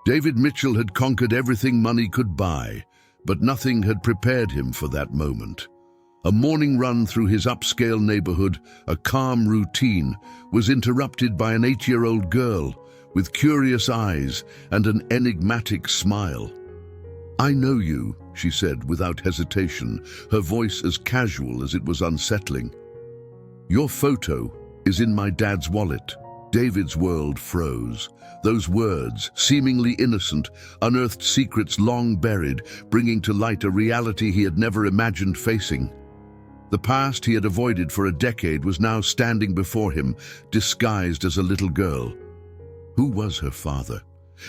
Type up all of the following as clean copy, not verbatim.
David Mitchell had conquered everything money could buy, but nothing had prepared him for that moment. A morning run through his upscale neighborhood, a calm routine, was interrupted by an 8-year-old girl with curious eyes and an enigmatic smile. "I know you," she said without hesitation, her voice as casual as it was unsettling. "Your photo is in my dad's wallet." David's world froze. Those words, seemingly innocent, unearthed secrets long buried, bringing to light a reality he had never imagined facing. The past he had avoided for a decade was now standing before him, disguised as a little girl. Who was her father?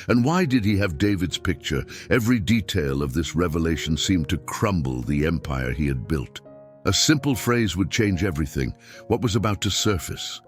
And why did he have David's picture? Every detail of this revelation seemed to crumble the empire he had built. A simple phrase would change everything. What was about to surface?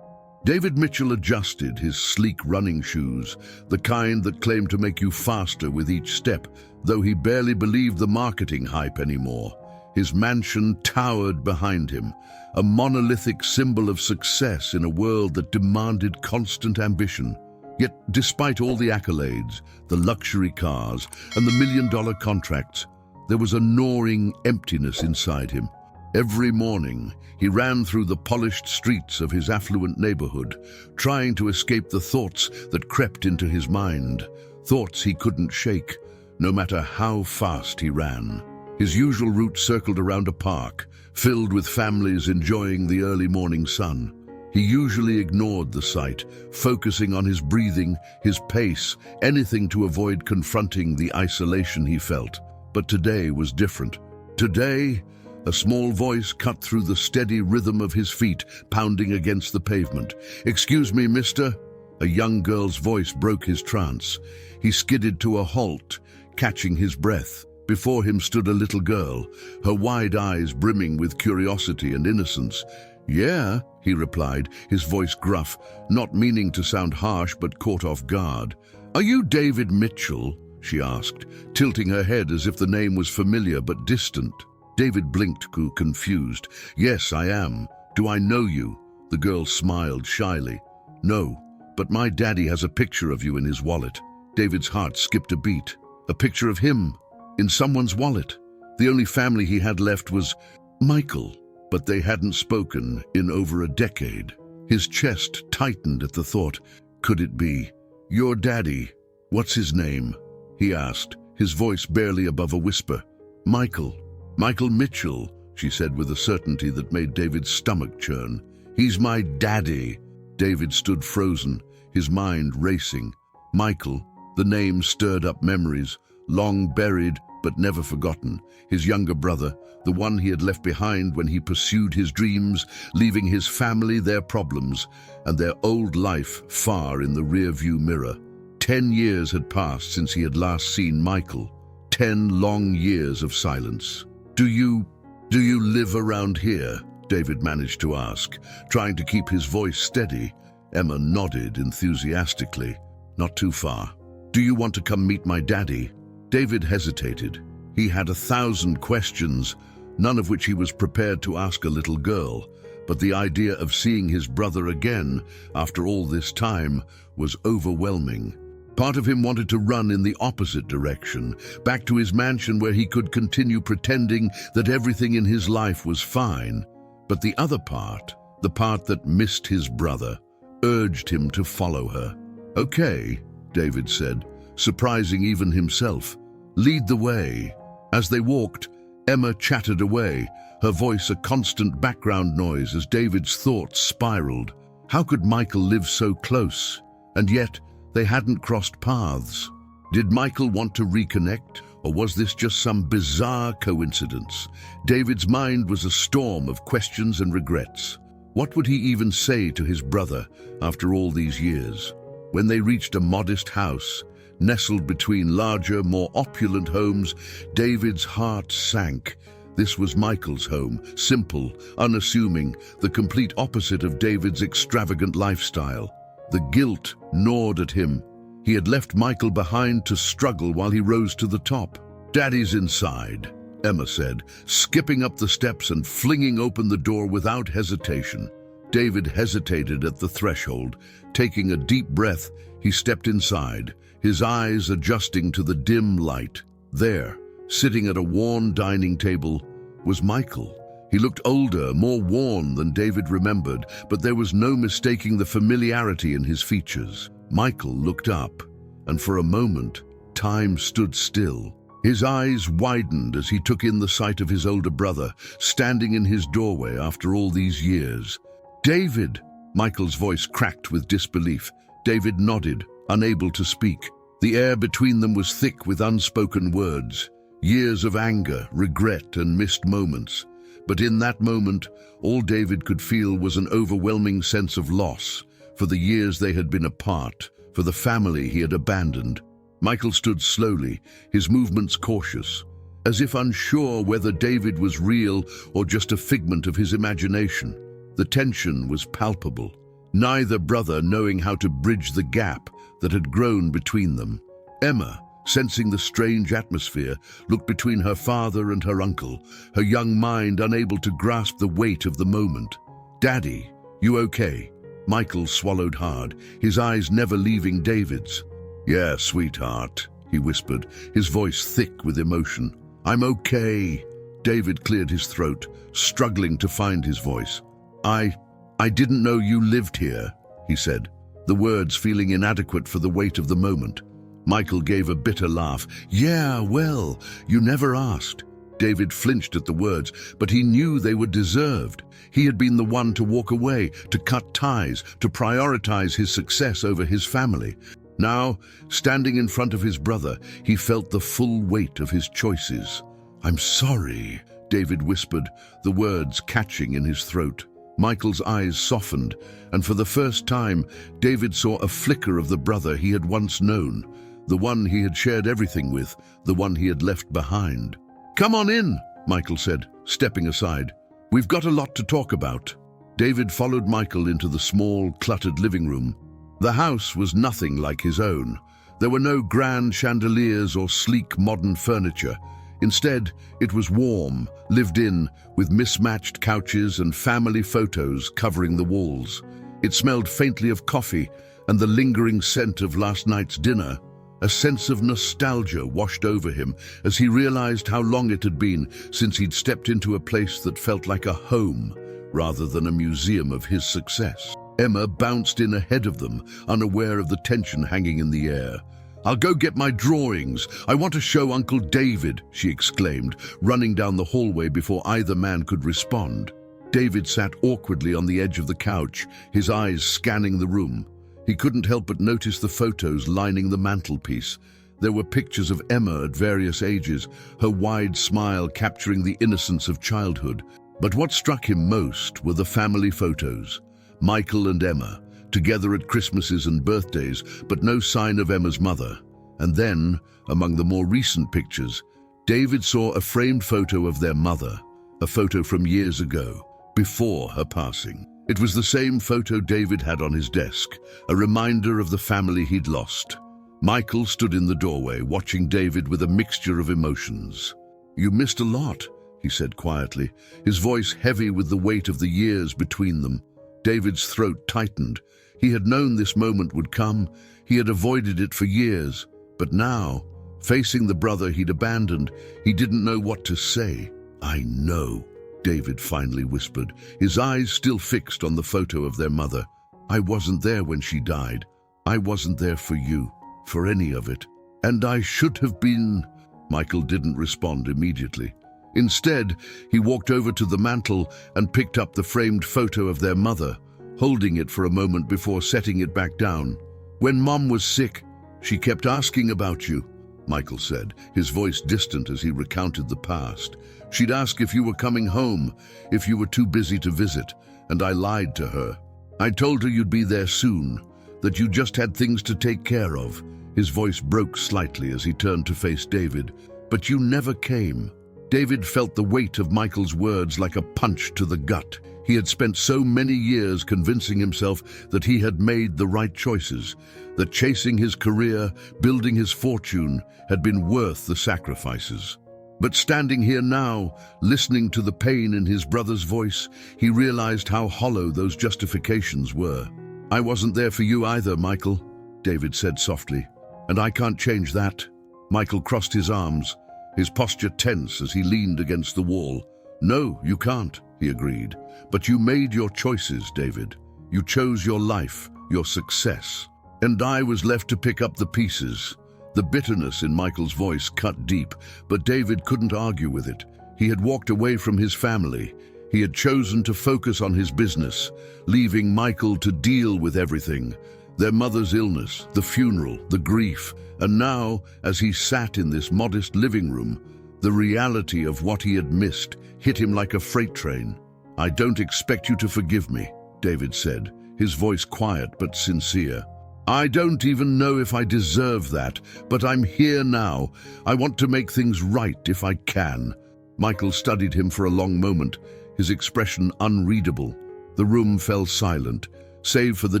David Mitchell adjusted his sleek running shoes, the kind that claimed to make you faster with each step, though he barely believed the marketing hype anymore. His mansion towered behind him, a monolithic symbol of success in a world that demanded constant ambition. Yet, despite all the accolades, the luxury cars, and the million-dollar contracts, there was a gnawing emptiness inside him. Every morning, he ran through the polished streets of his affluent neighborhood, trying to escape the thoughts that crept into his mind, thoughts he couldn't shake, no matter how fast he ran. His usual route circled around a park, filled with families enjoying the early morning sun. He usually ignored the sight, focusing on his breathing, his pace, anything to avoid confronting the isolation he felt. But today was different. Today, a small voice cut through the steady rhythm of his feet, pounding against the pavement. "Excuse me, mister?" A young girl's voice broke his trance. He skidded to a halt, catching his breath. Before him stood a little girl, her wide eyes brimming with curiosity and innocence. "Yeah," he replied, his voice gruff, not meaning to sound harsh but caught off guard. "Are you David Mitchell?" she asked, tilting her head as if the name was familiar but distant. David blinked, confused. "Yes, I am. Do I know you?" The girl smiled shyly. "No, but my daddy has a picture of you in his wallet." David's heart skipped a beat. A picture of him in someone's wallet. The only family he had left was Michael, but they hadn't spoken in over a decade. His chest tightened at the thought. Could it be? "Your daddy, what's his name?" he asked, his voice barely above a whisper. Michael Mitchell," she said with a certainty that made David's stomach churn. "He's my daddy." David stood frozen, his mind racing. Michael, the name stirred up memories, long buried but never forgotten. His younger brother, the one he had left behind when he pursued his dreams, leaving his family, their problems, and their old life far in the rear-view mirror. 10 years had passed since he had last seen Michael. 10 long years of silence. Do you live around here?" David managed to ask, trying to keep his voice steady. Emma nodded enthusiastically. "Not too far." "Do you want to come meet my daddy?" David hesitated. He had 1,000 questions, none of which he was prepared to ask a little girl, but the idea of seeing his brother again after all this time was overwhelming. Part of him wanted to run in the opposite direction, back to his mansion where he could continue pretending that everything in his life was fine. But the other part, the part that missed his brother, urged him to follow her. "Okay," David said, surprising even himself. "Lead the way." As they walked, Emma chattered away, her voice a constant background noise as David's thoughts spiraled. How could Michael live so close? And yet, they hadn't crossed paths. Did Michael want to reconnect, or was this just some bizarre coincidence? David's mind was a storm of questions and regrets. What would he even say to his brother after all these years? When they reached a modest house, nestled between larger, more opulent homes, David's heart sank. This was Michael's home, simple, unassuming, the complete opposite of David's extravagant lifestyle. The guilt gnawed at him. He had left Michael behind to struggle while he rose to the top. "Daddy's inside," Emma said, skipping up the steps and flinging open the door without hesitation. David hesitated at the threshold. Taking a deep breath, he stepped inside, his eyes adjusting to the dim light. There, sitting at a worn dining table, was Michael. He looked older, more worn than David remembered, but there was no mistaking the familiarity in his features. Michael looked up, and for a moment, time stood still. His eyes widened as he took in the sight of his older brother, standing in his doorway after all these years. "David!" Michael's voice cracked with disbelief. David nodded, unable to speak. The air between them was thick with unspoken words, years of anger, regret, and missed moments. But in that moment, all David could feel was an overwhelming sense of loss for the years they had been apart, for the family he had abandoned. Michael stood slowly, his movements cautious, as if unsure whether David was real or just a figment of his imagination. The tension was palpable, neither brother knowing how to bridge the gap that had grown between them. Emma, sensing the strange atmosphere, looked between her father and her uncle, her young mind unable to grasp the weight of the moment. "Daddy, you okay?" Michael swallowed hard, his eyes never leaving David's. "Yeah, sweetheart," he whispered, his voice thick with emotion. "I'm okay." David cleared his throat, struggling to find his voice. I didn't know you lived here," he said, the words feeling inadequate for the weight of the moment. Michael gave a bitter laugh. "Yeah, well, you never asked." David flinched at the words, but he knew they were deserved. He had been the one to walk away, to cut ties, to prioritize his success over his family. Now, standing in front of his brother, he felt the full weight of his choices. "I'm sorry," David whispered, the words catching in his throat. Michael's eyes softened, and for the first time, David saw a flicker of the brother he had once known, the one he had shared everything with, the one he had left behind. "Come on in," Michael said, stepping aside. "We've got a lot to talk about." David followed Michael into the small, cluttered living room. The house was nothing like his own. There were no grand chandeliers or sleek modern furniture. Instead, it was warm, lived in, with mismatched couches and family photos covering the walls. It smelled faintly of coffee and the lingering scent of last night's dinner. A sense of nostalgia washed over him as he realized how long it had been since he'd stepped into a place that felt like a home rather than a museum of his success. Emma bounced in ahead of them, unaware of the tension hanging in the air. "I'll go get my drawings. I want to show Uncle David," she exclaimed, running down the hallway before either man could respond. David sat awkwardly on the edge of the couch, his eyes scanning the room. He couldn't help but notice the photos lining the mantelpiece. There were pictures of Emma at various ages, her wide smile capturing the innocence of childhood. But what struck him most were the family photos. Michael and Emma, together at Christmases and birthdays, but no sign of Emma's mother. And then, among the more recent pictures, David saw a framed photo of their mother, a photo from years ago, before her passing. It was the same photo David had on his desk, a reminder of the family he'd lost. Michael stood in the doorway, watching David with a mixture of emotions. "You missed a lot," he said quietly, his voice heavy with the weight of the years between them. David's throat tightened. He had known this moment would come. He had avoided it for years. But now, facing the brother he'd abandoned, he didn't know what to say. "I know," David finally whispered, his eyes still fixed on the photo of their mother. "I wasn't there when she died. I wasn't there for you, for any of it. And I should have been." Michael didn't respond immediately. Instead, he walked over to the mantel and picked up the framed photo of their mother, holding it for a moment before setting it back down. "When Mom was sick, she kept asking about you," Michael said, his voice distant as he recounted the past. "She'd ask if you were coming home, if you were too busy to visit, and I lied to her. I told her you'd be there soon, that you just had things to take care of." His voice broke slightly as he turned to face David. "But you never came." David felt the weight of Michael's words like a punch to the gut. He had spent so many years convincing himself that he had made the right choices, that chasing his career, building his fortune, had been worth the sacrifices. But standing here now, listening to the pain in his brother's voice, he realized how hollow those justifications were. "I wasn't there for you either, Michael," David said softly. And I can't change that. Michael crossed his arms, his posture tense as he leaned against the wall. No, you can't, he agreed. But you made your choices, David. You chose your life, your success. And I was left to pick up the pieces. The bitterness in Michael's voice cut deep, but David couldn't argue with it. He had walked away from his family. He had chosen to focus on his business, leaving Michael to deal with everything. Their mother's illness, the funeral, the grief, and now, as he sat in this modest living room, the reality of what he had missed hit him like a freight train. I don't expect you to forgive me, David said, his voice quiet but sincere. I don't even know if I deserve that, but I'm here now. I want to make things right if I can. Michael studied him for a long moment, his expression unreadable. The room fell silent, save for the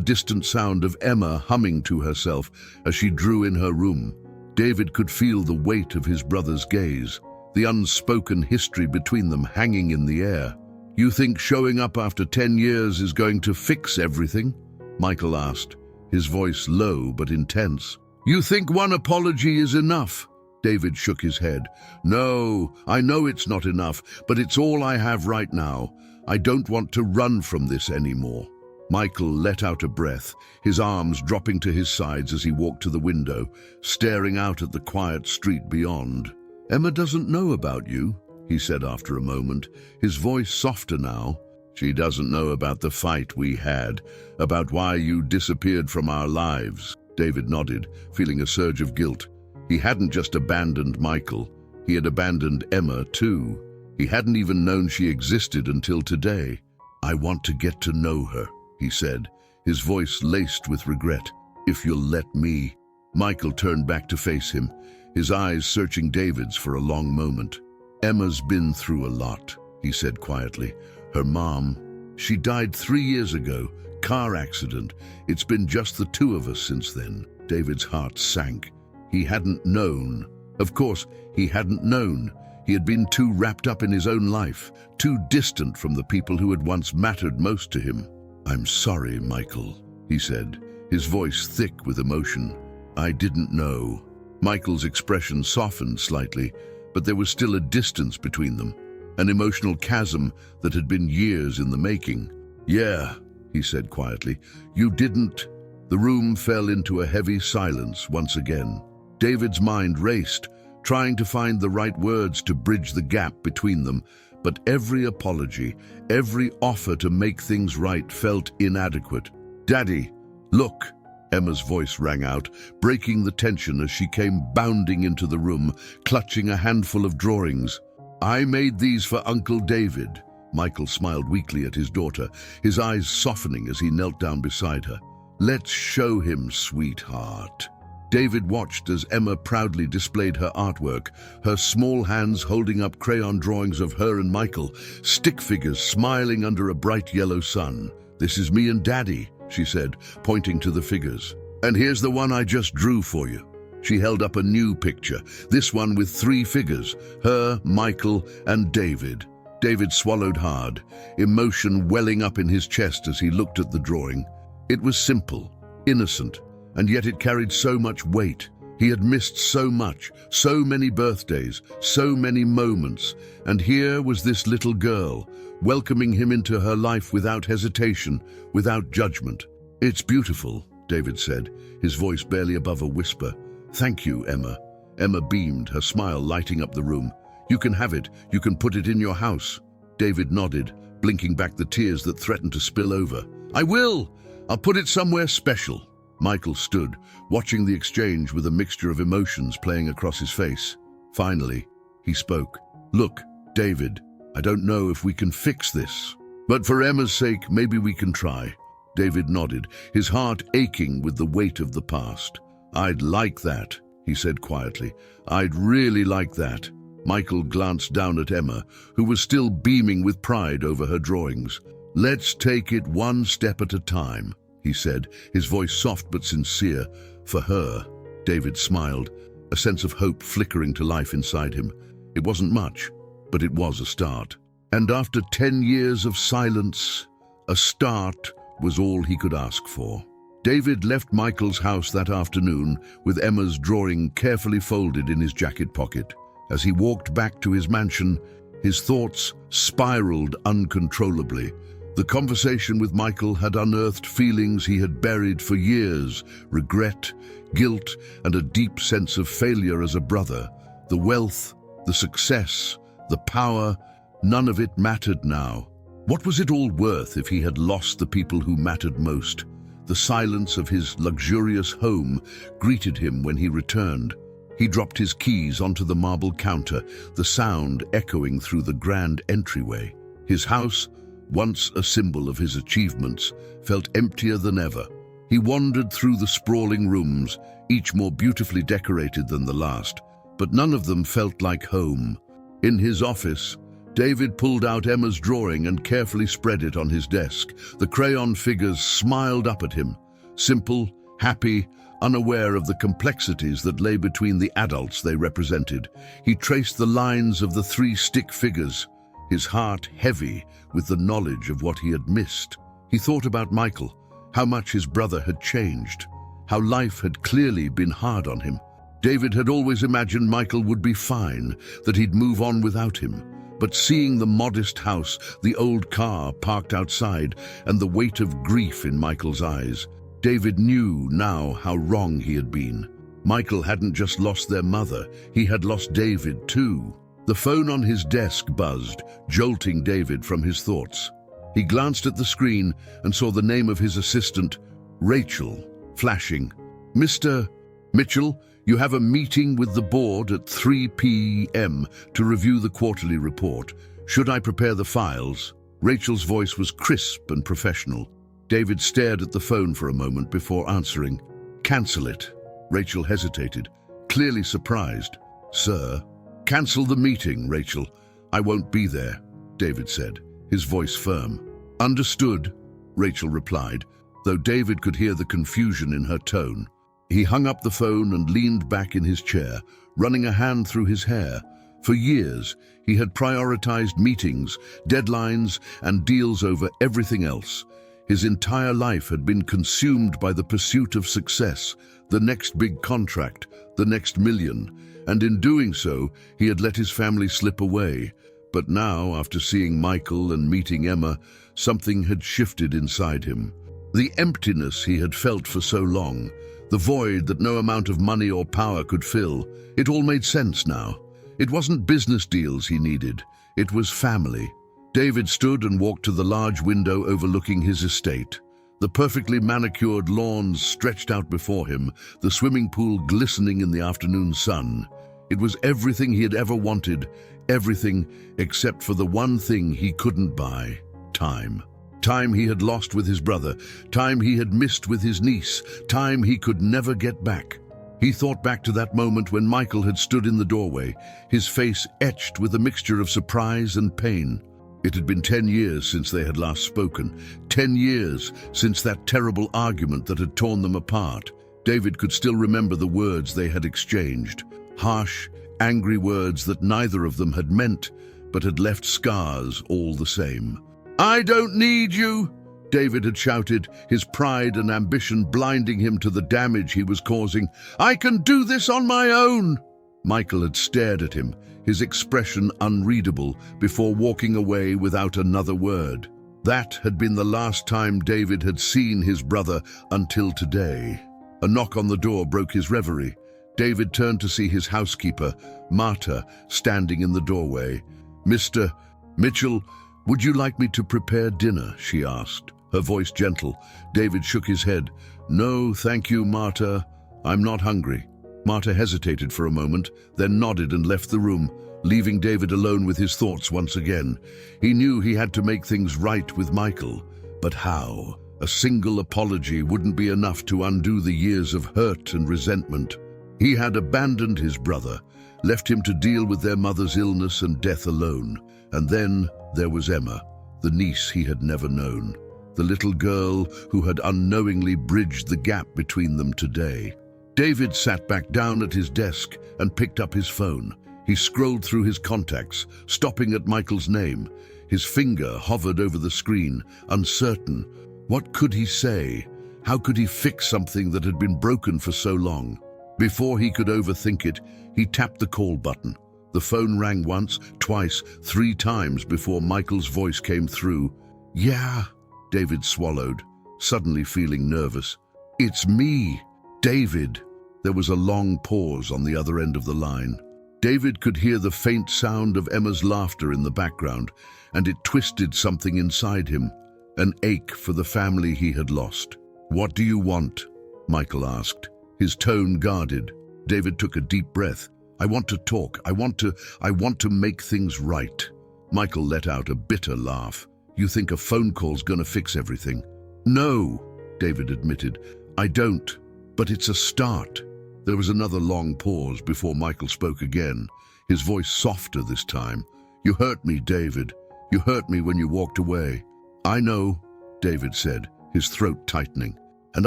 distant sound of Emma humming to herself as she drew in her room. David could feel the weight of his brother's gaze, the unspoken history between them hanging in the air. You think showing up after 10 years is going to fix everything? Michael asked, his voice low but intense. You think one apology is enough? David shook his head. No, I know it's not enough, but it's all I have right now. I don't want to run from this anymore. Michael let out a breath, his arms dropping to his sides as he walked to the window, staring out at the quiet street beyond. Emma doesn't know about you, he said after a moment, his voice softer now. She doesn't know about the fight we had, about why you disappeared from our lives. David nodded, feeling a surge of guilt. He hadn't just abandoned Michael, he had abandoned Emma too. He hadn't even known she existed until today. I want to get to know her, he said, his voice laced with regret. If you'll let me. Michael turned back to face him, his eyes searching David's for a long moment. Emma's been through a lot, he said quietly. Her mom, she died 3 years ago, car accident. It's been just the two of us since then. David's heart sank. He hadn't known. Of course, he hadn't known. He had been too wrapped up in his own life, too distant from the people who had once mattered most to him. I'm sorry, Michael, he said, his voice thick with emotion. I didn't know. Michael's expression softened slightly, but there was still a distance between them, an emotional chasm that had been years in the making. Yeah, he said quietly, you didn't. The room fell into a heavy silence once again. David's mind raced, trying to find the right words to bridge the gap between them, but every apology, every offer to make things right felt inadequate. Daddy, look, Emma's voice rang out, breaking the tension as she came bounding into the room, clutching a handful of drawings. I made these for Uncle David. Michael smiled weakly at his daughter, his eyes softening as he knelt down beside her. Let's show him, sweetheart. David watched as Emma proudly displayed her artwork, her small hands holding up crayon drawings of her and Michael, stick figures smiling under a bright yellow sun. This is me and Daddy, she said, pointing to the figures. And here's the one I just drew for you. She held up a new picture, this one with 3 figures, her, Michael, and David. David swallowed hard, emotion welling up in his chest as he looked at the drawing. It was simple, innocent, and yet it carried so much weight. He had missed so much, so many birthdays, so many moments, and here was this little girl, welcoming him into her life without hesitation, without judgment. It's beautiful, David said, his voice barely above a whisper. Thank you, Emma. Emma beamed, her smile lighting up the room. You can have it. You can put it in your house. David nodded, blinking back the tears that threatened to spill over. I will! I'll put it somewhere special. Michael stood, watching the exchange with a mixture of emotions playing across his face. Finally, he spoke. Look, David, I don't know if we can fix this, but for Emma's sake, maybe we can try. David nodded, his heart aching with the weight of the past. I'd like that, he said quietly. I'd really like that. Michael glanced down at Emma, who was still beaming with pride over her drawings. Let's take it one step at a time, he said, his voice soft but sincere. For her, David smiled, a sense of hope flickering to life inside him. It wasn't much, but it was a start. And after 10 years of silence, a start was all he could ask for. David left Michael's house that afternoon with Emma's drawing carefully folded in his jacket pocket. As he walked back to his mansion, his thoughts spiraled uncontrollably. The conversation with Michael had unearthed feelings he had buried for years: regret, guilt, and a deep sense of failure as a brother. The wealth, the success, the power, none of it mattered now. What was it all worth if he had lost the people who mattered most? The silence of his luxurious home greeted him when he returned. He dropped his keys onto the marble counter, the sound echoing through the grand entryway. His house, once a symbol of his achievements, felt emptier than ever. He wandered through the sprawling rooms, each more beautifully decorated than the last, but none of them felt like home. In his office, David pulled out Emma's drawing and carefully spread it on his desk. The crayon figures smiled up at him, simple, happy, unaware of the complexities that lay between the adults they represented. He traced the lines of the 3 stick figures, his heart heavy with the knowledge of what he had missed. He thought about Michael, how much his brother had changed, how life had clearly been hard on him. David had always imagined Michael would be fine, that he'd move on without him. But seeing the modest house, the old car parked outside, and the weight of grief in Michael's eyes, David knew now how wrong he had been. Michael hadn't just lost their mother, he had lost David too. The phone on his desk buzzed, jolting David from his thoughts. He glanced at the screen and saw the name of his assistant, Rachel, flashing. "Mr. Mitchell, you have a meeting with the board at 3 p.m. to review the quarterly report. Should I prepare the files?" Rachel's voice was crisp and professional. David stared at the phone for a moment before answering. "Cancel it." Rachel hesitated, clearly surprised. "Sir?" "Cancel the meeting, Rachel. I won't be there," David said, his voice firm. "Understood," Rachel replied, though David could hear the confusion in her tone. He hung up the phone and leaned back in his chair, running a hand through his hair. For years, he had prioritized meetings, deadlines, and deals over everything else. His entire life had been consumed by the pursuit of success, the next big contract, the next million, and in doing so, he had let his family slip away. But now, after seeing Michael and meeting Emma, something had shifted inside him. The emptiness he had felt for so long, the void that no amount of money or power could fill, it all made sense now. It wasn't business deals he needed, it was family. David stood and walked to the large window overlooking his estate. The perfectly manicured lawns stretched out before him, the swimming pool glistening in the afternoon sun. It was everything he had ever wanted, everything except for the one thing he couldn't buy: time. Time he had lost with his brother, time he had missed with his niece, time he could never get back. He thought back to that moment when Michael had stood in the doorway, his face etched with a mixture of surprise and pain. It had been 10 years since they had last spoken, 10 years since that terrible argument that had torn them apart. David could still remember the words they had exchanged, harsh, angry words that neither of them had meant, but had left scars all the same. "I don't need you," David had shouted, his pride and ambition blinding him to the damage he was causing. "I can do this on my own." Michael had stared at him, his expression unreadable, before walking away without another word. That had been the last time David had seen his brother until today. A knock on the door broke his reverie. David turned to see his housekeeper, Marta, standing in the doorway. "Mr. Mitchell, would you like me to prepare dinner?" she asked, her voice gentle. David shook his head. "No, thank you, Marta. I'm not hungry." Marta hesitated for a moment, then nodded and left the room, leaving David alone with his thoughts once again. He knew he had to make things right with Michael, but how? A single apology wouldn't be enough to undo the years of hurt and resentment. He had abandoned his brother, left him to deal with their mother's illness and death alone. And then there was Emma, the niece he had never known, the little girl who had unknowingly bridged the gap between them today. David sat back down at his desk and picked up his phone. He scrolled through his contacts, stopping at Michael's name. His finger hovered over the screen, uncertain. What could he say? How could he fix something that had been broken for so long? Before he could overthink it, he tapped the call button. The phone rang once, twice, 3 times before Michael's voice came through. "Yeah," David swallowed, suddenly feeling nervous. "It's me, David." There was a long pause on the other end of the line. David could hear the faint sound of Emma's laughter in the background, and it twisted something inside him, an ache for the family he had lost. "What do you want?" Michael asked, his tone guarded. David took a deep breath. "I want to talk. I want to make things right." Michael let out a bitter laugh. "You think a phone call's gonna fix everything?" "No," David admitted. "I don't. But it's a start." There was another long pause before Michael spoke again, his voice softer this time. "You hurt me, David. You hurt me when you walked away." "I know," David said, his throat tightening. "And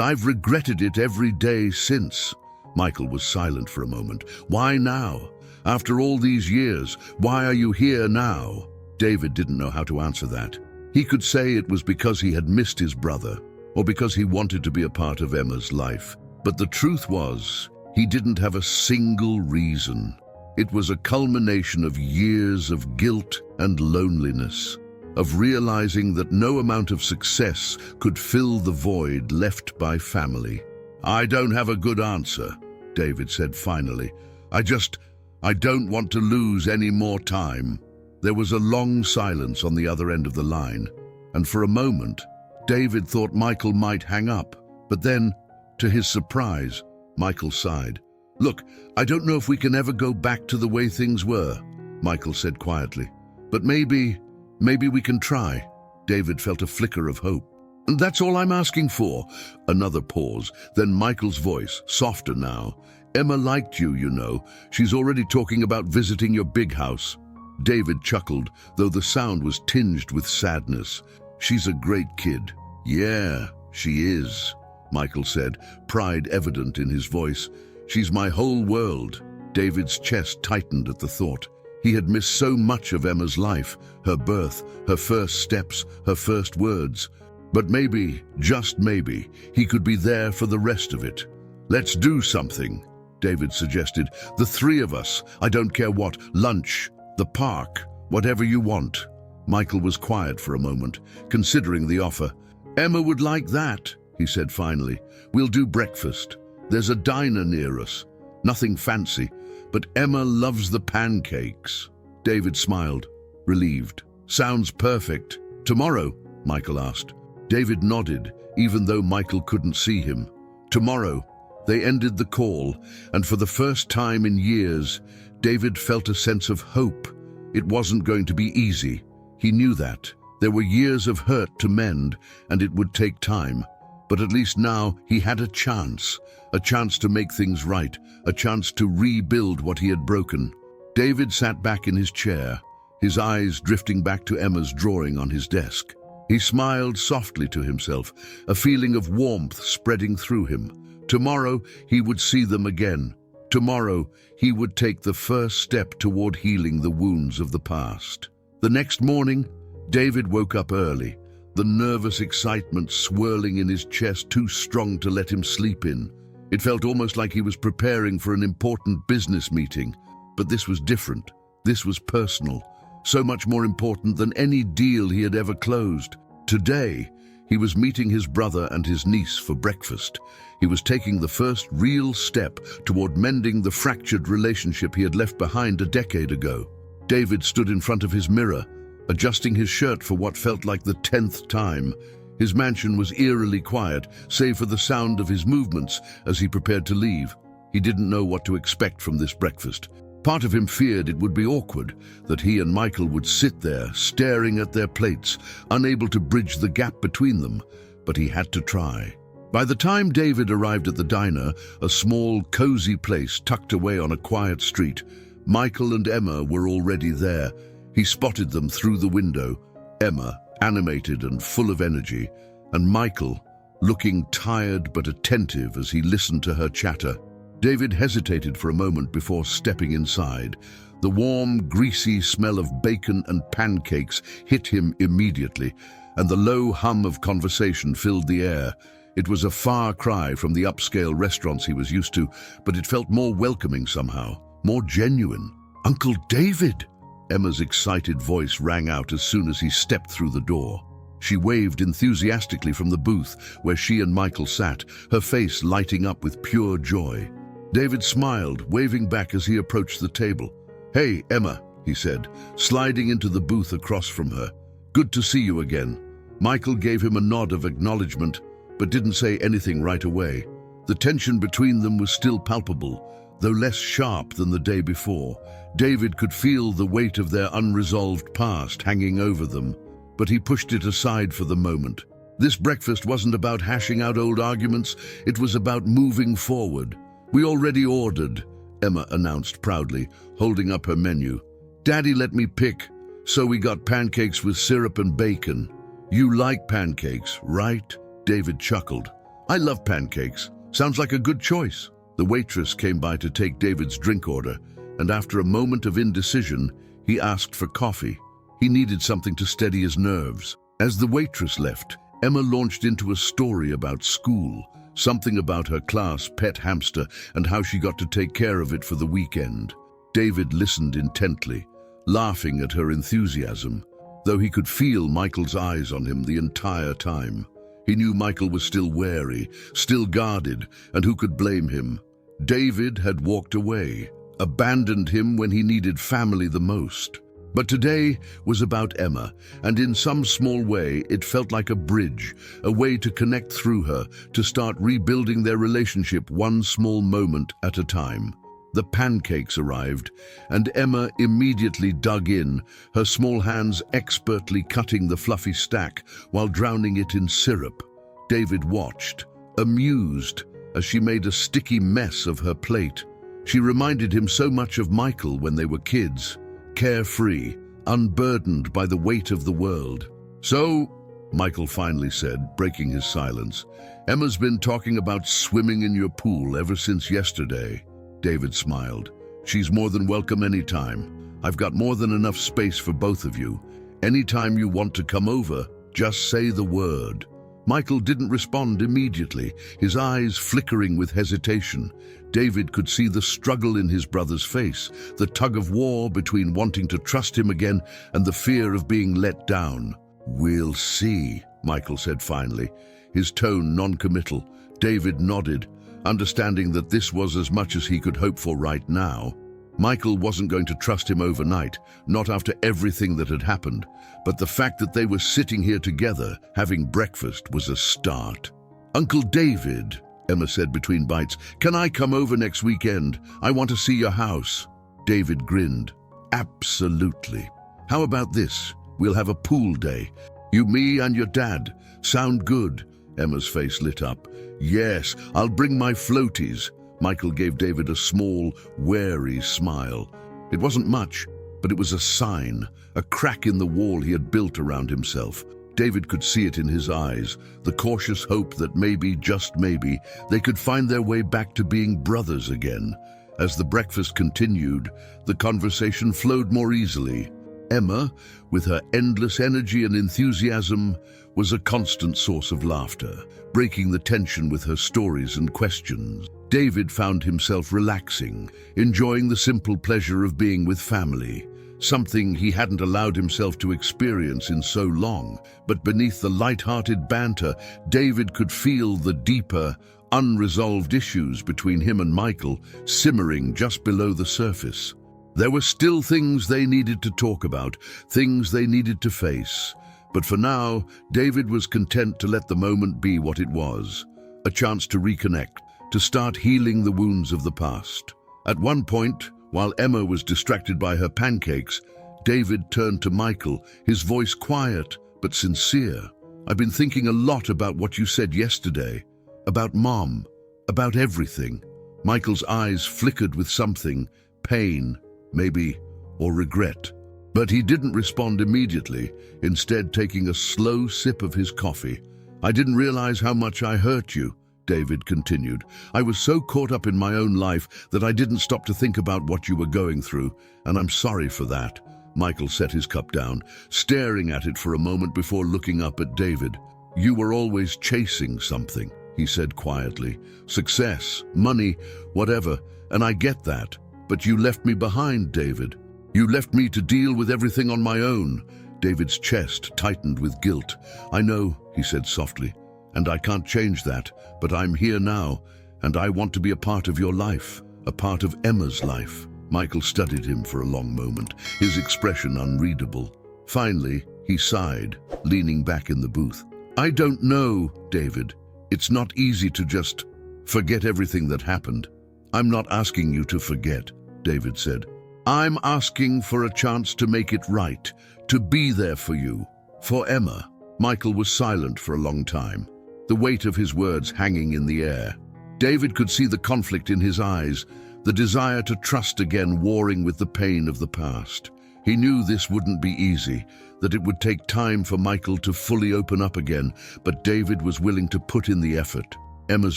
I've regretted it every day since." Michael was silent for a moment. "Why now? After all these years, why are you here now?" David didn't know how to answer that. He could say it was because he had missed his brother, or because he wanted to be a part of Emma's life. But the truth was, he didn't have a single reason. It was a culmination of years of guilt and loneliness, of realizing that no amount of success could fill the void left by family. "I don't have a good answer," David said finally. I don't want to lose any more time." There was a long silence on the other end of the line, and for a moment, David thought Michael might hang up. But then, to his surprise, Michael sighed. "Look, I don't know if we can ever go back to the way things were," Michael said quietly. "But maybe we can try." David felt a flicker of hope. "And that's all I'm asking for." Another pause, then Michael's voice, softer now. "Emma liked you, you know. She's already talking about visiting your big house." David chuckled, though the sound was tinged with sadness. "She's a great kid." "Yeah, she is," Michael said, pride evident in his voice. "She's my whole world." David's chest tightened at the thought. He had missed so much of Emma's life, her birth, her first steps, her first words. But maybe, just maybe, he could be there for the rest of it. "Let's do something," David suggested. "The 3 of us, I don't care what, lunch, the park, whatever you want." Michael was quiet for a moment, considering the offer. "Emma would like that," he said finally. "We'll do breakfast. There's a diner near us. Nothing fancy, but Emma loves the pancakes." David smiled, relieved. "Sounds perfect. Tomorrow?" Michael asked. David nodded, even though Michael couldn't see him. "Tomorrow." They ended the call, and for the first time in years, David felt a sense of hope. It wasn't going to be easy. He knew that. There were years of hurt to mend, and it would take time. But at least now he had a chance to make things right, a chance to rebuild what he had broken. David sat back in his chair, his eyes drifting back to Emma's drawing on his desk. He smiled softly to himself, a feeling of warmth spreading through him. Tomorrow he would see them again. Tomorrow he would take the first step toward healing the wounds of the past. The next morning, David woke up early, the nervous excitement swirling in his chest too strong to let him sleep in. It felt almost like he was preparing for an important business meeting. But this was different. This was personal, so much more important than any deal he had ever closed. Today, he was meeting his brother and his niece for breakfast. He was taking the first real step toward mending the fractured relationship he had left behind a decade ago. David stood in front of his mirror, adjusting his shirt for what felt like the 10th time. His mansion was eerily quiet, save for the sound of his movements as he prepared to leave. He didn't know what to expect from this breakfast. Part of him feared it would be awkward, that he and Michael would sit there, staring at their plates, unable to bridge the gap between them. But he had to try. By the time David arrived at the diner, a small, cozy place tucked away on a quiet street, Michael and Emma were already there. He spotted them through the window, Emma, animated and full of energy, and Michael, looking tired but attentive as he listened to her chatter. David hesitated for a moment before stepping inside. The warm, greasy smell of bacon and pancakes hit him immediately, and the low hum of conversation filled the air. It was a far cry from the upscale restaurants he was used to, but it felt more welcoming somehow, more genuine. "Uncle David!" Emma's excited voice rang out as soon as he stepped through the door. She waved enthusiastically from the booth where she and Michael sat, her face lighting up with pure joy. David smiled, waving back as he approached the table. "Hey, Emma," he said, sliding into the booth across from her. "Good to see you again." Michael gave him a nod of acknowledgement, but didn't say anything right away. The tension between them was still palpable, though less sharp than the day before. David could feel the weight of their unresolved past hanging over them, but he pushed it aside for the moment. This breakfast wasn't about hashing out old arguments, it was about moving forward. "We already ordered," Emma announced proudly, holding up her menu. "Daddy let me pick, so we got pancakes with syrup and bacon." "You like pancakes, right?" David chuckled. "I love pancakes. Sounds like a good choice." The waitress came by to take David's drink order, and after a moment of indecision, he asked for coffee. He needed something to steady his nerves. As the waitress left, Emma launched into a story about school, something about her class pet hamster and how she got to take care of it for the weekend. David listened intently, laughing at her enthusiasm, though he could feel Michael's eyes on him the entire time. He knew Michael was still wary, still guarded, and who could blame him? David had walked away, abandoned him when he needed family the most. But today was about Emma, and in some small way it felt like a bridge, a way to connect through her, to start rebuilding their relationship one small moment at a time. The pancakes arrived, and Emma immediately dug in, her small hands expertly cutting the fluffy stack while drowning it in syrup. David watched, amused, as she made a sticky mess of her plate. She reminded him so much of Michael when they were kids, carefree, unburdened by the weight of the world. "So," Michael finally said, breaking his silence, "Emma's been talking about swimming in your pool ever since yesterday." David smiled. "She's more than welcome anytime. I've got more than enough space for both of you. Anytime you want to come over, just say the word." Michael didn't respond immediately, his eyes flickering with hesitation. David could see the struggle in his brother's face, the tug-of-war between wanting to trust him again and the fear of being let down. "We'll see," Michael said finally, his tone non-committal. David nodded, understanding that this was as much as he could hope for right now. Michael wasn't going to trust him overnight, not after everything that had happened, but the fact that they were sitting here together, having breakfast, was a start. "Uncle David," Emma said between bites, "can I come over next weekend? I want to see your house." David grinned. "Absolutely. How about this? We'll have a pool day. You, me, and your dad. Sound good?" Emma's face lit up. "Yes, I'll bring my floaties." Michael gave David a small, wary smile. It wasn't much, but it was a sign, a crack in the wall he had built around himself. David could see it in his eyes, the cautious hope that maybe, just maybe, they could find their way back to being brothers again. As the breakfast continued, the conversation flowed more easily. Emma, with her endless energy and enthusiasm, was a constant source of laughter, breaking the tension with her stories and questions. David found himself relaxing, enjoying the simple pleasure of being with family, something he hadn't allowed himself to experience in so long. But beneath the light-hearted banter, David could feel the deeper, unresolved issues between him and Michael simmering just below the surface. There were still things they needed to talk about, things they needed to face. But for now, David was content to let the moment be what it was, a chance to reconnect, to start healing the wounds of the past. At one point, while Emma was distracted by her pancakes, David turned to Michael, his voice quiet but sincere. "I've been thinking a lot about what you said yesterday, about Mom, about everything." Michael's eyes flickered with something, pain, maybe, or regret. But he didn't respond immediately, instead taking a slow sip of his coffee. "I didn't realize how much I hurt you," David continued. "I was so caught up in my own life that I didn't stop to think about what you were going through, and I'm sorry for that." Michael set his cup down, staring at it for a moment before looking up at David. You were always chasing something, he said quietly. Success, money, whatever, and I get that. But you left me behind, David. You left me to deal with everything on my own. David's chest tightened with guilt. I know, he said softly, and I can't change that, but I'm here now, and I want to be a part of your life, a part of Emma's life. Michael studied him for a long moment, his expression unreadable. Finally, he sighed, leaning back in the booth. I don't know, David. It's not easy to just forget everything that happened. I'm not asking you to forget, David said. I'm asking for a chance to make it right, to be there for you, for Emma. Michael was silent for a long time, the weight of his words hanging in the air. David could see the conflict in his eyes, the desire to trust again warring with the pain of the past. He knew this wouldn't be easy, that it would take time for Michael to fully open up again, but David was willing to put in the effort. Emma's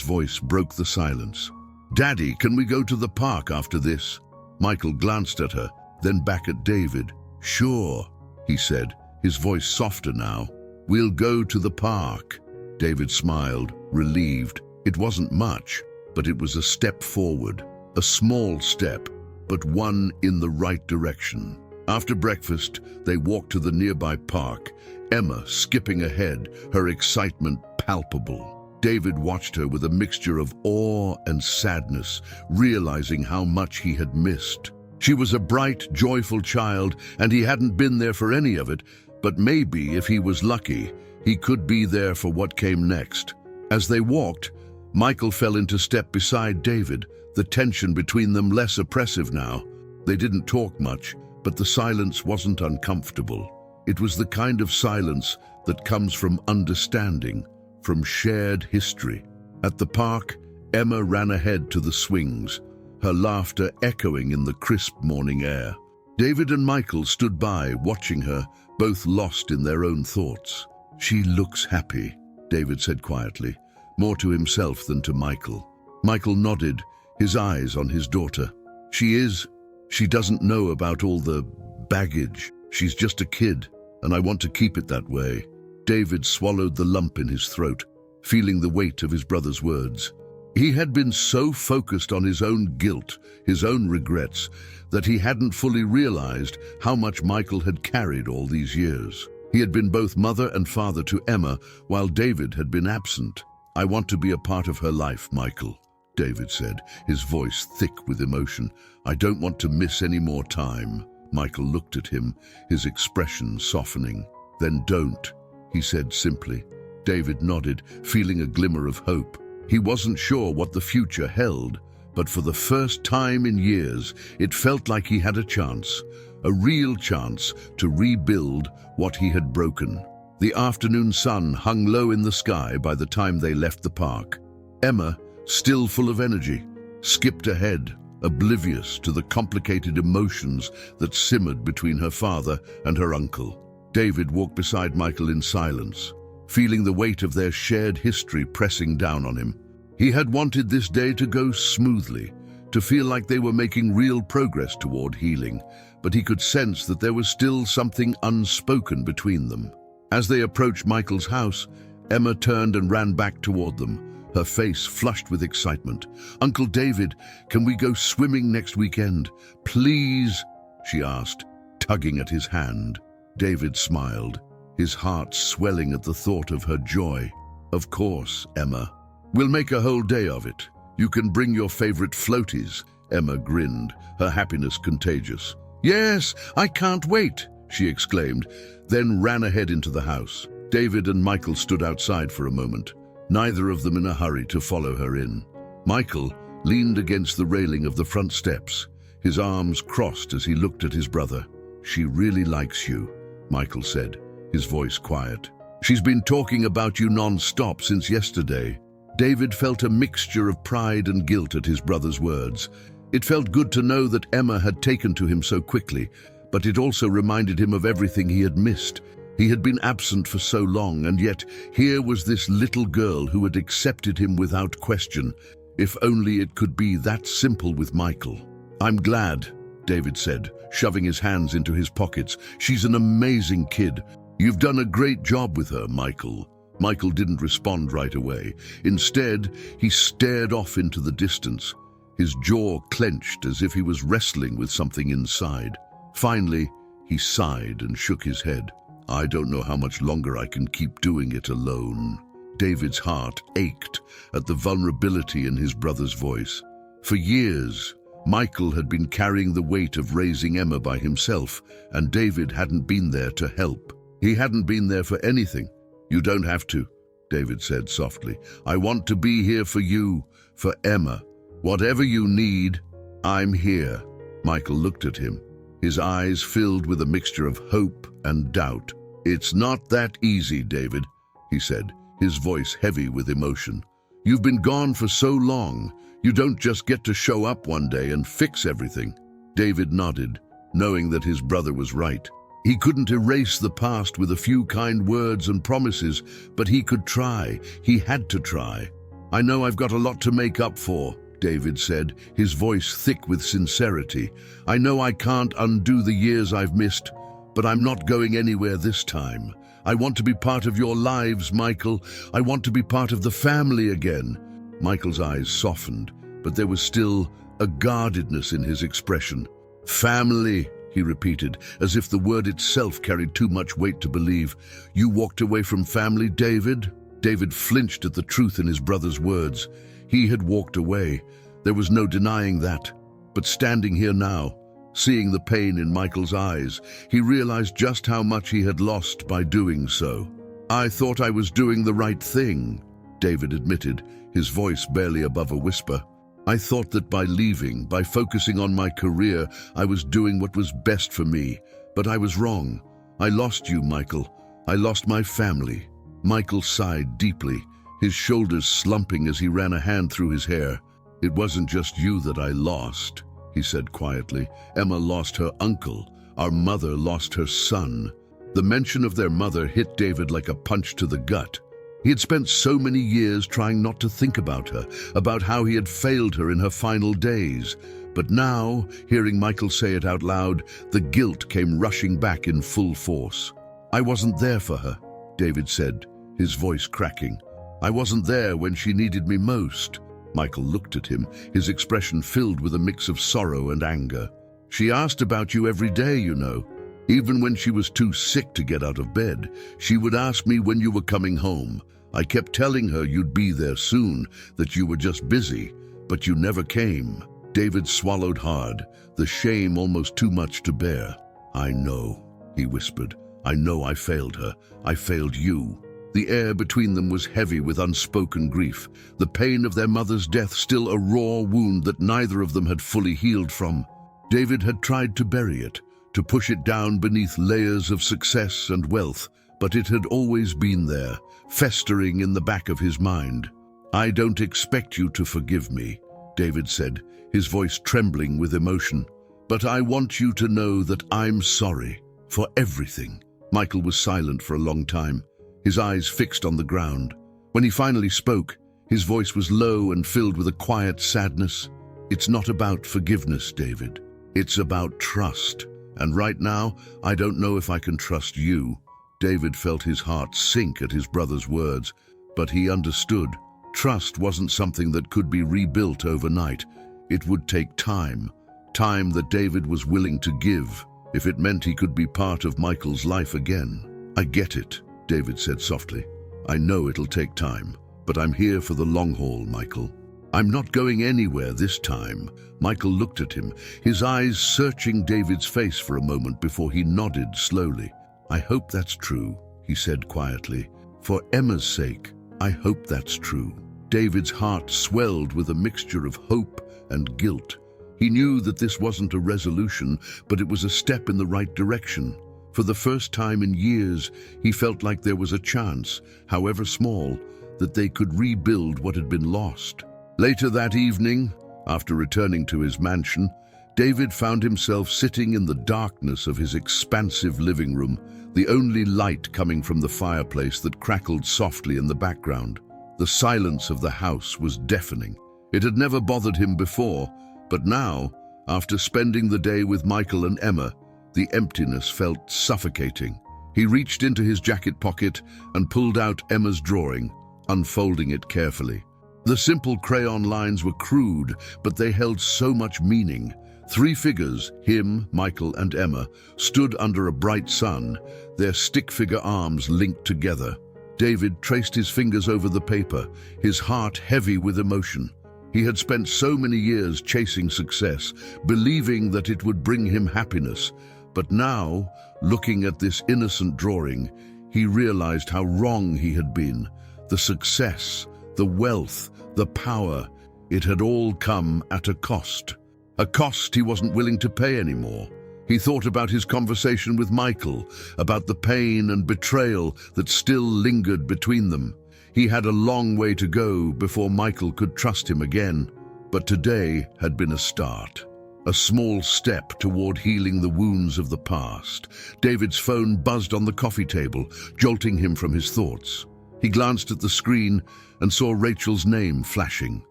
voice broke the silence. Daddy, can we go to the park after this? Michael glanced at her, then back at David. Sure, he said, his voice softer now. We'll go to the park. David smiled, relieved. It wasn't much, but it was a step forward. A small step, but one in the right direction. After breakfast, they walked to the nearby park, Emma skipping ahead, her excitement palpable. David watched her with a mixture of awe and sadness, realizing how much he had missed. She was a bright, joyful child, and he hadn't been there for any of it, but maybe, if he was lucky, he could be there for what came next. As they walked, Michael fell into step beside David, the tension between them less oppressive now. They didn't talk much, but the silence wasn't uncomfortable. It was the kind of silence that comes from understanding, from shared history. At the park, Emma ran ahead to the swings, her laughter echoing in the crisp morning air. David and Michael stood by, watching her, both lost in their own thoughts. She looks happy, David said quietly, more to himself than to Michael. Michael nodded, his eyes on his daughter. She is. She doesn't know about all the baggage. She's just a kid, and I want to keep it that way. David swallowed the lump in his throat, feeling the weight of his brother's words. He had been so focused on his own guilt, his own regrets, that he hadn't fully realized how much Michael had carried all these years. He had been both mother and father to Emma, while David had been absent. I want to be a part of her life, Michael, David said, his voice thick with emotion. I don't want to miss any more time. Michael looked at him, his expression softening. Then don't, he said simply. David nodded, feeling a glimmer of hope. He wasn't sure what the future held, but for the first time in years, it felt like he had a chance, a real chance to rebuild what he had broken. The afternoon sun hung low in the sky by the time they left the park. Emma, still full of energy, skipped ahead, oblivious to the complicated emotions that simmered between her father and her uncle. David walked beside Michael in silence, feeling the weight of their shared history pressing down on him. He had wanted this day to go smoothly, to feel like they were making real progress toward healing, but he could sense that there was still something unspoken between them. As they approached Michael's house, Emma turned and ran back toward them, her face flushed with excitement. Uncle David, can we go swimming next weekend? Please, she asked, tugging at his hand. David smiled, his heart swelling at the thought of her joy. Of course, Emma. We'll make a whole day of it. You can bring your favorite floaties. Emma grinned, her happiness contagious. Yes, I can't wait, she exclaimed, then ran ahead into the house. David and Michael stood outside for a moment, neither of them in a hurry to follow her in. Michael leaned against the railing of the front steps, his arms crossed as he looked at his brother. She really likes you, Michael said, his voice quiet. She's been talking about you non-stop since yesterday. David felt a mixture of pride and guilt at his brother's words. It felt good to know that Emma had taken to him so quickly, but it also reminded him of everything he had missed. He had been absent for so long, and yet here was this little girl who had accepted him without question. If only it could be that simple with Michael. I'm glad, David said, shoving his hands into his pockets. She's an amazing kid. You've done a great job with her, Michael. Michael didn't respond right away. Instead, he stared off into the distance, his jaw clenched as if he was wrestling with something inside. Finally, he sighed and shook his head. "I don't know how much longer I can keep doing it alone." David's heart ached at the vulnerability in his brother's voice. For years, Michael had been carrying the weight of raising Emma by himself, and David hadn't been there to help. He hadn't been there for anything. "You don't have to," David said softly. "I want to be here for you, for Emma. Whatever you need, I'm here." Michael looked at him, his eyes filled with a mixture of hope and doubt. "It's not that easy, David," he said, his voice heavy with emotion. "You've been gone for so long. You don't just get to show up one day and fix everything." David nodded, knowing that his brother was right. He couldn't erase the past with a few kind words and promises, but he could try. He had to try. "I know I've got a lot to make up for," David said, his voice thick with sincerity. "I know I can't undo the years I've missed, but I'm not going anywhere this time. I want to be part of your lives, Michael. I want to be part of the family again." Michael's eyes softened, but there was still a guardedness in his expression. "Family," he repeated, as if the word itself carried too much weight to believe. "You walked away from family, David?" David flinched at the truth in his brother's words. He had walked away. There was no denying that. But standing here now, seeing the pain in Michael's eyes, he realized just how much he had lost by doing so. "I thought I was doing the right thing," David admitted, his voice barely above a whisper. "I thought that by leaving, by focusing on my career, I was doing what was best for me. But I was wrong. I lost you, Michael. I lost my family." Michael sighed deeply, his shoulders slumping as he ran a hand through his hair. "It wasn't just you that I lost," he said quietly. "Emma lost her uncle. Our mother lost her son." The mention of their mother hit David like a punch to the gut. He had spent so many years trying not to think about her, about how he had failed her in her final days. But now, hearing Michael say it out loud, the guilt came rushing back in full force. "I wasn't there for her," David said, his voice cracking. "I wasn't there when she needed me most." Michael looked at him, his expression filled with a mix of sorrow and anger. "She asked about you every day, you know. Even when she was too sick to get out of bed, she would ask me when you were coming home. I kept telling her you'd be there soon, that you were just busy, but you never came." David swallowed hard, the shame almost too much to bear. "I know," he whispered. "I know I failed her. I failed you." The air between them was heavy with unspoken grief, the pain of their mother's death still a raw wound that neither of them had fully healed from. David had tried to bury it, to push it down beneath layers of success and wealth, but it had always been there, festering in the back of his mind. "I don't expect you to forgive me," David said, his voice trembling with emotion. "But I want you to know that I'm sorry for everything." Michael was silent for a long time, his eyes fixed on the ground. When he finally spoke, his voice was low and filled with a quiet sadness. "It's not about forgiveness, David. It's about trust. And right now, I don't know if I can trust you." David felt his heart sink at his brother's words, but he understood. Trust wasn't something that could be rebuilt overnight. It would take time that David was willing to give, if it meant he could be part of Michael's life again. "I get it," David said softly. "I know it'll take time, but I'm here for the long haul, Michael. I'm not going anywhere this time." Michael looked at him, his eyes searching David's face for a moment before he nodded slowly. "I hope that's true," he said quietly. "For Emma's sake, I hope that's true." David's heart swelled with a mixture of hope and guilt. He knew that this wasn't a resolution, but it was a step in the right direction. For the first time in years, he felt like there was a chance, however small, that they could rebuild what had been lost. Later that evening, after returning to his mansion, David found himself sitting in the darkness of his expansive living room, the only light coming from the fireplace that crackled softly in the background. The silence of the house was deafening. It had never bothered him before, but now, after spending the day with Michael and Emma, the emptiness felt suffocating. He reached into his jacket pocket and pulled out Emma's drawing, unfolding it carefully. The simple crayon lines were crude, but they held so much meaning. 3 figures, him, Michael, and Emma, stood under a bright sun, their stick-figure arms linked together. David traced his fingers over the paper, his heart heavy with emotion. He had spent so many years chasing success, believing that it would bring him happiness. But now, looking at this innocent drawing, he realized how wrong he had been. The success, the wealth, the power, it had all come at a cost. A cost he wasn't willing to pay anymore. He thought about his conversation with Michael, about the pain and betrayal that still lingered between them. He had a long way to go before Michael could trust him again. But today had been a start. A small step toward healing the wounds of the past. David's phone buzzed on the coffee table, jolting him from his thoughts. He glanced at the screen and saw Rachel's name flashing.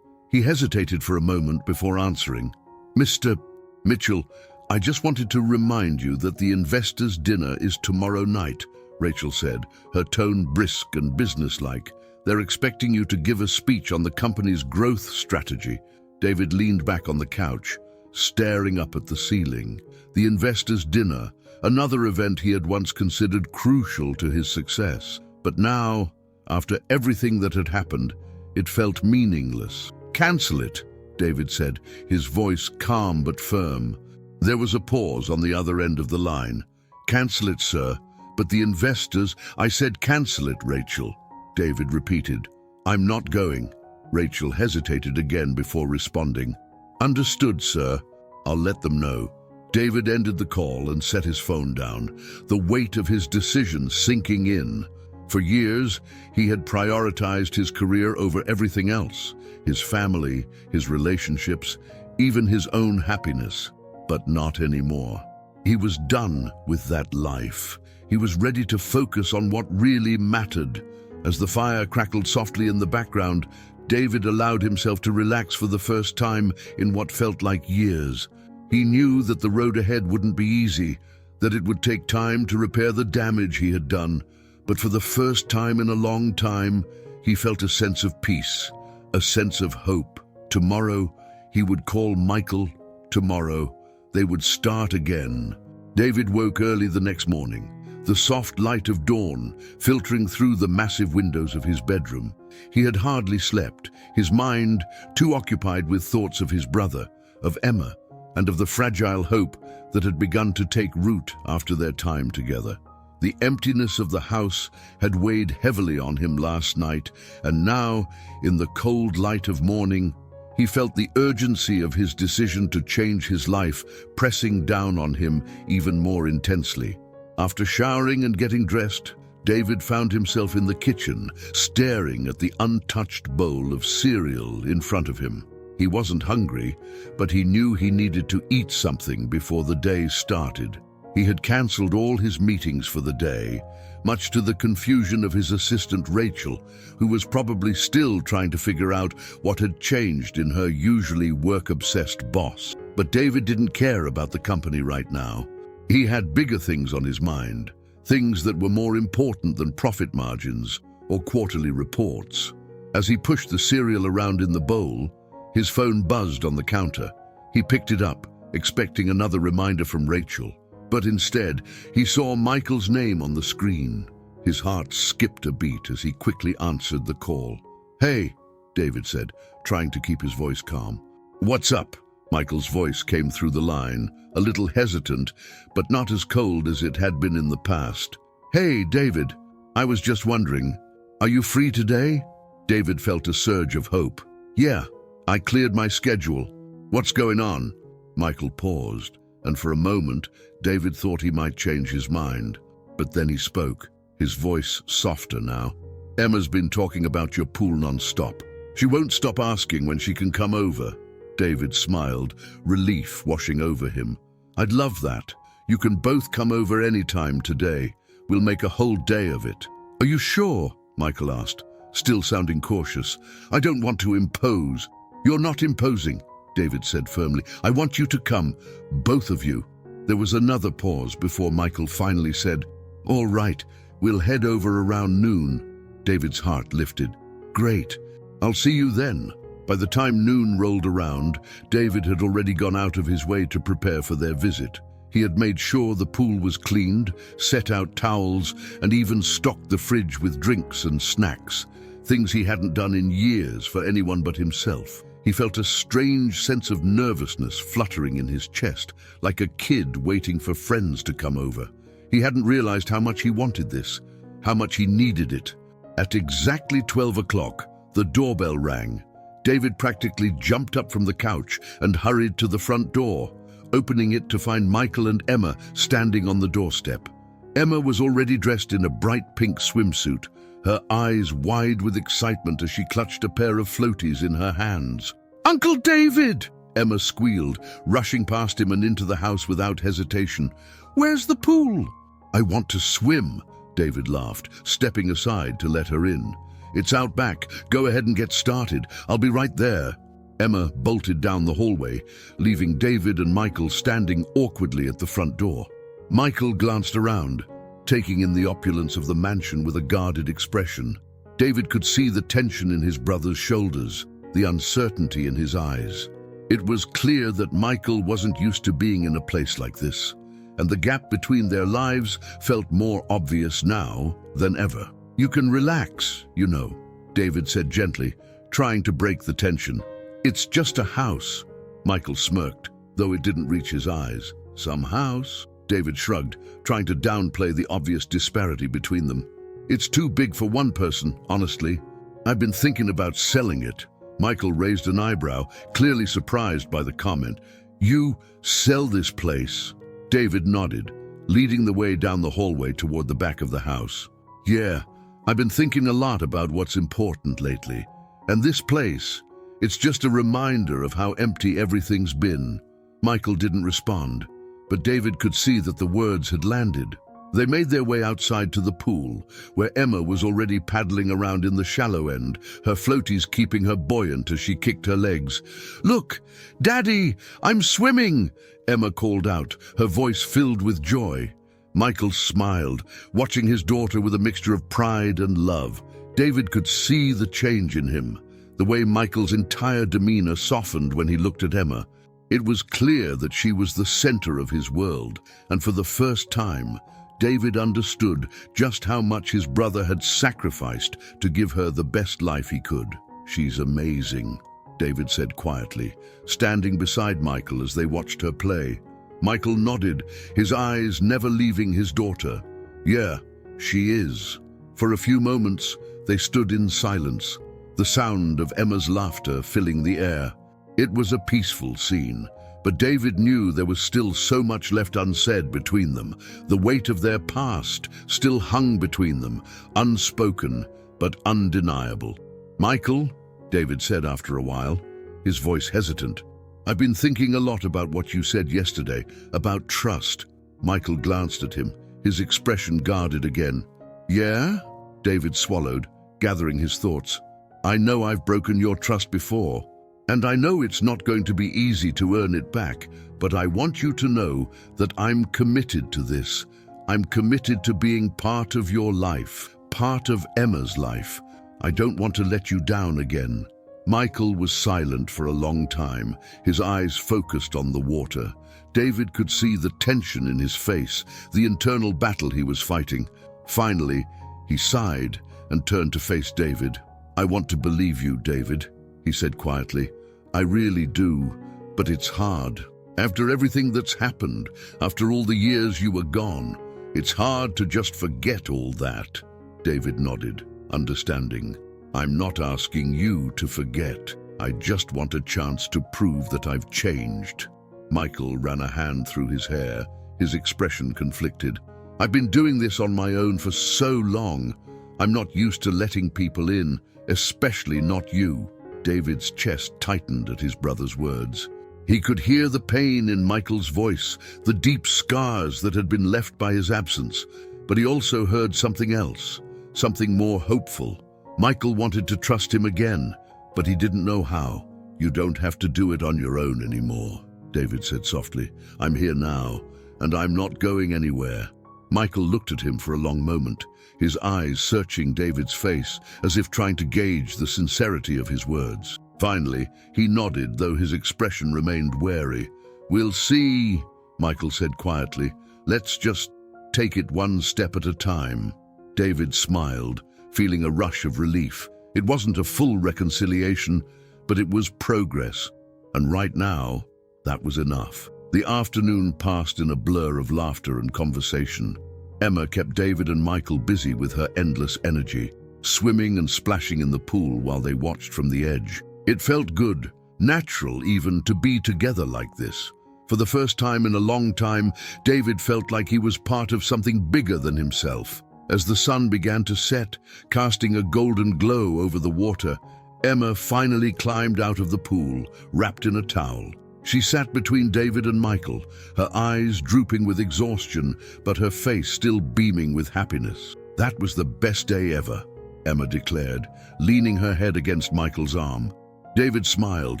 He hesitated for a moment before answering. "Mr. Mitchell, I just wanted to remind you that the investors' dinner is tomorrow night," Rachel said, her tone brisk and businesslike. "They're expecting you to give a speech on the company's growth strategy." David leaned back on the couch, staring up at the ceiling. The investors' dinner, another event he had once considered crucial to his success. But now, after everything that had happened, it felt meaningless. "Cancel it," David said, his voice calm but firm. There was a pause on the other end of the line. "Cancel it, sir. But the investors—" "I said cancel it, Rachel," David repeated. "I'm not going." Rachel hesitated again before responding. "Understood, sir. I'll let them know." David ended the call and set his phone down, the weight of his decision sinking in. For years, he had prioritized his career over everything else, his family, his relationships, even his own happiness. But not anymore. He was done with that life. He was ready to focus on what really mattered. As the fire crackled softly in the background, David allowed himself to relax for the first time in what felt like years. He knew that the road ahead wouldn't be easy, that it would take time to repair the damage he had done. But for the first time in a long time, he felt a sense of peace, a sense of hope. Tomorrow, he would call Michael. Tomorrow, they would start again. David woke early the next morning, the soft light of dawn filtering through the massive windows of his bedroom. He had hardly slept, his mind too occupied with thoughts of his brother, of Emma, and of the fragile hope that had begun to take root after their time together. The emptiness of the house had weighed heavily on him last night, and now, in the cold light of morning, he felt the urgency of his decision to change his life pressing down on him even more intensely. After showering and getting dressed, David found himself in the kitchen, staring at the untouched bowl of cereal in front of him. He wasn't hungry, but he knew he needed to eat something before the day started. He had cancelled all his meetings for the day, much to the confusion of his assistant Rachel, who was probably still trying to figure out what had changed in her usually work-obsessed boss. But David didn't care about the company right now. He had bigger things on his mind, things that were more important than profit margins or quarterly reports. As he pushed the cereal around in the bowl, his phone buzzed on the counter. He picked it up, expecting another reminder from Rachel. But instead, he saw Michael's name on the screen. His heart skipped a beat as he quickly answered the call. "Hey," David said, trying to keep his voice calm. "What's up?" Michael's voice came through the line, a little hesitant, but not as cold as it had been in the past. "Hey, David, I was just wondering, are you free today?" David felt a surge of hope. "Yeah, I cleared my schedule. What's going on?" Michael paused, and for a moment, David thought he might change his mind. But then he spoke, his voice softer now. "Emma's been talking about your pool non-stop. She won't stop asking when she can come over." David smiled, relief washing over him. "I'd love that. You can both come over any time today. We'll make a whole day of it." "Are you sure?" Michael asked, still sounding cautious. "I don't want to impose." "You're not imposing," David said firmly. "I want you to come, both of you." There was another pause before Michael finally said, All right, we'll head over around noon. David's heart lifted. Great. I'll see you then. By the time noon rolled around, David had already gone out of his way to prepare for their visit. He had made sure the pool was cleaned, set out towels, and even stocked the fridge with drinks and snacks, things he hadn't done in years for anyone but himself. He felt a strange sense of nervousness fluttering in his chest, like a kid waiting for friends to come over. He hadn't realized how much he wanted this, how much he needed it. At exactly 12 o'clock, the doorbell rang. David practically jumped up from the couch and hurried to the front door, opening it to find Michael and Emma standing on the doorstep. Emma was already dressed in a bright pink swimsuit, her eyes wide with excitement as she clutched a pair of floaties in her hands. "Uncle David!" Emma squealed, rushing past him and into the house without hesitation. "Where's the pool?" "I want to swim," David laughed, stepping aside to let her in. "It's out back. Go ahead and get started. I'll be right there." Emma bolted down the hallway, leaving David and Michael standing awkwardly at the front door. Michael glanced around, taking in the opulence of the mansion with a guarded expression. David could see the tension in his brother's shoulders, the uncertainty in his eyes. It was clear that Michael wasn't used to being in a place like this, and the gap between their lives felt more obvious now than ever. "You can relax, you know," David said gently, trying to break the tension. "It's just a house." Michael smirked, though it didn't reach his eyes. "Some house?" David shrugged, trying to downplay the obvious disparity between them. "It's too big for one person, honestly. I've been thinking about selling it." Michael raised an eyebrow, clearly surprised by the comment. "You sell this place?" David nodded, leading the way down the hallway toward the back of the house. "Yeah, I've been thinking a lot about what's important lately. And this place, it's just a reminder of how empty everything's been." Michael didn't respond, but David could see that the words had landed. They made their way outside to the pool, where Emma was already paddling around in the shallow end, her floaties keeping her buoyant as she kicked her legs. "Look, Daddy, I'm swimming!" Emma called out, her voice filled with joy. Michael smiled, watching his daughter with a mixture of pride and love. David could see the change in him, the way Michael's entire demeanor softened when he looked at Emma. It was clear that she was the center of his world, and for the first time, David understood just how much his brother had sacrificed to give her the best life he could. "She's amazing," David said quietly, standing beside Michael as they watched her play. Michael nodded, his eyes never leaving his daughter. "Yeah, she is." For a few moments, they stood in silence, the sound of Emma's laughter filling the air. It was a peaceful scene, but David knew there was still so much left unsaid between them. The weight of their past still hung between them, unspoken but undeniable. "Michael," David said after a while, his voice hesitant, "I've been thinking a lot about what you said yesterday, about trust." Michael glanced at him, his expression guarded again. "Yeah?" David swallowed, gathering his thoughts. "I know I've broken your trust before, and I know it's not going to be easy to earn it back, but I want you to know that I'm committed to this. I'm committed to being part of your life, part of Emma's life. I don't want to let you down again." Michael was silent for a long time, his eyes focused on the water. David could see the tension in his face, the internal battle he was fighting. Finally, he sighed and turned to face David. "I want to believe you, David," he said quietly. "I really do, but it's hard. After everything that's happened, after all the years you were gone, it's hard to just forget all that." David nodded, understanding. "I'm not asking you to forget. I just want a chance to prove that I've changed." Michael ran a hand through his hair, his expression conflicted. "I've been doing this on my own for so long. I'm not used to letting people in, especially not you." David's chest tightened at his brother's words. He could hear the pain in Michael's voice, the deep scars that had been left by his absence, but he also heard something else, something more hopeful. Michael wanted to trust him again, but he didn't know how. "You don't have to do it on your own anymore," David said softly. "I'm here now, and I'm not going anywhere." Michael looked at him for a long moment, his eyes searching David's face as if trying to gauge the sincerity of his words. Finally, he nodded, though his expression remained wary. "We'll see," Michael said quietly. "Let's just take it one step at a time." David smiled, feeling a rush of relief. It wasn't a full reconciliation, but it was progress. And right now, that was enough. The afternoon passed in a blur of laughter and conversation. Emma kept David and Michael busy with her endless energy, swimming and splashing in the pool while they watched from the edge. It felt good, natural even, to be together like this. For the first time in a long time, David felt like he was part of something bigger than himself. As the sun began to set, casting a golden glow over the water, Emma finally climbed out of the pool, wrapped in a towel. She sat between David and Michael, her eyes drooping with exhaustion, but her face still beaming with happiness. "That was the best day ever," Emma declared, leaning her head against Michael's arm. David smiled,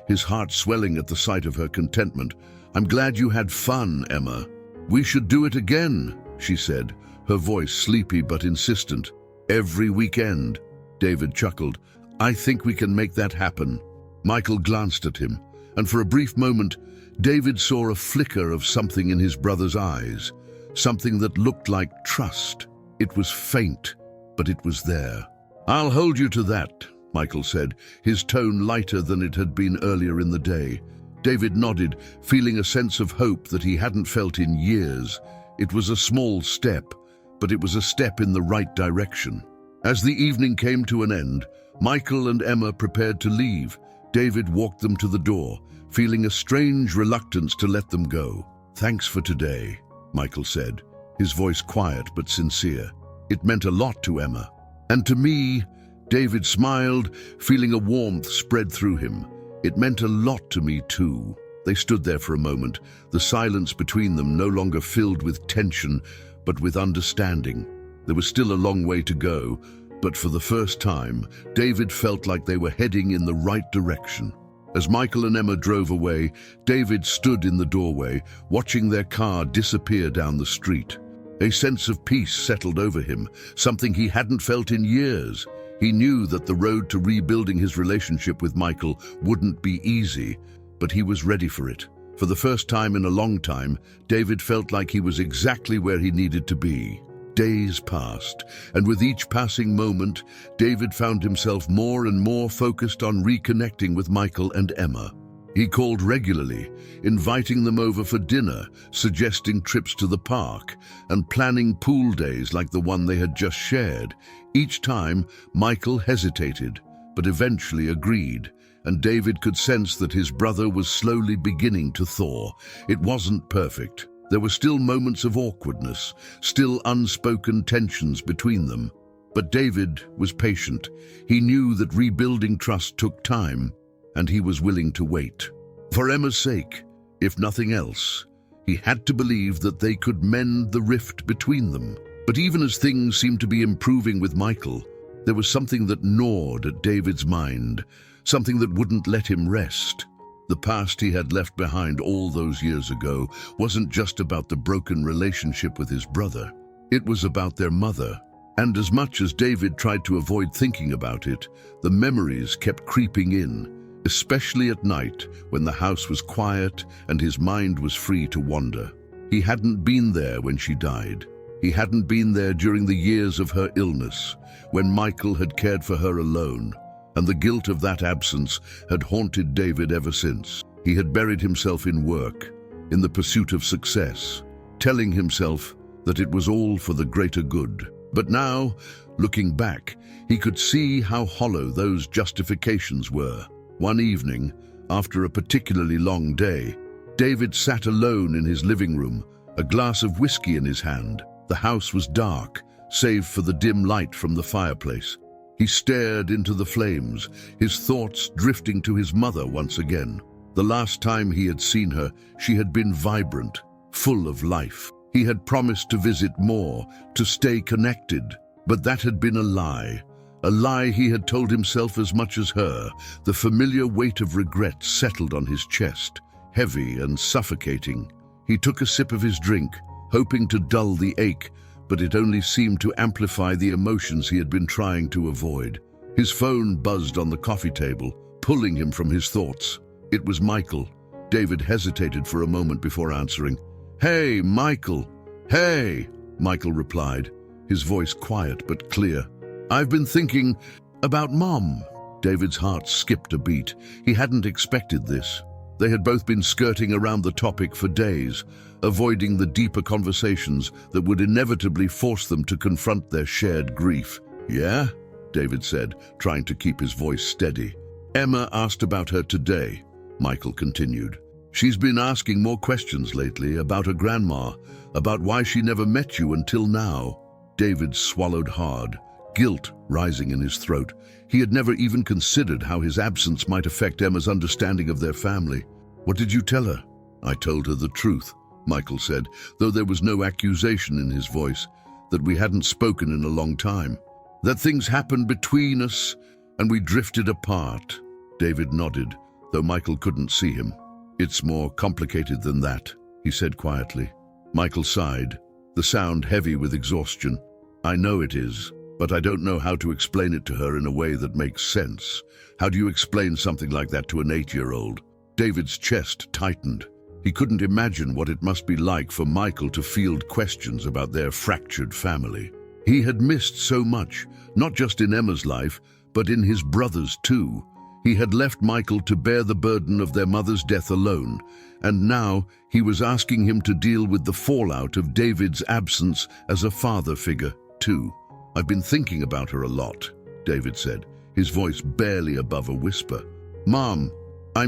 his heart swelling at the sight of her contentment. "I'm glad you had fun, Emma." "We should do it again," she said, her voice sleepy but insistent. "Every weekend." David chuckled. "I think we can make that happen." Michael glanced at him, and for a brief moment, David saw a flicker of something in his brother's eyes, something that looked like trust. It was faint, but it was there. "I'll hold you to that," Michael said, his tone lighter than it had been earlier in the day. David nodded, feeling a sense of hope that he hadn't felt in years. It was a small step, but it was a step in the right direction. As the evening came to an end, Michael and Emma prepared to leave. David walked them to the door, feeling a strange reluctance to let them go. "Thanks for today," Michael said, his voice quiet but sincere. "It meant a lot to Emma. And to me," David smiled, feeling a warmth spread through him. "It meant a lot to me too." They stood there for a moment, the silence between them no longer filled with tension, but with understanding. There was still a long way to go, but for the first time, David felt like they were heading in the right direction. As Michael and Emma drove away, David stood in the doorway, watching their car disappear down the street. A sense of peace settled over him, something he hadn't felt in years. He knew that the road to rebuilding his relationship with Michael wouldn't be easy, but he was ready for it. For the first time in a long time, David felt like he was exactly where he needed to be. Days passed, and with each passing moment, David found himself more and more focused on reconnecting with Michael and Emma. He called regularly, inviting them over for dinner, suggesting trips to the park, and planning pool days like the one they had just shared. Each time, Michael hesitated, but eventually agreed, and David could sense that his brother was slowly beginning to thaw. It wasn't perfect. There were still moments of awkwardness, still unspoken tensions between them. But David was patient. He knew that rebuilding trust took time, and he was willing to wait. For Emma's sake, if nothing else, he had to believe that they could mend the rift between them. But even as things seemed to be improving with Michael, there was something that gnawed at David's mind, something that wouldn't let him rest. The past he had left behind all those years ago wasn't just about the broken relationship with his brother. It was about their mother. And as much as David tried to avoid thinking about it, the memories kept creeping in, especially at night when the house was quiet and his mind was free to wander. He hadn't been there when she died. He hadn't been there during the years of her illness, when Michael had cared for her alone. And the guilt of that absence had haunted David ever since. He had buried himself in work, in the pursuit of success, telling himself that it was all for the greater good. But now, looking back, he could see how hollow those justifications were. One evening, after a particularly long day, David sat alone in his living room, a glass of whiskey in his hand. The house was dark, save for the dim light from the fireplace. He stared into the flames, his thoughts drifting to his mother once again. The last time he had seen her, she had been vibrant, full of life. He had promised to visit more, to stay connected, but that had been a lie he had told himself as much as her. The familiar weight of regret settled on his chest, heavy and suffocating. He took a sip of his drink, hoping to dull the ache, but it only seemed to amplify the emotions he had been trying to avoid. His phone buzzed on the coffee table, pulling him from his thoughts. It was Michael. David hesitated for a moment before answering. "Hey, Michael." "Hey," Michael replied, his voice quiet but clear. "I've been thinking about Mom." David's heart skipped a beat. He hadn't expected this. They had both been skirting around the topic for days, avoiding the deeper conversations that would inevitably force them to confront their shared grief. "Yeah?" David said, trying to keep his voice steady. "Emma asked about her today," Michael continued. "She's been asking more questions lately about her grandma, about why she never met you until now." David swallowed hard, guilt rising in his throat. He had never even considered how his absence might affect Emma's understanding of their family. "What did you tell her?" "I told her the truth," Michael said, though there was no accusation in his voice, "that we hadn't spoken in a long time. That things happened between us and we drifted apart." David nodded, though Michael couldn't see him. "It's more complicated than that," he said quietly. Michael sighed, the sound heavy with exhaustion. "I know it is, but I don't know how to explain it to her in a way that makes sense. How do you explain something like that to an 8-year-old? David's chest tightened. He couldn't imagine what it must be like for Michael to field questions about their fractured family. He had missed so much, not just in Emma's life, but in his brother's too. He had left Michael to bear the burden of their mother's death alone, and now he was asking him to deal with the fallout of David's absence as a father figure too. "I've been thinking about her a lot," David said, his voice barely above a whisper. "Mom, I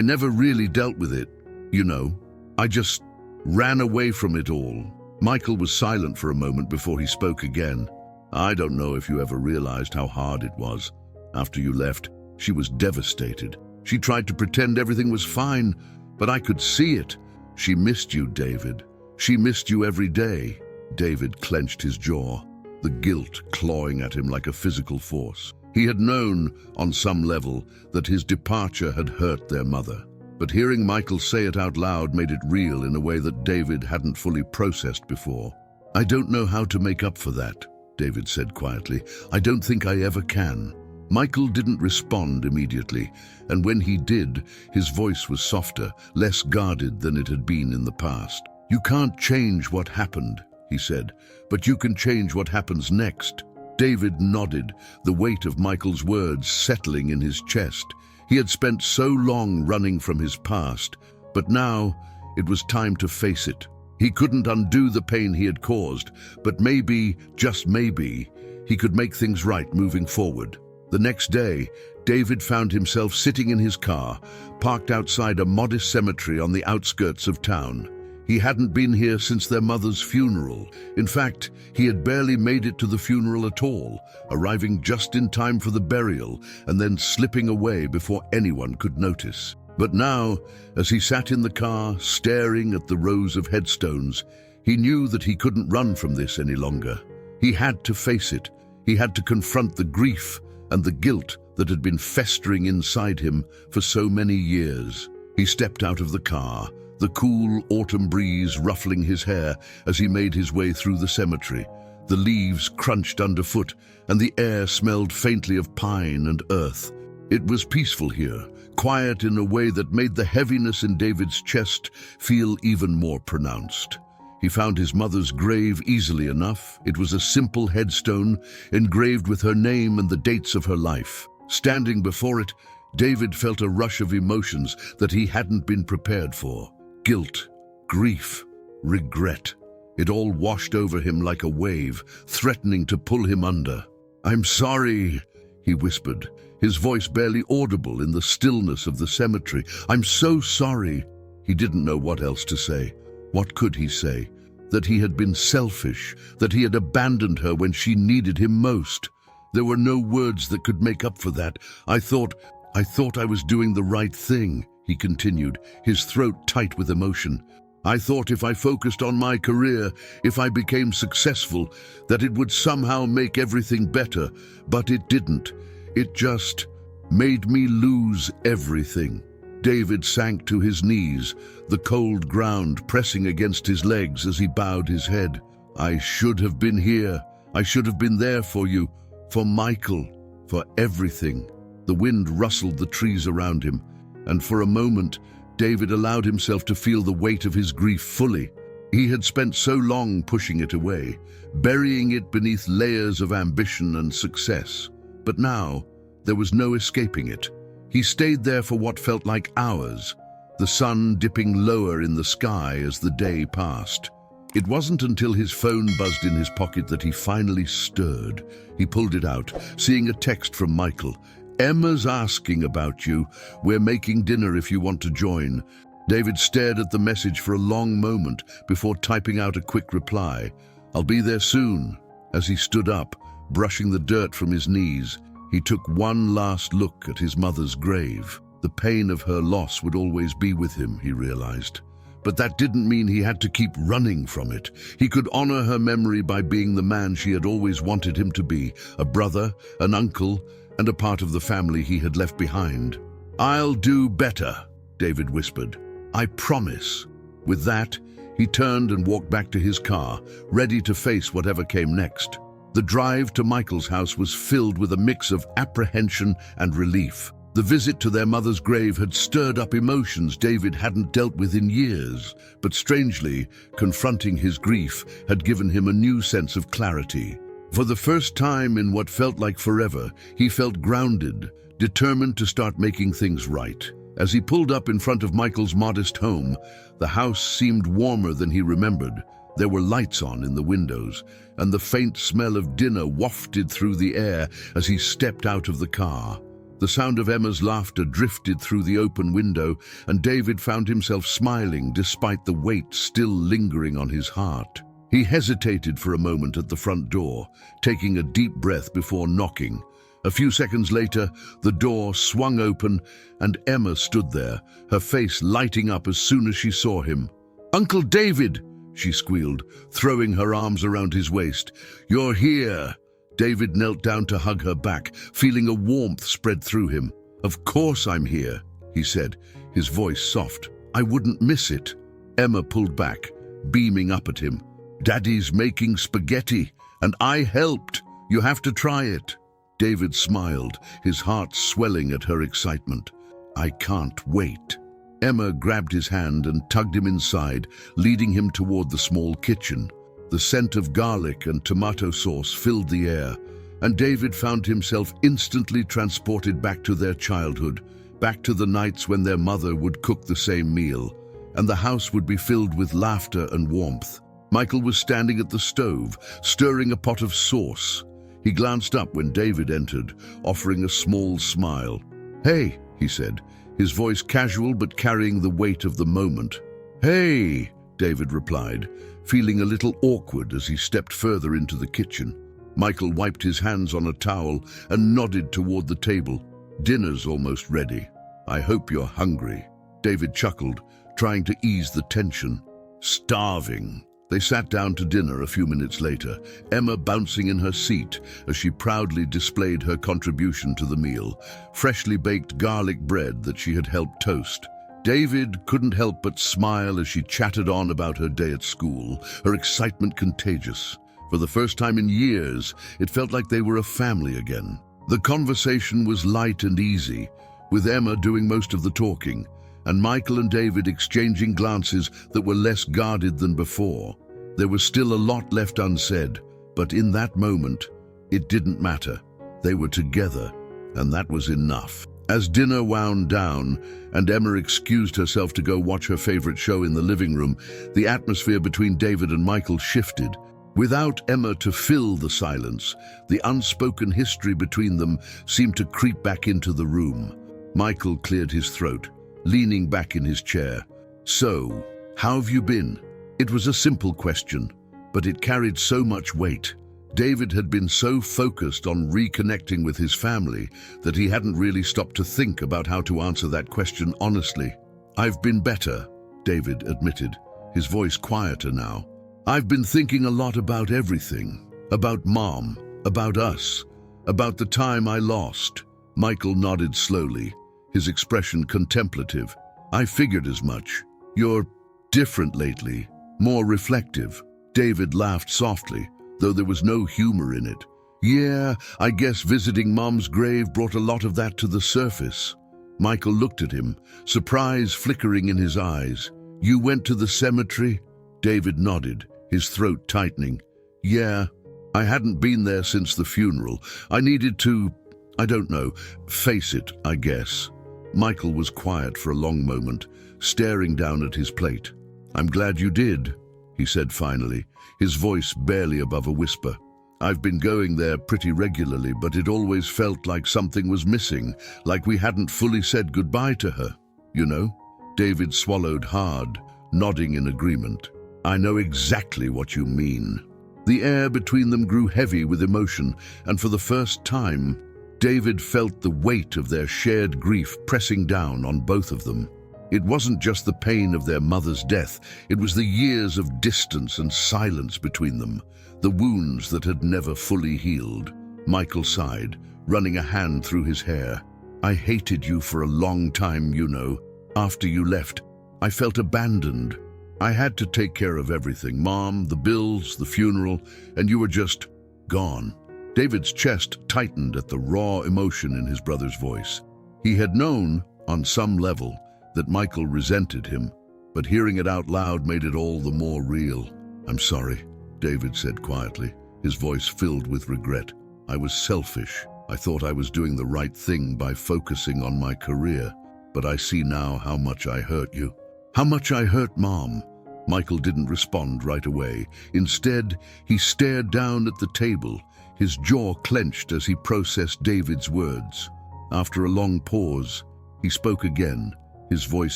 never really dealt with it, you know. I just ran away from it all." Michael was silent for a moment before he spoke again. "I don't know if you ever realized how hard it was. After you left, she was devastated. She tried to pretend everything was fine, but I could see it. She missed you, David. She missed you every day." David clenched his jaw, the guilt clawing at him like a physical force. He had known, on some level, that his departure had hurt their mother. But hearing Michael say it out loud made it real in a way that David hadn't fully processed before. "I don't know how to make up for that," David said quietly. "I don't think I ever can." Michael didn't respond immediately, and when he did, his voice was softer, less guarded than it had been in the past. "You can't change what happened," he said, "but you can change what happens next." David nodded, the weight of Michael's words settling in his chest. He had spent so long running from his past, but now it was time to face it. He couldn't undo the pain he had caused, but maybe, just maybe, he could make things right moving forward. The next day, David found himself sitting in his car, parked outside a modest cemetery on the outskirts of town. He hadn't been here since their mother's funeral. In fact, he had barely made it to the funeral at all, arriving just in time for the burial and then slipping away before anyone could notice. But now, as he sat in the car, staring at the rows of headstones, he knew that he couldn't run from this any longer. He had to face it. He had to confront the grief and the guilt that had been festering inside him for so many years. He stepped out of the car, the cool autumn breeze ruffling his hair as he made his way through the cemetery. The leaves crunched underfoot, and the air smelled faintly of pine and earth. It was peaceful here, quiet in a way that made the heaviness in David's chest feel even more pronounced. He found his mother's grave easily enough. It was a simple headstone, engraved with her name and the dates of her life. Standing before it, David felt a rush of emotions that he hadn't been prepared for. Guilt, grief, regret. It all washed over him like a wave, threatening to pull him under. "I'm sorry," he whispered, his voice barely audible in the stillness of the cemetery. "I'm so sorry." He didn't know what else to say. What could he say? That he had been selfish, that he had abandoned her when she needed him most. There were no words that could make up for that. I thought I was doing the right thing," he continued, his throat tight with emotion. "I thought if I focused on my career, if I became successful, that it would somehow make everything better, but it didn't. It just made me lose everything." David sank to his knees, the cold ground pressing against his legs as he bowed his head. "I should have been here. I should have been there for you, for Michael, for everything." The wind rustled the trees around him, and for a moment, David allowed himself to feel the weight of his grief fully. He had spent so long pushing it away, burying it beneath layers of ambition and success. But now, there was no escaping it. He stayed there for what felt like hours, the sun dipping lower in the sky as the day passed. It wasn't until his phone buzzed in his pocket that he finally stirred. He pulled it out, seeing a text from Michael. "Emma's asking about you. We're making dinner if you want to join." David stared at the message for a long moment before typing out a quick reply. "I'll be there soon." As he stood up, brushing the dirt from his knees, he took one last look at his mother's grave. The pain of her loss would always be with him, he realized. But that didn't mean he had to keep running from it. He could honor her memory by being the man she had always wanted him to be, a brother, an uncle, and a part of the family he had left behind. "I'll do better," David whispered. "I promise." With that, he turned and walked back to his car, ready to face whatever came next. The drive to Michael's house was filled with a mix of apprehension and relief. The visit to their mother's grave had stirred up emotions David hadn't dealt with in years, but strangely, confronting his grief had given him a new sense of clarity. For the first time in what felt like forever, he felt grounded, determined to start making things right. As he pulled up in front of Michael's modest home, the house seemed warmer than he remembered. There were lights on in the windows, and the faint smell of dinner wafted through the air as he stepped out of the car. The sound of Emma's laughter drifted through the open window, and David found himself smiling despite the weight still lingering on his heart. He hesitated for a moment at the front door, taking a deep breath before knocking. A few seconds later, the door swung open, and Emma stood there, her face lighting up as soon as she saw him. "Uncle David!" she squealed, throwing her arms around his waist. "You're here!" David knelt down to hug her back, feeling a warmth spread through him. "Of course I'm here," he said, his voice soft. "I wouldn't miss it." Emma pulled back, beaming up at him. "Daddy's making spaghetti, and I helped. You have to try it." David smiled, his heart swelling at her excitement. "I can't wait." Emma grabbed his hand and tugged him inside, leading him toward the small kitchen. The scent of garlic and tomato sauce filled the air, and David found himself instantly transported back to their childhood, back to the nights when their mother would cook the same meal, and the house would be filled with laughter and warmth. Michael was standing at the stove, stirring a pot of sauce. He glanced up when David entered, offering a small smile. "Hey," he said, his voice casual but carrying the weight of the moment. "Hey," David replied, feeling a little awkward as he stepped further into the kitchen. Michael wiped his hands on a towel and nodded toward the table. "Dinner's almost ready. I hope you're hungry." David chuckled, trying to ease the tension. "Starving." They sat down to dinner a few minutes later, Emma bouncing in her seat as she proudly displayed her contribution to the meal, freshly baked garlic bread that she had helped toast. David couldn't help but smile as she chattered on about her day at school, her excitement contagious. For the first time in years, it felt like they were a family again. The conversation was light and easy, with Emma doing most of the talking, and Michael and David exchanging glances that were less guarded than before. There was still a lot left unsaid, but in that moment, it didn't matter. They were together, and that was enough. As dinner wound down, and Emma excused herself to go watch her favorite show in the living room, the atmosphere between David and Michael shifted. Without Emma to fill the silence, the unspoken history between them seemed to creep back into the room. Michael cleared his throat, leaning back in his chair. "So, how have you been?" It was a simple question, but it carried so much weight. David had been so focused on reconnecting with his family that he hadn't really stopped to think about how to answer that question honestly. "I've been better," David admitted, his voice quieter now. "I've been thinking a lot about everything. About Mom, about us, about the time I lost." Michael nodded slowly, his expression contemplative. "I figured as much. You're different lately, more reflective." David laughed softly, though there was no humor in it. "Yeah, I guess visiting Mom's grave brought a lot of that to the surface." Michael looked at him, surprise flickering in his eyes. "You went to the cemetery?" David nodded, his throat tightening. "Yeah, I hadn't been there since the funeral. I needed to, I don't know, face it, I guess." Michael was quiet for a long moment, staring down at his plate. "I'm glad you did," he said finally, his voice barely above a whisper. "I've been going there pretty regularly, but it always felt like something was missing, like we hadn't fully said goodbye to her, you know?" David swallowed hard, nodding in agreement. "I know exactly what you mean." The air between them grew heavy with emotion, and for the first time, David felt the weight of their shared grief pressing down on both of them. It wasn't just the pain of their mother's death, it was the years of distance and silence between them, the wounds that had never fully healed. Michael sighed, running a hand through his hair. "I hated you for a long time, you know. After you left, I felt abandoned. I had to take care of everything, Mom, the bills, the funeral, and you were just gone." David's chest tightened at the raw emotion in his brother's voice. He had known, on some level, that Michael resented him, but hearing it out loud made it all the more real. "I'm sorry," David said quietly, his voice filled with regret. "I was selfish. I thought I was doing the right thing by focusing on my career, but I see now how much I hurt you." "How much I hurt Mom?" Michael didn't respond right away. Instead, he stared down at the table, his jaw clenched as he processed David's words. After a long pause, he spoke again, his voice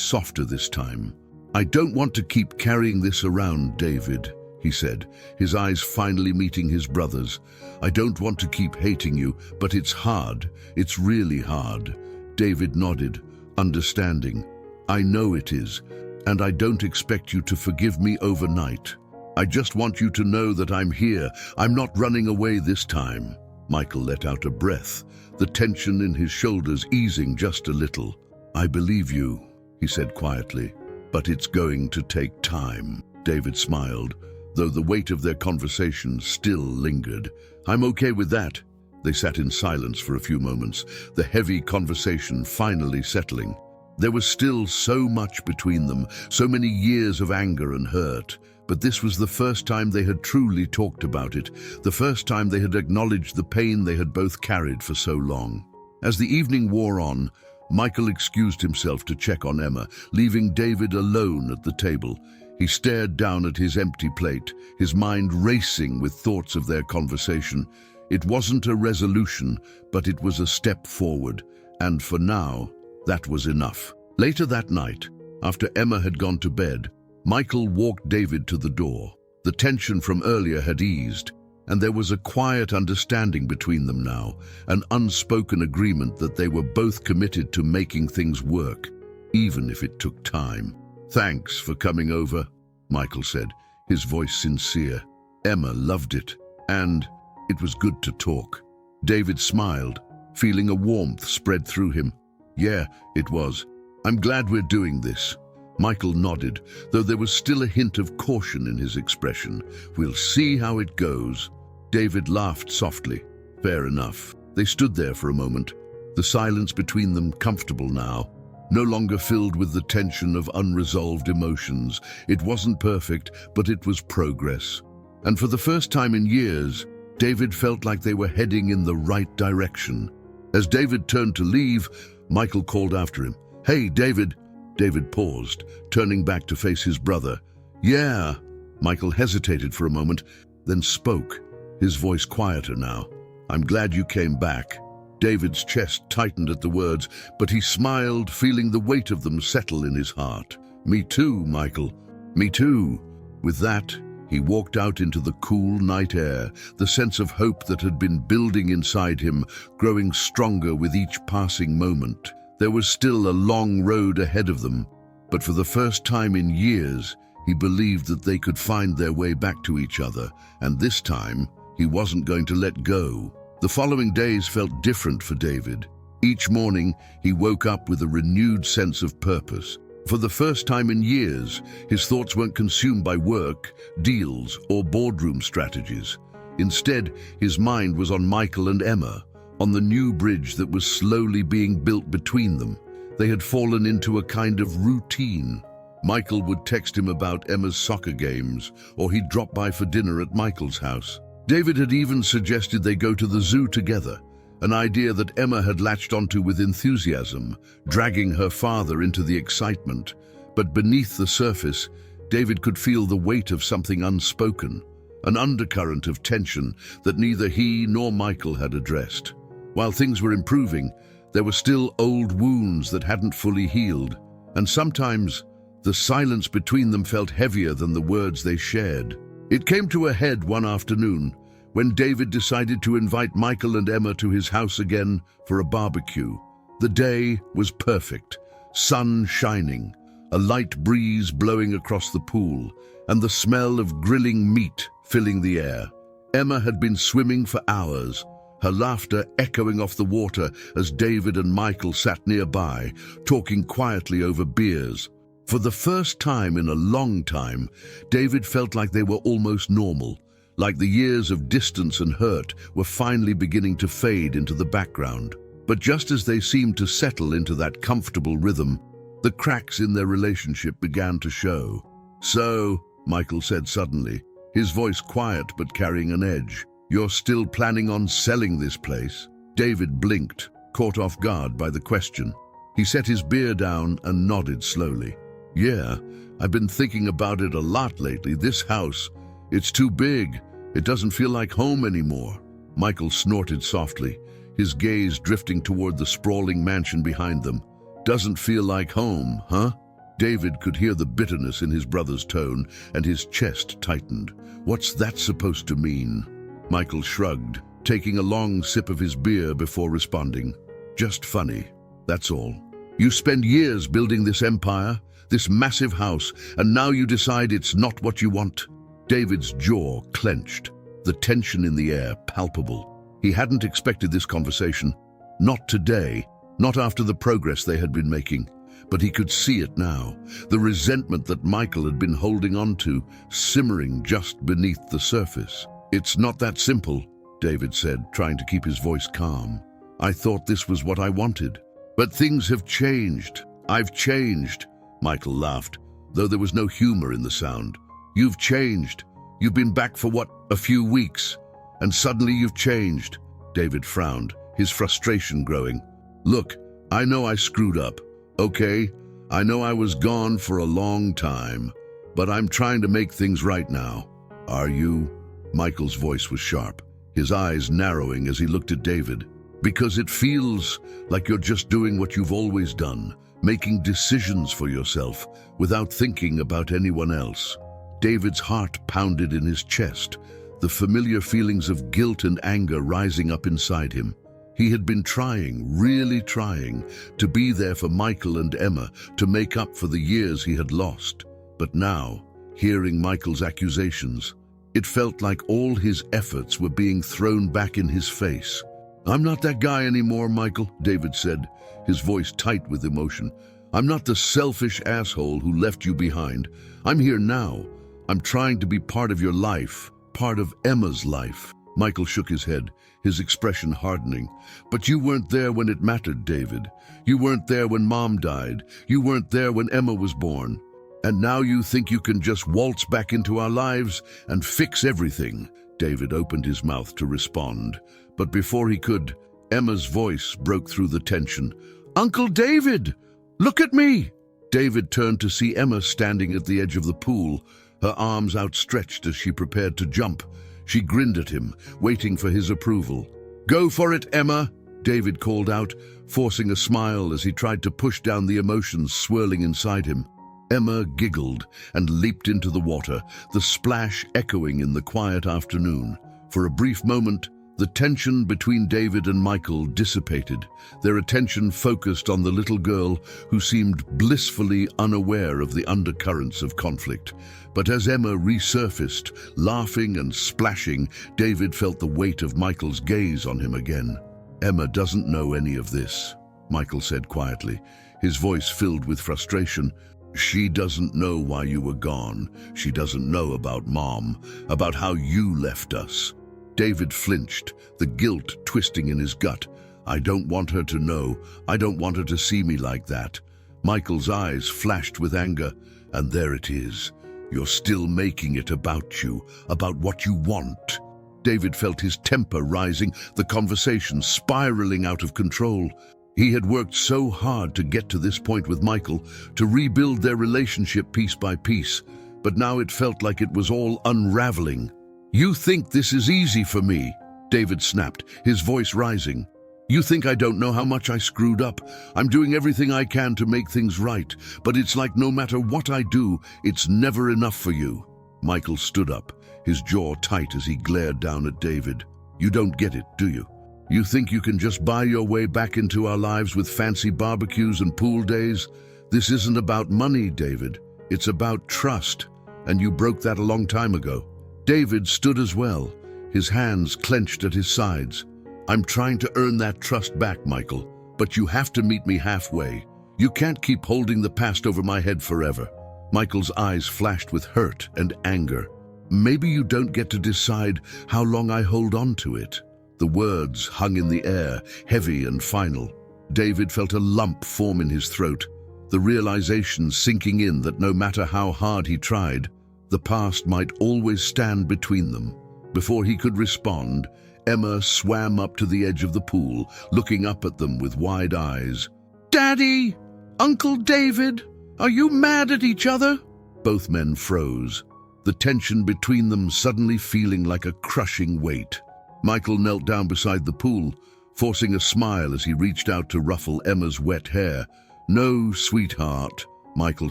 softer this time. "I don't want to keep carrying this around, David," he said, his eyes finally meeting his brother's. "I don't want to keep hating you, but it's hard. It's really hard." David nodded, understanding. "I know it is, and I don't expect you to forgive me overnight. I just want you to know that I'm here. I'm not running away this time." Michael let out a breath, the tension in his shoulders easing just a little. "I believe you," he said quietly, "but it's going to take time." David smiled, though the weight of their conversation still lingered. "I'm okay with that." They sat in silence for a few moments, the heavy conversation finally settling. There was still so much between them, so many years of anger and hurt, but this was the first time they had truly talked about it, the first time they had acknowledged the pain they had both carried for so long. As the evening wore on, Michael excused himself to check on Emma, leaving David alone at the table. He stared down at his empty plate, his mind racing with thoughts of their conversation. It wasn't a resolution, but it was a step forward, and for now, that was enough. Later that night, after Emma had gone to bed, Michael walked David to the door. The tension from earlier had eased, and there was a quiet understanding between them now, an unspoken agreement that they were both committed to making things work, even if it took time. "Thanks for coming over," Michael said, his voice sincere. Emma loved it, and it was good to talk. David smiled, feeling a warmth spread through him. "Yeah, it was. I'm glad we're doing this." Michael nodded, though there was still a hint of caution in his expression. "We'll see how it goes." David laughed softly. "Fair enough." They stood there for a moment, the silence between them comfortable now, no longer filled with the tension of unresolved emotions. It wasn't perfect, but it was progress. And for the first time in years, David felt like they were heading in the right direction. As David turned to leave, Michael called after him. "Hey, David." David paused, turning back to face his brother. "Yeah." Michael hesitated for a moment, then spoke, his voice quieter now. "I'm glad you came back." David's chest tightened at the words, but he smiled, feeling the weight of them settle in his heart. "Me too, Michael. Me too." With that, he walked out into the cool night air, the sense of hope that had been building inside him, growing stronger with each passing moment. There was still a long road ahead of them, but for the first time in years, he believed that they could find their way back to each other, and this time, he wasn't going to let go. The following days felt different for David. Each morning, he woke up with a renewed sense of purpose. For the first time in years, his thoughts weren't consumed by work, deals, or boardroom strategies. Instead, his mind was on Michael and Emma, on the new bridge that was slowly being built between them. They had fallen into a kind of routine. Michael would text him about Emma's soccer games, or he'd drop by for dinner at Michael's house. David had even suggested they go to the zoo together, an idea that Emma had latched onto with enthusiasm, dragging her father into the excitement. But beneath the surface, David could feel the weight of something unspoken, an undercurrent of tension that neither he nor Michael had addressed. While things were improving, there were still old wounds that hadn't fully healed, and sometimes the silence between them felt heavier than the words they shared. It came to a head one afternoon when David decided to invite Michael and Emma to his house again for a barbecue. The day was perfect, sun shining, a light breeze blowing across the pool, and the smell of grilling meat filling the air. Emma had been swimming for hours, her laughter echoing off the water as David and Michael sat nearby, talking quietly over beers. For the first time in a long time, David felt like they were almost normal, like the years of distance and hurt were finally beginning to fade into the background. But just as they seemed to settle into that comfortable rhythm, the cracks in their relationship began to show. "So," Michael said suddenly, his voice quiet but carrying an edge, "you're still planning on selling this place?" David blinked, caught off guard by the question. He set his beer down and nodded slowly. "Yeah, I've been thinking about it a lot lately. This house, it's too big. It doesn't feel like home anymore." Michael snorted softly, his gaze drifting toward the sprawling mansion behind them. "Doesn't feel like home, huh?" David could hear the bitterness in his brother's tone, and his chest tightened. "What's that supposed to mean?" Michael shrugged, taking a long sip of his beer before responding. "Just funny, that's all. You spend years building this empire, this massive house, and now you decide it's not what you want." David's jaw clenched, the tension in the air palpable. He hadn't expected this conversation. Not today, not after the progress they had been making. But he could see it now, the resentment that Michael had been holding on to, simmering just beneath the surface. "It's not that simple," David said, trying to keep his voice calm. "I thought this was what I wanted. But things have changed. I've changed." Michael laughed, though there was no humor in the sound. "You've changed. You've been back for what, a few weeks? And suddenly you've changed." David frowned, his frustration growing. "Look, I know I screwed up. Okay, I know I was gone for a long time, but I'm trying to make things right now." "Are you?" Michael's voice was sharp, his eyes narrowing as he looked at David. "Because it feels like you're just doing what you've always done, making decisions for yourself without thinking about anyone else." David's heart pounded in his chest, the familiar feelings of guilt and anger rising up inside him. He had been trying, really trying, to be there for Michael and Emma, to make up for the years he had lost. But now, hearing Michael's accusations, it felt like all his efforts were being thrown back in his face. "I'm not that guy anymore, Michael," David said, his voice tight with emotion. "I'm not the selfish asshole who left you behind. I'm here now. I'm trying to be part of your life, part of Emma's life." Michael shook his head, his expression hardening. "But you weren't there when it mattered, David. You weren't there when Mom died. You weren't there when Emma was born. And now you think you can just waltz back into our lives and fix everything." David opened his mouth to respond, but before he could, Emma's voice broke through the tension. "Uncle David, look at me!" David turned to see Emma standing at the edge of the pool, her arms outstretched as she prepared to jump. She grinned at him, waiting for his approval. "Go for it, Emma," David called out, forcing a smile as he tried to push down the emotions swirling inside him. Emma giggled and leaped into the water, the splash echoing in the quiet afternoon. For a brief moment, the tension between David and Michael dissipated, their attention focused on the little girl who seemed blissfully unaware of the undercurrents of conflict. But as Emma resurfaced, laughing and splashing, David felt the weight of Michael's gaze on him again. Emma doesn't know any of this, Michael said quietly, his voice filled with frustration. She doesn't know why you were gone. She doesn't know about Mom, about how you left us. David flinched, the guilt twisting in his gut. I don't want her to know. I don't want her to see me like that. Michael's eyes flashed with anger. And there it is. You're still making it about you, about what you want. David felt his temper rising, the conversation spiraling out of control. He had worked so hard to get to this point with Michael, to rebuild their relationship piece by piece, but now it felt like it was all unraveling. You think this is easy for me? David snapped, his voice rising. You think I don't know how much I screwed up? I'm doing everything I can to make things right, but it's like no matter what I do, it's never enough for you. Michael stood up, his jaw tight as he glared down at David. You don't get it, do you? You think you can just buy your way back into our lives with fancy barbecues and pool days? This isn't about money, David. It's about trust, and you broke that a long time ago. David stood as well, his hands clenched at his sides. I'm trying to earn that trust back, Michael, but you have to meet me halfway. You can't keep holding the past over my head forever. Michael's eyes flashed with hurt and anger. Maybe you don't get to decide how long I hold on to it. The words hung in the air, heavy and final. David felt a lump form in his throat, the realization sinking in that no matter how hard he tried, the past might always stand between them. Before he could respond, Emma swam up to the edge of the pool, looking up at them with wide eyes. Daddy! Uncle David! Are you mad at each other? Both men froze, the tension between them suddenly feeling like a crushing weight. Michael knelt down beside the pool, forcing a smile as he reached out to ruffle Emma's wet hair. No, sweetheart, Michael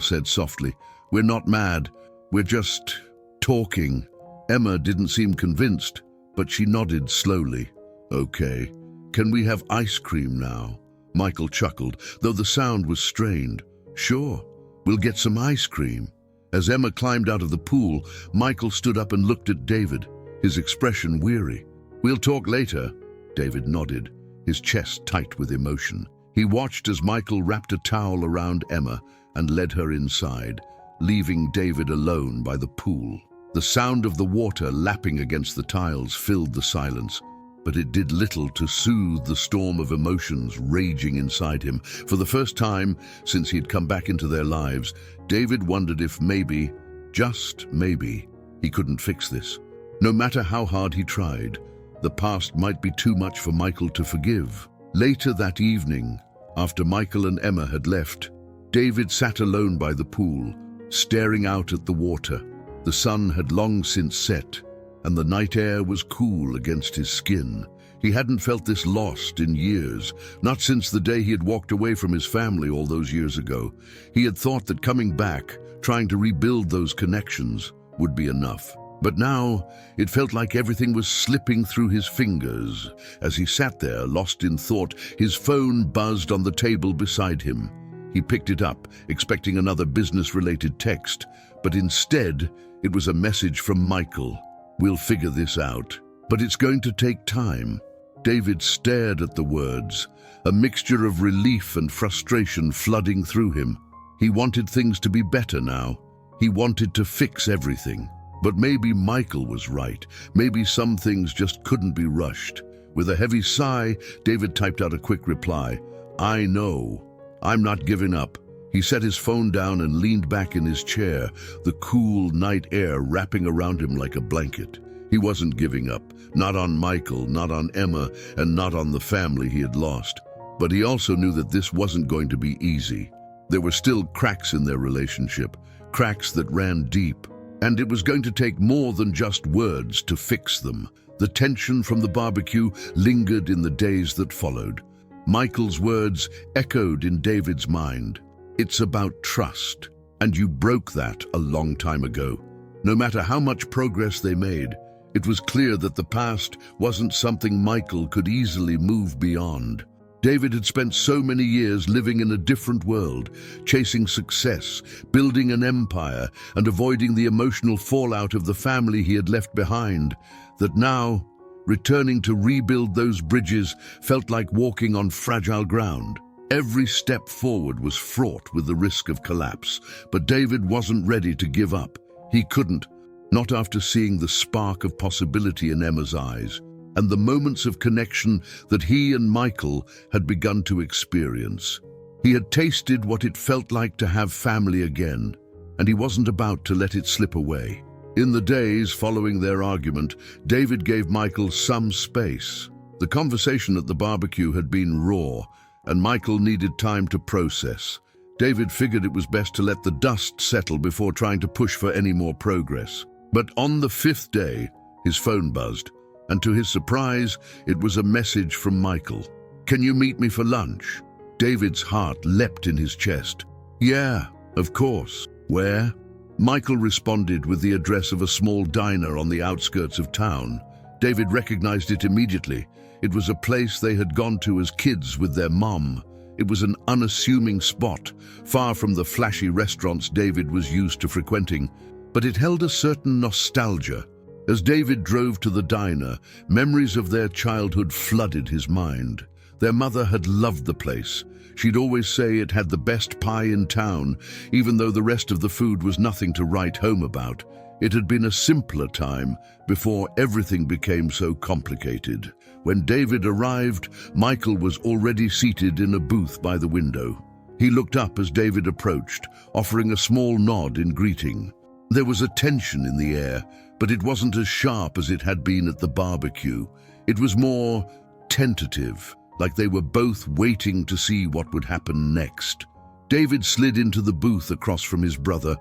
said softly. We're not mad. We're just talking. Emma didn't seem convinced, but she nodded slowly. Okay. Can we have ice cream now? Michael chuckled, though the sound was strained. Sure. We'll get some ice cream. As Emma climbed out of the pool, Michael stood up and looked at David, his expression weary. We'll talk later. David nodded, his chest tight with emotion. He watched as Michael wrapped a towel around Emma and led her inside, leaving David alone by the pool. The sound of the water lapping against the tiles filled the silence, but it did little to soothe the storm of emotions raging inside him. For the first time since he had come back into their lives, David wondered if maybe, just maybe, he couldn't fix this. No matter how hard he tried, the past might be too much for Michael to forgive. Later that evening, after Michael and Emma had left, David sat alone by the pool, staring out at the water. The sun had long since set, and the night air was cool against his skin. He hadn't felt this lost in years, not since the day he had walked away from his family all those years ago. He had thought that coming back, trying to rebuild those connections, would be enough. But now, it felt like everything was slipping through his fingers. As he sat there, lost in thought, his phone buzzed on the table beside him. He picked it up, expecting another business-related text, but instead, it was a message from Michael. We'll figure this out, but it's going to take time. David stared at the words, a mixture of relief and frustration flooding through him. He wanted things to be better now. He wanted to fix everything. But maybe Michael was right. Maybe some things just couldn't be rushed. With a heavy sigh, David typed out a quick reply. I know. I'm not giving up. He set his phone down and leaned back in his chair, the cool night air wrapping around him like a blanket. He wasn't giving up, not on Michael, not on Emma, and not on the family he had lost. But he also knew that this wasn't going to be easy. There were still cracks in their relationship, cracks that ran deep. And it was going to take more than just words to fix them. The tension from the barbecue lingered in the days that followed. Michael's words echoed in David's mind. It's about trust, and you broke that a long time ago. No matter how much progress they made, it was clear that the past wasn't something Michael could easily move beyond. David had spent so many years living in a different world, chasing success, building an empire, and avoiding the emotional fallout of the family he had left behind, that now Returning to rebuild those bridges felt like walking on fragile ground. Every step forward was fraught with the risk of collapse, but David wasn't ready to give up. He couldn't, not after seeing the spark of possibility in Emma's eyes, and the moments of connection that he and Michael had begun to experience. He had tasted what it felt like to have family again, and he wasn't about to let it slip away. In the days following their argument, David gave Michael some space. The conversation at the barbecue had been raw, and Michael needed time to process. David figured it was best to let the dust settle before trying to push for any more progress. But on the 5th day, his phone buzzed, and to his surprise, it was a message from Michael. "Can you meet me for lunch?" David's heart leapt in his chest. "Yeah, of course. Where?" Michael responded with the address of a small diner on the outskirts of town. David recognized it immediately. It was a place they had gone to as kids with their mom. It was an unassuming spot, far from the flashy restaurants David was used to frequenting, but it held a certain nostalgia. As David drove to the diner, memories of their childhood flooded his mind. Their mother had loved the place. She'd always say it had the best pie in town, even though the rest of the food was nothing to write home about. It had been a simpler time before everything became so complicated. When David arrived, Michael was already seated in a booth by the window. He looked up as David approached, offering a small nod in greeting. There was a tension in the air, but it wasn't as sharp as it had been at the barbecue. It was more tentative, like they were both waiting to see what would happen next. David slid into the booth across from his brother,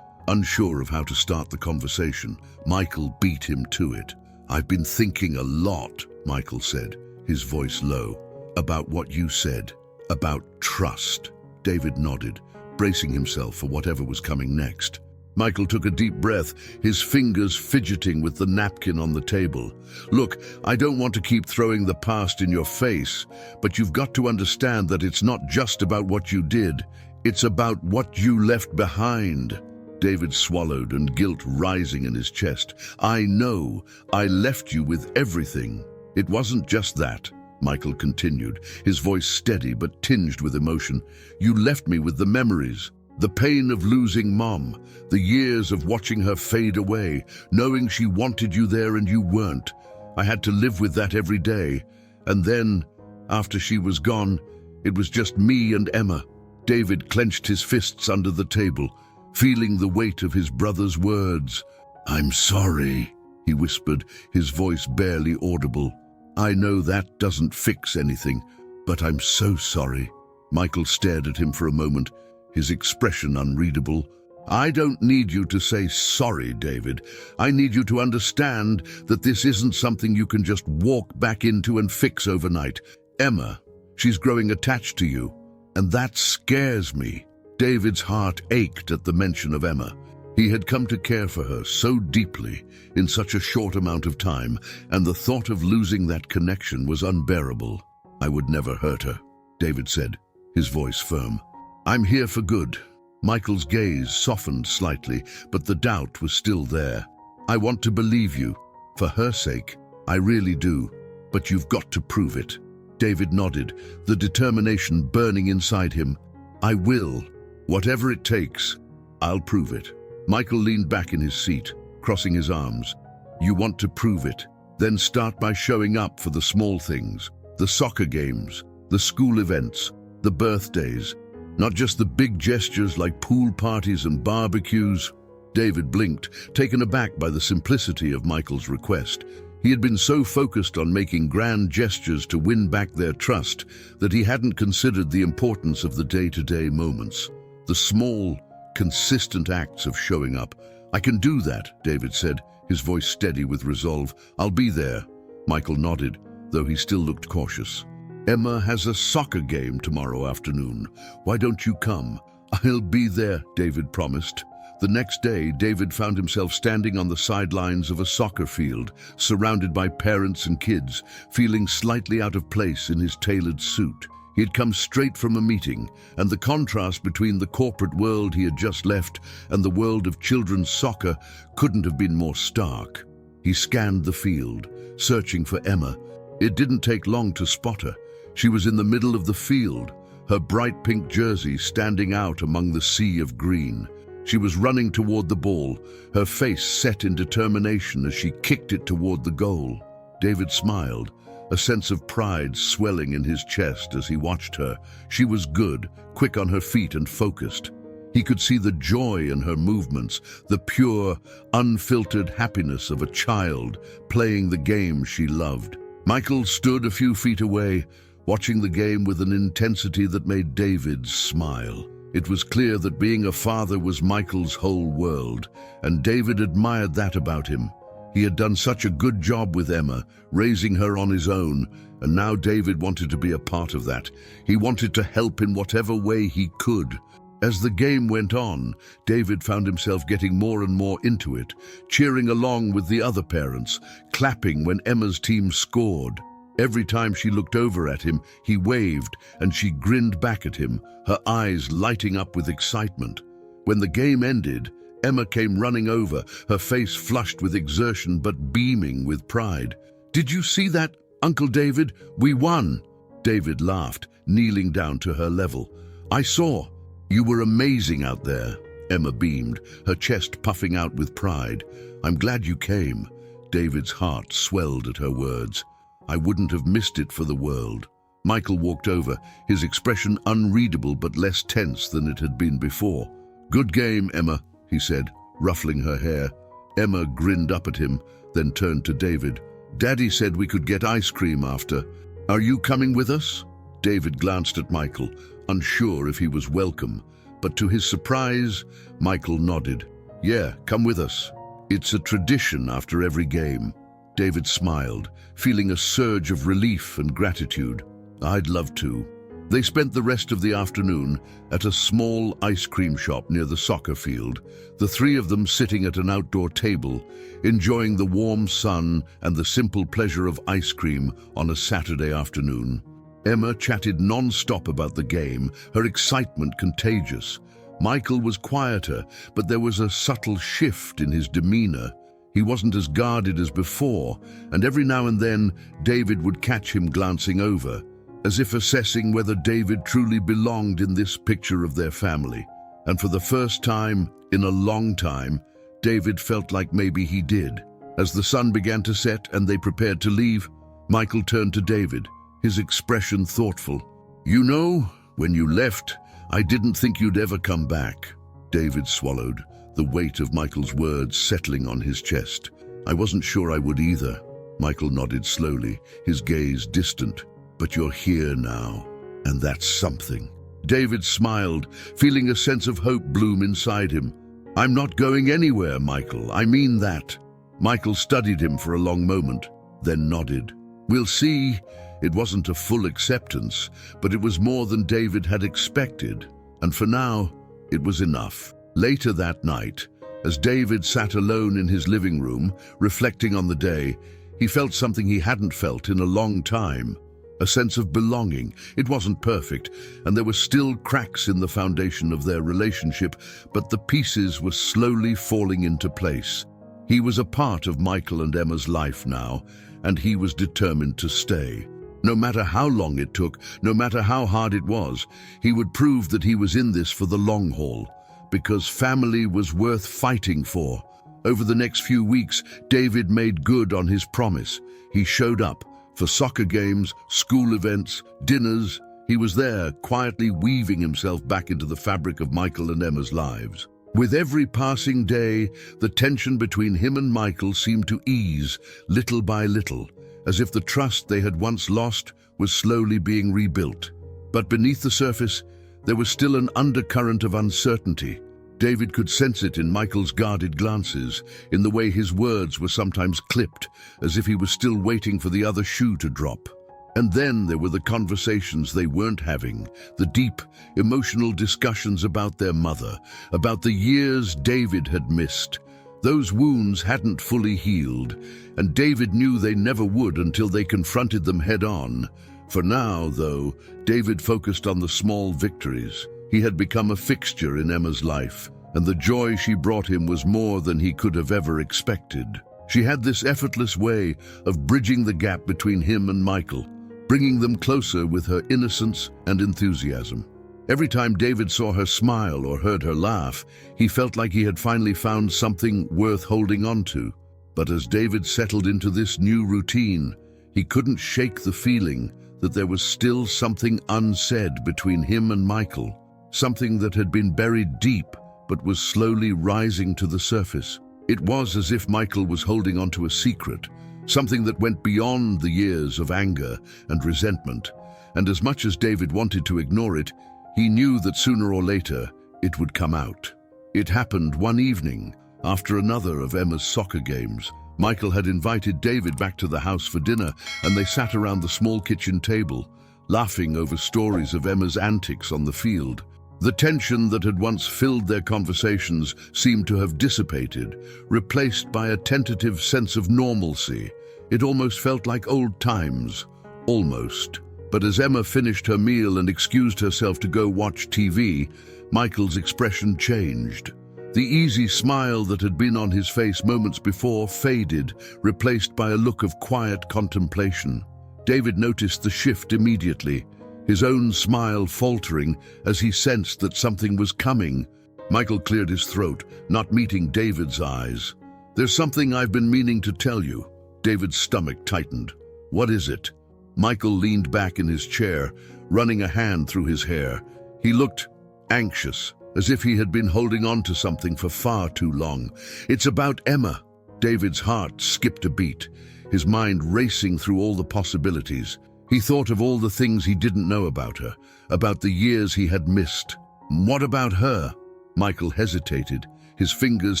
unsure of how to start the conversation. Michael beat him to it. "I've been thinking a lot," Michael said, his voice low, "about what you said, about trust." David nodded, bracing himself for whatever was coming next. Michael took a deep breath, his fingers fidgeting with the napkin on the table. "Look, I don't want to keep throwing the past in your face, but you've got to understand that it's not just about what you did. It's about what you left behind." David swallowed, and guilt rising in his chest. "I know. I left you with everything." "It wasn't just that," Michael continued, his voice steady but tinged with emotion. "You left me with the memories. The pain of losing Mom, the years of watching her fade away, knowing she wanted you there and you weren't. I had to live with that every day. And then, after she was gone, it was just me and Emma." David clenched his fists under the table, feeling the weight of his brother's words. "I'm sorry," he whispered, his voice barely audible. "I know that doesn't fix anything, but I'm so sorry." Michael stared at him for a moment, his expression unreadable. "I don't need you to say sorry, David. I need you to understand that this isn't something you can just walk back into and fix overnight. Emma, she's growing attached to you, and that scares me." David's heart ached at the mention of Emma. He had come to care for her so deeply in such a short amount of time, and the thought of losing that connection was unbearable. "I would never hurt her," David said, his voice firm. "I'm here for good." Michael's gaze softened slightly, but the doubt was still there. "I want to believe you. For her sake, I really do. But you've got to prove it." David nodded, the determination burning inside him. "I will. Whatever it takes, I'll prove it." Michael leaned back in his seat, crossing his arms. "You want to prove it? Then start by showing up for the small things. The soccer games, the school events, the birthdays. Not just the big gestures like pool parties and barbecues." David blinked, taken aback by the simplicity of Michael's request. He had been so focused on making grand gestures to win back their trust that he hadn't considered the importance of the day-to-day moments. The small, consistent acts of showing up. "I can do that," David said, his voice steady with resolve. "I'll be there." Michael nodded, though he still looked cautious. "Emma has a soccer game tomorrow afternoon. Why don't you come?" "I'll be there," David promised. The next day, David found himself standing on the sidelines of a soccer field, surrounded by parents and kids, feeling slightly out of place in his tailored suit. He had come straight from a meeting, and the contrast between the corporate world he had just left and the world of children's soccer couldn't have been more stark. He scanned the field, searching for Emma. It didn't take long to spot her. She was in the middle of the field, her bright pink jersey standing out among the sea of green. She was running toward the ball, her face set in determination as she kicked it toward the goal. David smiled, a sense of pride swelling in his chest as he watched her. She was good, quick on her feet and focused. He could see the joy in her movements, the pure, unfiltered happiness of a child playing the game she loved. Michael stood a few feet away, watching the game with an intensity that made David smile. It was clear that being a father was Michael's whole world, and David admired that about him. He had done such a good job with Emma, raising her on his own, and now David wanted to be a part of that. He wanted to help in whatever way he could. As the game went on, David found himself getting more and more into it, cheering along with the other parents, clapping when Emma's team scored. Every time she looked over at him, he waved, and she grinned back at him, her eyes lighting up with excitement. When the game ended, Emma came running over, her face flushed with exertion but beaming with pride. "Did you see that, Uncle David? We won!" David laughed, kneeling down to her level. "I saw. You were amazing out there." Emma beamed, her chest puffing out with pride. "I'm glad you came." David's heart swelled at her words. "I wouldn't have missed it for the world." Michael walked over, his expression unreadable but less tense than it had been before. "Good game, Emma," he said, ruffling her hair. Emma grinned up at him, then turned to David. "Daddy said we could get ice cream after. Are you coming with us?" David glanced at Michael, unsure if he was welcome, but to his surprise, Michael nodded. "Yeah, come with us. It's a tradition after every game." David smiled, feeling a surge of relief and gratitude. "I'd love to." They spent the rest of the afternoon at a small ice cream shop near the soccer field, the three of them sitting at an outdoor table, enjoying the warm sun and the simple pleasure of ice cream on a Saturday afternoon. Emma chatted non-stop about the game, her excitement contagious. Michael was quieter, but there was a subtle shift in his demeanor. He wasn't as guarded as before, and every now and then David would catch him glancing over, as if assessing whether David truly belonged in this picture of their family. And for the first time in a long time, David felt like maybe he did. As the sun began to set and they prepared to leave, Michael turned to David, his expression thoughtful. "You know, when you left, I didn't think you'd ever come back." David swallowed, the weight of Michael's words settling on his chest. "I wasn't sure I would either." Michael nodded slowly, his gaze distant. "But you're here now, and that's something." David smiled, feeling a sense of hope bloom inside him. "I'm not going anywhere, Michael. I mean that." Michael studied him for a long moment, then nodded. "We'll see." It wasn't a full acceptance, but it was more than David had expected, and for now, it was enough. Later that night, as David sat alone in his living room, reflecting on the day, he felt something he hadn't felt in a long time. A sense of belonging. It wasn't perfect, and there were still cracks in the foundation of their relationship, but the pieces were slowly falling into place. He was a part of Michael and Emma's life now, and he was determined to stay. No matter how long it took, no matter how hard it was, he would prove that he was in this for the long haul, because family was worth fighting for. Over the next few weeks, David made good on his promise. He showed up for soccer games, school events, dinners. He was there, quietly weaving himself back into the fabric of Michael and Emma's lives. With every passing day, the tension between him and Michael seemed to ease, little by little, as if the trust they had once lost was slowly being rebuilt. But beneath the surface, there was still an undercurrent of uncertainty. David could sense it in Michael's guarded glances, in the way his words were sometimes clipped, as if he was still waiting for the other shoe to drop. And then there were the conversations they weren't having, the deep, emotional discussions about their mother, about the years David had missed. Those wounds hadn't fully healed, and David knew they never would until they confronted them head-on. For now, though, David focused on the small victories. He had become a fixture in Emma's life, and the joy she brought him was more than he could have ever expected. She had this effortless way of bridging the gap between him and Michael, bringing them closer with her innocence and enthusiasm. Every time David saw her smile or heard her laugh, he felt like he had finally found something worth holding on to. But as David settled into this new routine, he couldn't shake the feeling that there was still something unsaid between him and Michael, something that had been buried deep but was slowly rising to the surface. It was as if Michael was holding onto a secret, something that went beyond the years of anger and resentment, and as much as David wanted to ignore it, he knew that sooner or later it would come out. It happened one evening, after another of Emma's soccer games. Michael had invited David back to the house for dinner, and they sat around the small kitchen table, laughing over stories of Emma's antics on the field. The tension that had once filled their conversations seemed to have dissipated, replaced by a tentative sense of normalcy. It almost felt like old times. Almost. But as Emma finished her meal and excused herself to go watch TV, Michael's expression changed. The easy smile that had been on his face moments before faded, replaced by a look of quiet contemplation. David noticed the shift immediately, his own smile faltering as he sensed that something was coming. Michael cleared his throat, not meeting David's eyes. "There's something I've been meaning to tell you." David's stomach tightened. "What is it?" Michael leaned back in his chair, running a hand through his hair. He looked anxious, as if he had been holding on to something for far too long. "It's about Emma." David's heart skipped a beat, his mind racing through all the possibilities. He thought of all the things he didn't know about her, about the years he had missed. "What about her?" Michael hesitated, his fingers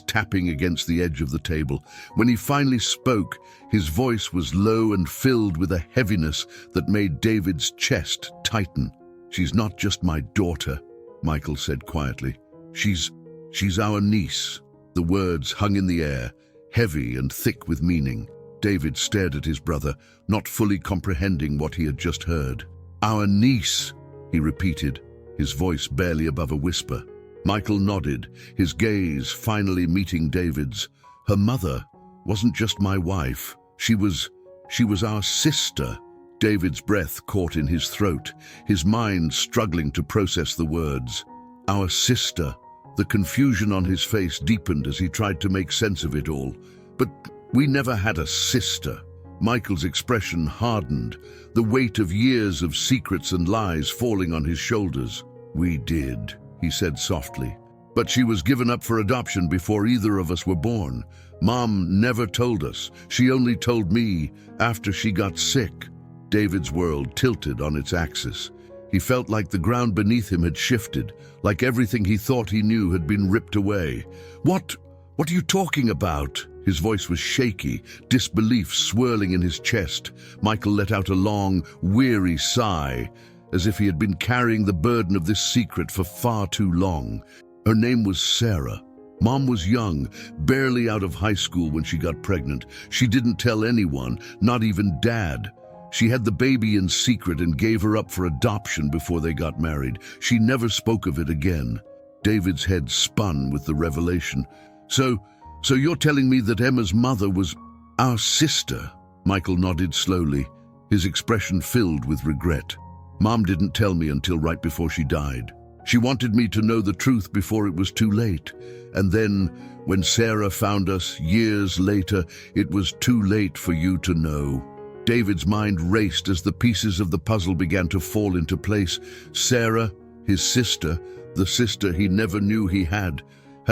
tapping against the edge of the table. When he finally spoke, his voice was low and filled with a heaviness that made David's chest tighten. "She's not just my daughter," Michael said quietly. She's our niece." The words hung in the air, heavy and thick with meaning. David stared at his brother, not fully comprehending what he had just heard. "Our niece," he repeated, his voice barely above a whisper. Michael nodded, his gaze finally meeting David's. "Her mother wasn't just my wife. She was our sister." David's breath caught in his throat, his mind struggling to process the words. "Our sister." The confusion on his face deepened as he tried to make sense of it all. "But we never had a sister." Michael's expression hardened, the weight of years of secrets and lies falling on his shoulders. "We did," he said softly. "But she was given up for adoption before either of us were born. Mom never told us. She only told me after she got sick." David's world tilted on its axis. He felt like the ground beneath him had shifted, like everything he thought he knew had been ripped away. What are you talking about?" His voice was shaky, disbelief swirling in his chest. Michael let out a long, weary sigh, as if he had been carrying the burden of this secret for far too long. "Her name was Sarah. Mom was young, barely out of high school when she got pregnant. She didn't tell anyone, not even Dad. She had the baby in secret and gave her up for adoption before they got married. She never spoke of it again." David's head spun with the revelation. So you're telling me that Emma's mother was our sister?" Michael nodded slowly, his expression filled with regret. "Mom didn't tell me until right before she died. She wanted me to know the truth before it was too late. And then, when Sarah found us years later, it was too late for you to know." David's mind raced as the pieces of the puzzle began to fall into place. Sarah, his sister, the sister he never knew he had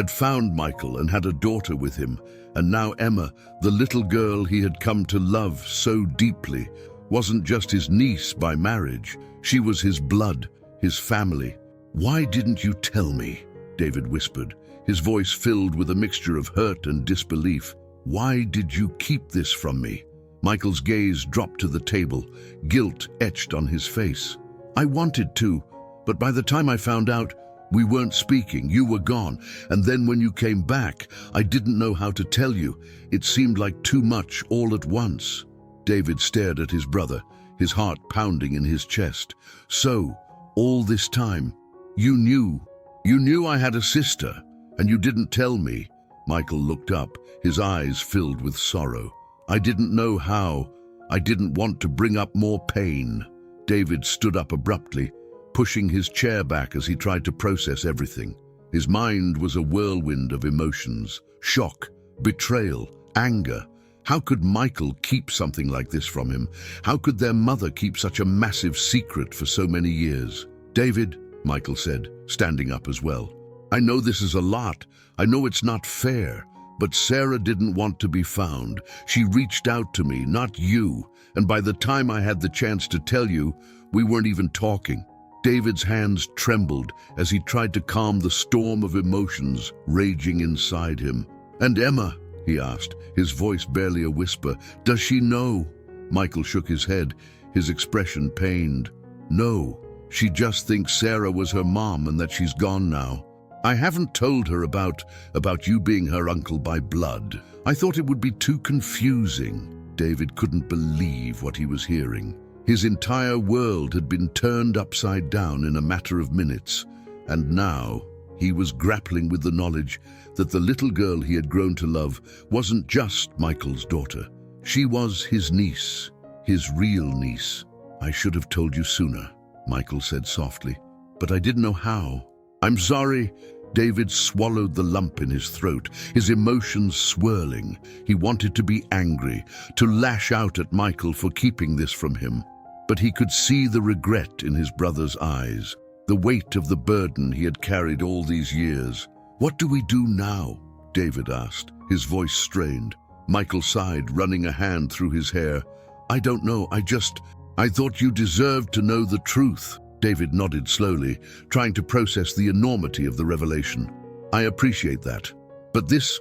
found Michael and had a daughter with him. And now Emma, the little girl he had come to love so deeply, wasn't just his niece by marriage. She was his blood, his family. "Why didn't you tell me?" David whispered, his voice filled with a mixture of hurt and disbelief. "Why did you keep this from me?" Michael's gaze dropped to the table, guilt etched on his face. "I wanted to, but by the time I found out, we weren't speaking, you were gone, and then when you came back, I didn't know how to tell you. It seemed like too much all at once." David stared at his brother, his heart pounding in his chest. "So, all this time, you knew I had a sister, and you didn't tell me." Michael looked up, his eyes filled with sorrow. I didn't know how. I didn't want to bring up more pain. David stood up abruptly, pushing his chair back as he tried to process everything. His mind was a whirlwind of emotions: shock, betrayal, anger. How could Michael keep something like this from him? How could their mother keep such a massive secret for so many years? David, Michael said, standing up as well. I know this is a lot. I know it's not fair. But Sarah didn't want to be found. She reached out to me, not you. And by the time I had the chance to tell you, we weren't even talking. David's hands trembled as he tried to calm the storm of emotions raging inside him. And Emma, he asked, his voice barely a whisper, does she know? Michael shook his head, his expression pained. No, she just thinks Sarah was her mom and that she's gone now. I haven't told her about you being her uncle by blood. I thought it would be too confusing. David couldn't believe what he was hearing. His entire world had been turned upside down in a matter of minutes, and now he was grappling with the knowledge that the little girl he had grown to love wasn't just Michael's daughter. She was his niece, his real niece. I should have told you sooner, Michael said softly, but I didn't know how. I'm sorry. David swallowed the lump in his throat, his emotions swirling. He wanted to be angry, to lash out at Michael for keeping this from him. But he could see the regret in his brother's eyes, the weight of the burden he had carried all these years. What do we do now? David asked, his voice strained. Michael sighed, running a hand through his hair. I don't know, I thought you deserved to know the truth. David nodded slowly, trying to process the enormity of the revelation. I appreciate that. But this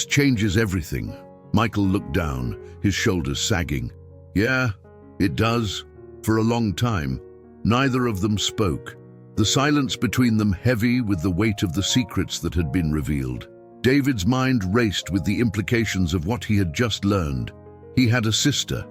changes everything. Michael looked down, his shoulders sagging. Yeah, it does. For a long time, neither of them spoke. The silence between them heavy with the weight of the secrets that had been revealed. David's mind raced with the implications of what he had just learned. He had a sister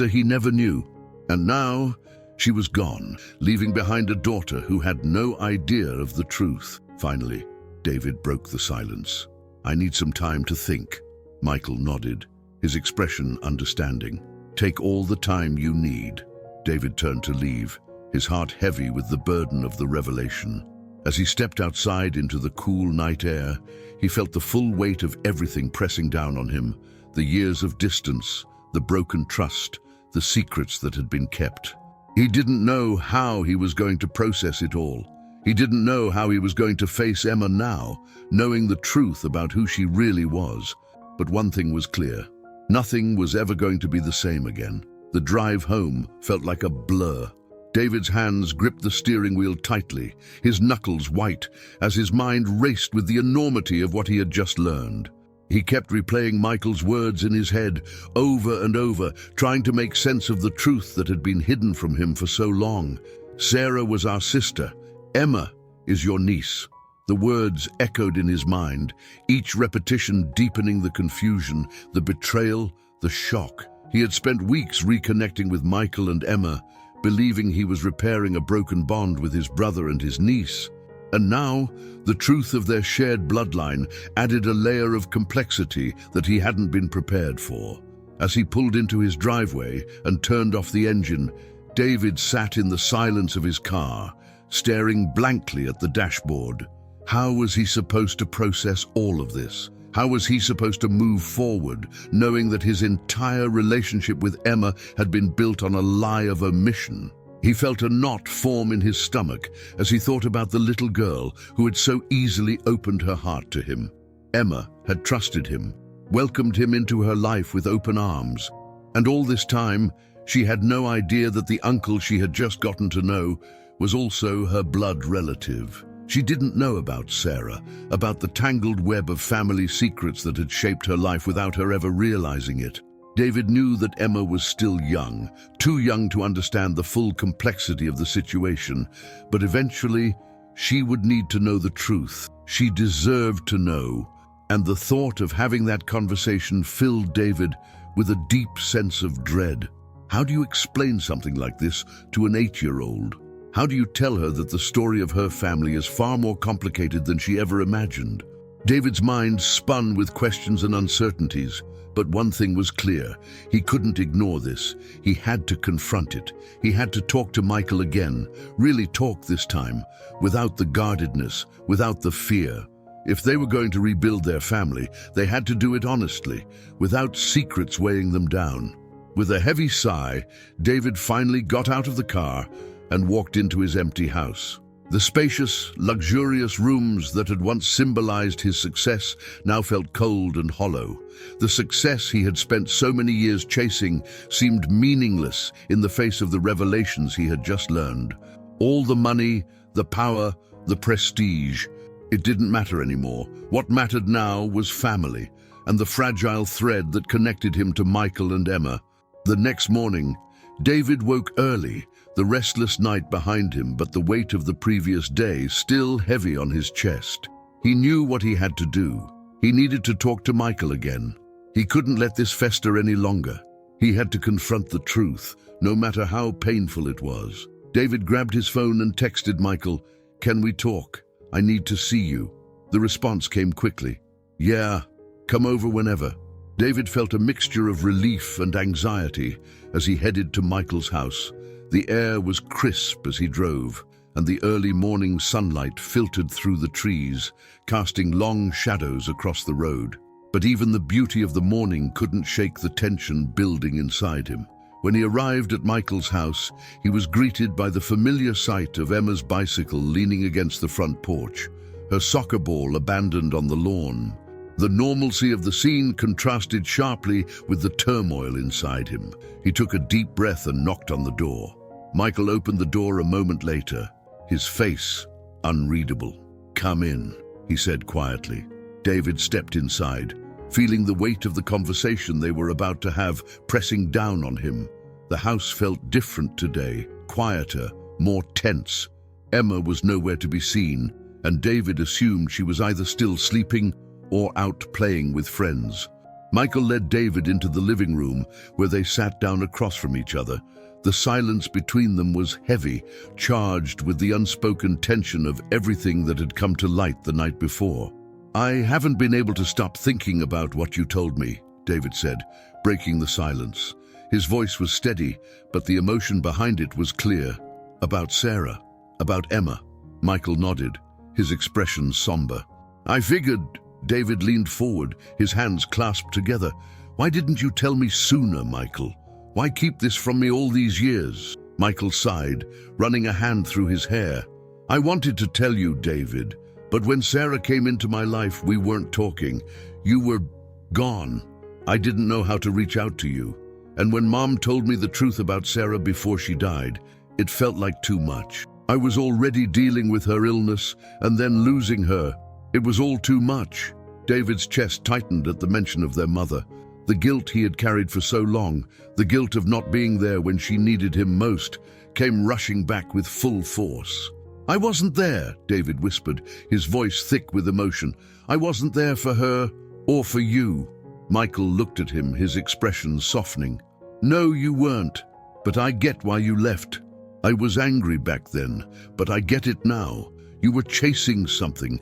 he never knew. And now, she was gone, leaving behind a daughter who had no idea of the truth. Finally, David broke the silence. I need some time to think. Michael nodded, his expression understanding. Take all the time you need. David turned to leave, his heart heavy with the burden of the revelation. As he stepped outside into the cool night air, he felt the full weight of everything pressing down on him. The years of distance, the broken trust, the secrets that had been kept. He didn't know how he was going to process it all. He didn't know how he was going to face Emma now, knowing the truth about who she really was. But one thing was clear. Nothing was ever going to be the same again. The drive home felt like a blur. David's hands gripped the steering wheel tightly, his knuckles white, as his mind raced with the enormity of what he had just learned. He kept replaying Michael's words in his head, over and over, trying to make sense of the truth that had been hidden from him for so long. Sarah was our sister. Emma is your niece. The words echoed in his mind, each repetition deepening the confusion, the betrayal, the shock. He had spent weeks reconnecting with Michael and Emma, believing he was repairing a broken bond with his brother and his niece. And now, the truth of their shared bloodline added a layer of complexity that he hadn't been prepared for. As he pulled into his driveway and turned off the engine, David sat in the silence of his car, staring blankly at the dashboard. How was he supposed to process all of this? How was he supposed to move forward, knowing that his entire relationship with Emma had been built on a lie of omission? He felt a knot form in his stomach as he thought about the little girl who had so easily opened her heart to him. Emma had trusted him, welcomed him into her life with open arms. And all this time, she had no idea that the uncle she had just gotten to know was also her blood relative. She didn't know about Sarah, about the tangled web of family secrets that had shaped her life without her ever realizing it. David knew that Emma was still young, too young to understand the full complexity of the situation, but eventually she would need to know the truth. She deserved to know, and the thought of having that conversation filled David with a deep sense of dread. How do you explain something like this to an 8-year-old? How do you tell her that the story of her family is far more complicated than she ever imagined? David's mind spun with questions and uncertainties, but one thing was clear. He couldn't ignore this. He had to confront it. He had to talk to Michael again, really talk this time, without the guardedness, without the fear. If they were going to rebuild their family, they had to do it honestly, without secrets weighing them down. With a heavy sigh, David finally got out of the car and walked into his empty house. The spacious, luxurious rooms that had once symbolized his success now felt cold and hollow. The success he had spent so many years chasing seemed meaningless in the face of the revelations he had just learned. All the money, the power, the prestige, it didn't matter anymore. What mattered now was family, and the fragile thread that connected him to Michael and Emma. The next morning, David woke early, the restless night behind him, but the weight of the previous day still heavy on his chest. He knew what he had to do. He needed to talk to Michael again. He couldn't let this fester any longer. He had to confront the truth, no matter how painful it was. David grabbed his phone and texted Michael, "Can we talk? I need to see you." The response came quickly. "Yeah, come over whenever." David felt a mixture of relief and anxiety as he headed to Michael's house. The air was crisp as he drove, and the early morning sunlight filtered through the trees, casting long shadows across the road. But even the beauty of the morning couldn't shake the tension building inside him. When he arrived at Michael's house, he was greeted by the familiar sight of Emma's bicycle leaning against the front porch, her soccer ball abandoned on the lawn. The normalcy of the scene contrasted sharply with the turmoil inside him. He took a deep breath and knocked on the door. Michael opened the door a moment later, his face unreadable. "Come in," he said quietly. David stepped inside, feeling the weight of the conversation they were about to have pressing down on him. The house felt different today, quieter, more tense. Emma was nowhere to be seen, and David assumed she was either still sleeping or out playing with friends. Michael led David into the living room, where they sat down across from each other. The silence between them was heavy, charged with the unspoken tension of everything that had come to light the night before. "I haven't been able to stop thinking about what you told me," David said, breaking the silence. His voice was steady, but the emotion behind it was clear. "About Sarah, about Emma." Michael nodded, his expression somber. "I figured." David leaned forward, his hands clasped together. "Why didn't you tell me sooner, Michael? Why keep this from me all these years?" Michael sighed, running a hand through his hair. "I wanted to tell you, David, but when Sarah came into my life, we weren't talking. You were gone. I didn't know how to reach out to you. And when Mom told me the truth about Sarah before she died, it felt like too much. I was already dealing with her illness and then losing her. It was all too much." David's chest tightened at the mention of their mother. The guilt he had carried for so long, the guilt of not being there when she needed him most, came rushing back with full force. "I wasn't there," David whispered, his voice thick with emotion. "I wasn't there for her or for you." Michael looked at him, his expression softening. "No, you weren't, but I get why you left. I was angry back then, but I get it now. You were chasing something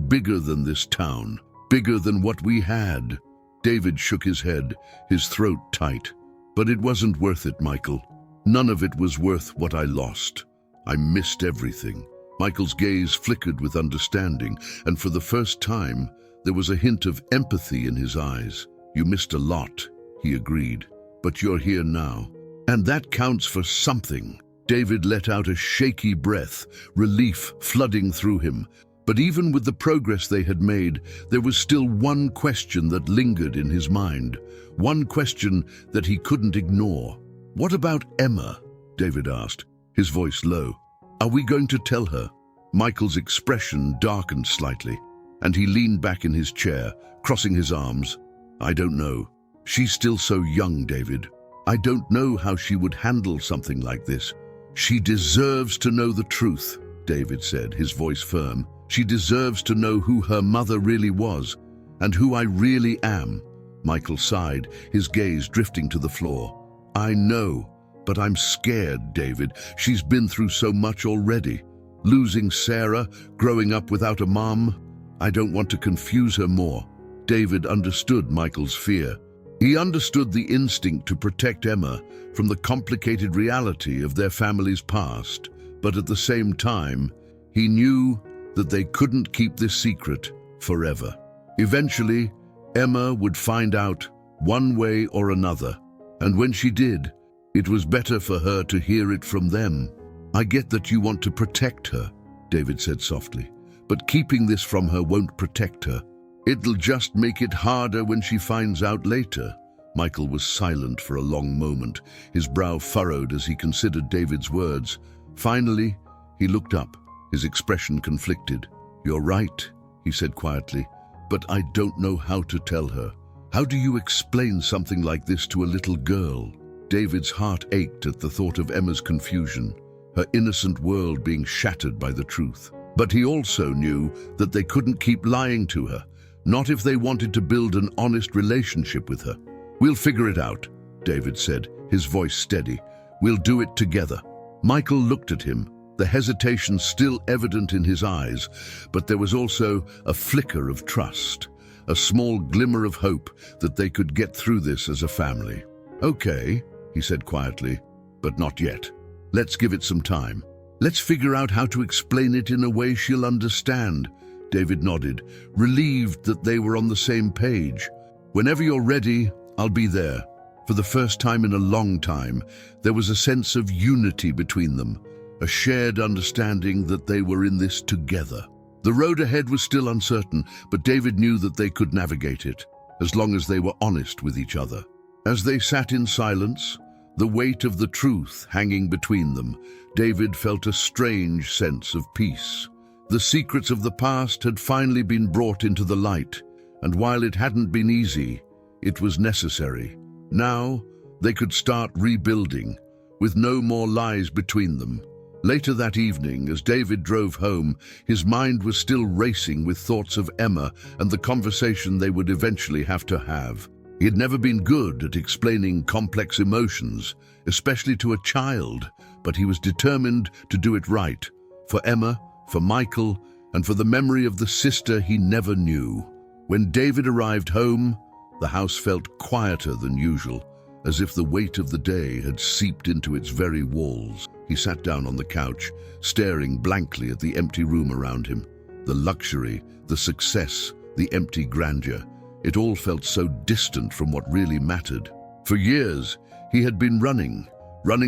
bigger than this town, bigger than what we had." David shook his head, his throat tight. "But it wasn't worth it, Michael. None of it was worth what I lost. I missed everything." Michael's gaze flickered with understanding, and for the first time, there was a hint of empathy in his eyes. "You missed a lot," he agreed, "but you're here now. And that counts for something." David let out a shaky breath, relief flooding through him. But even with the progress they had made, there was still one question that lingered in his mind. One question that he couldn't ignore. "What about Emma?" David asked, his voice low. "Are we going to tell her?" Michael's expression darkened slightly, and he leaned back in his chair, crossing his arms. "I don't know. She's still so young, David. I don't know how she would handle something like this." "She deserves to know the truth," David said, his voice firm. "She deserves to know who her mother really was, and who I really am." Michael sighed, his gaze drifting to the floor. "I know, but I'm scared, David. She's been through so much already. Losing Sarah, growing up without a mom. I don't want to confuse her more." David understood Michael's fear. He understood the instinct to protect Emma from the complicated reality of their family's past, but at the same time, he knew that they couldn't keep this secret forever. Eventually, Emma would find out one way or another, and when she did, it was better for her to hear it from them. "I get that you want to protect her," David said softly, "but keeping this from her won't protect her. It'll just make it harder when she finds out later." Michael was silent for a long moment, his brow furrowed as he considered David's words. Finally, he looked up, his expression conflicted. "You're right," he said quietly, "but I don't know how to tell her. How do you explain something like this to a little girl?" David's heart ached at the thought of Emma's confusion, her innocent world being shattered by the truth. But he also knew that they couldn't keep lying to her, not if they wanted to build an honest relationship with her. "We'll figure it out," David said, his voice steady. "We'll do it together." Michael looked at him, the hesitation still evident in his eyes, but there was also a flicker of trust, a small glimmer of hope that they could get through this as a family. "Okay," he said quietly, "but not yet. Let's give it some time. Let's figure out how to explain it in a way she'll understand." David nodded, relieved that they were on the same page. "Whenever you're ready, I'll be there." For the first time in a long time, there was a sense of unity between them, a shared understanding that they were in this together. The road ahead was still uncertain, but David knew that they could navigate it, as long as they were honest with each other. As they sat in silence, the weight of the truth hanging between them, David felt a strange sense of peace. The secrets of the past had finally been brought into the light, and while it hadn't been easy, it was necessary. Now, they could start rebuilding, with no more lies between them. Later that evening, as David drove home, his mind was still racing with thoughts of Emma and the conversation they would eventually have to have. He had never been good at explaining complex emotions, especially to a child, but he was determined to do it right, for Emma, for Michael, and for the memory of the sister he never knew. When David arrived home, the house felt quieter than usual, as if the weight of the day had seeped into its very walls. He sat down on the couch, staring blankly at the empty room around him. The luxury, the success, the empty grandeur. It all felt so distant from what really mattered. For years, he had been running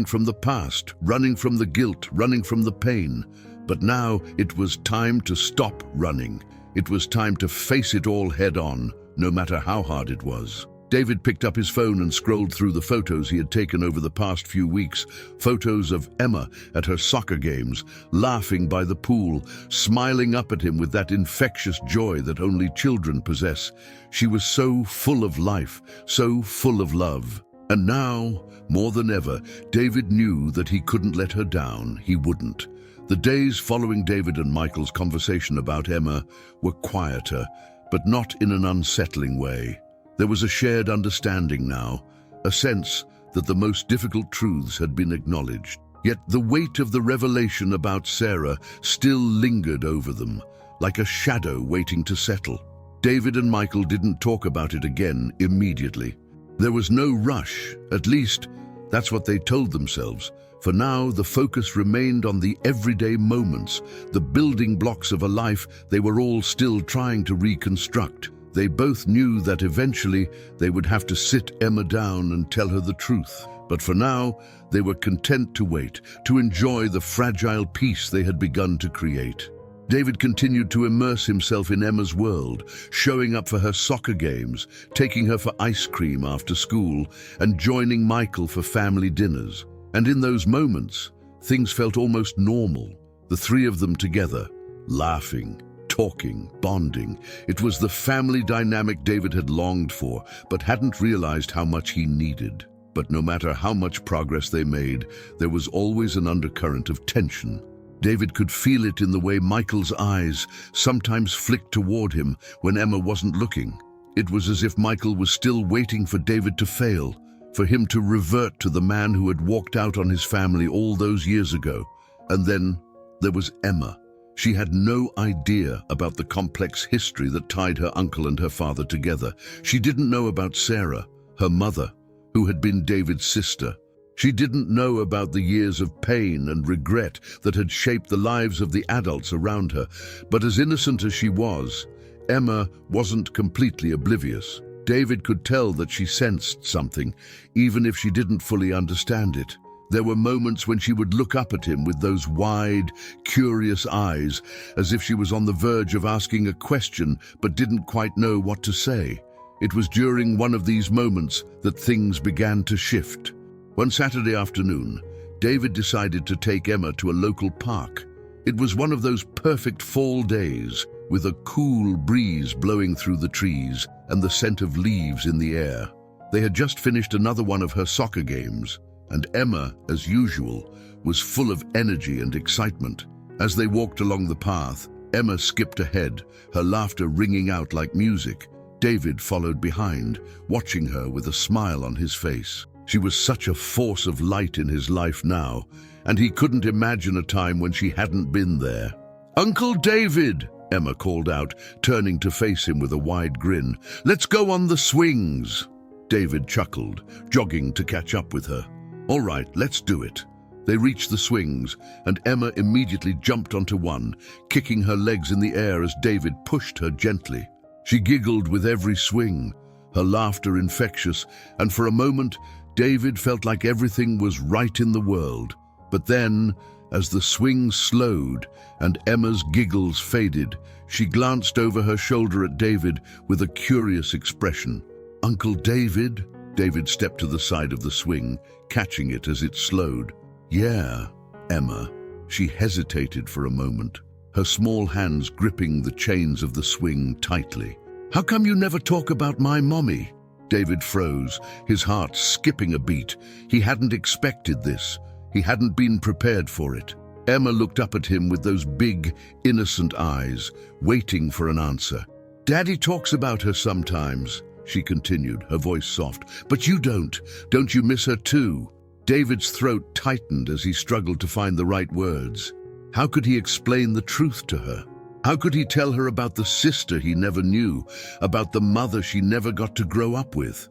from the past, running from the guilt, running from the pain. But now it was time to stop running. It was time to face it all head on, no matter how hard it was. David picked up his phone and scrolled through the photos he had taken over the past few weeks. Photos of Emma at her soccer games, laughing by the pool, smiling up at him with that infectious joy that only children possess. She was so full of life, so full of love. And now, more than ever, David knew that he couldn't let her down. He wouldn't. The days following David and Michael's conversation about Emma were quieter, but not in an unsettling way. There was a shared understanding now, a sense that the most difficult truths had been acknowledged. Yet the weight of the revelation about Sarah still lingered over them, like a shadow waiting to settle. David and Michael didn't talk about it again immediately. There was no rush, at least that's what they told themselves. For now, the focus remained on the everyday moments, the building blocks of a life they were all still trying to reconstruct. They both knew that eventually they would have to sit Emma down and tell her the truth. But for now, they were content to wait, to enjoy the fragile peace they had begun to create. David continued to immerse himself in Emma's world, showing up for her soccer games, taking her for ice cream after school, and joining Michael for family dinners. And in those moments, things felt almost normal, the three of them together, laughing, talking, bonding. It was the family dynamic David had longed for, but hadn't realized how much he needed. But no matter how much progress they made, there was always an undercurrent of tension. David could feel it in the way Michael's eyes sometimes flicked toward him when Emma wasn't looking. It was as if Michael was still waiting for David to fail, for him to revert to the man who had walked out on his family all those years ago. And then there was Emma. She had no idea about the complex history that tied her uncle and her father together. She didn't know about Sarah, her mother, who had been David's sister. She didn't know about the years of pain and regret that had shaped the lives of the adults around her. But as innocent as she was, Emma wasn't completely oblivious. David could tell that she sensed something, even if she didn't fully understand it. There were moments when she would look up at him with those wide, curious eyes, as if she was on the verge of asking a question but didn't quite know what to say. It was during one of these moments that things began to shift. One Saturday afternoon, David decided to take Emma to a local park. It was one of those perfect fall days, with a cool breeze blowing through the trees and the scent of leaves in the air. They had just finished another one of her soccer games, and Emma, as usual, was full of energy and excitement. As they walked along the path, Emma skipped ahead, her laughter ringing out like music. David followed behind, watching her with a smile on his face. She was such a force of light in his life now, and he couldn't imagine a time when she hadn't been there. "Uncle David!" Emma called out, turning to face him with a wide grin. "Let's go on the swings!" David chuckled, jogging to catch up with her. "All right, let's do it." They reached the swings, and Emma immediately jumped onto one, kicking her legs in the air as David pushed her gently. She giggled with every swing, her laughter infectious, and for a moment, David felt like everything was right in the world. But then, as the swing slowed and Emma's giggles faded, she glanced over her shoulder at David with a curious expression. "Uncle David?" David stepped to the side of the swing, catching it as it slowed. "Yeah, Emma." She hesitated for a moment, her small hands gripping the chains of the swing tightly. "How come you never talk about my mommy?" David froze, his heart skipping a beat. He hadn't expected this. He hadn't been prepared for it. Emma looked up at him with those big, innocent eyes, waiting for an answer. "Daddy talks about her sometimes," she continued, her voice soft. "But you don't. Don't you miss her too?" David's throat tightened as he struggled to find the right words. How could he explain the truth to her? How could he tell her about the sister he never knew, about the mother she never got to grow up with?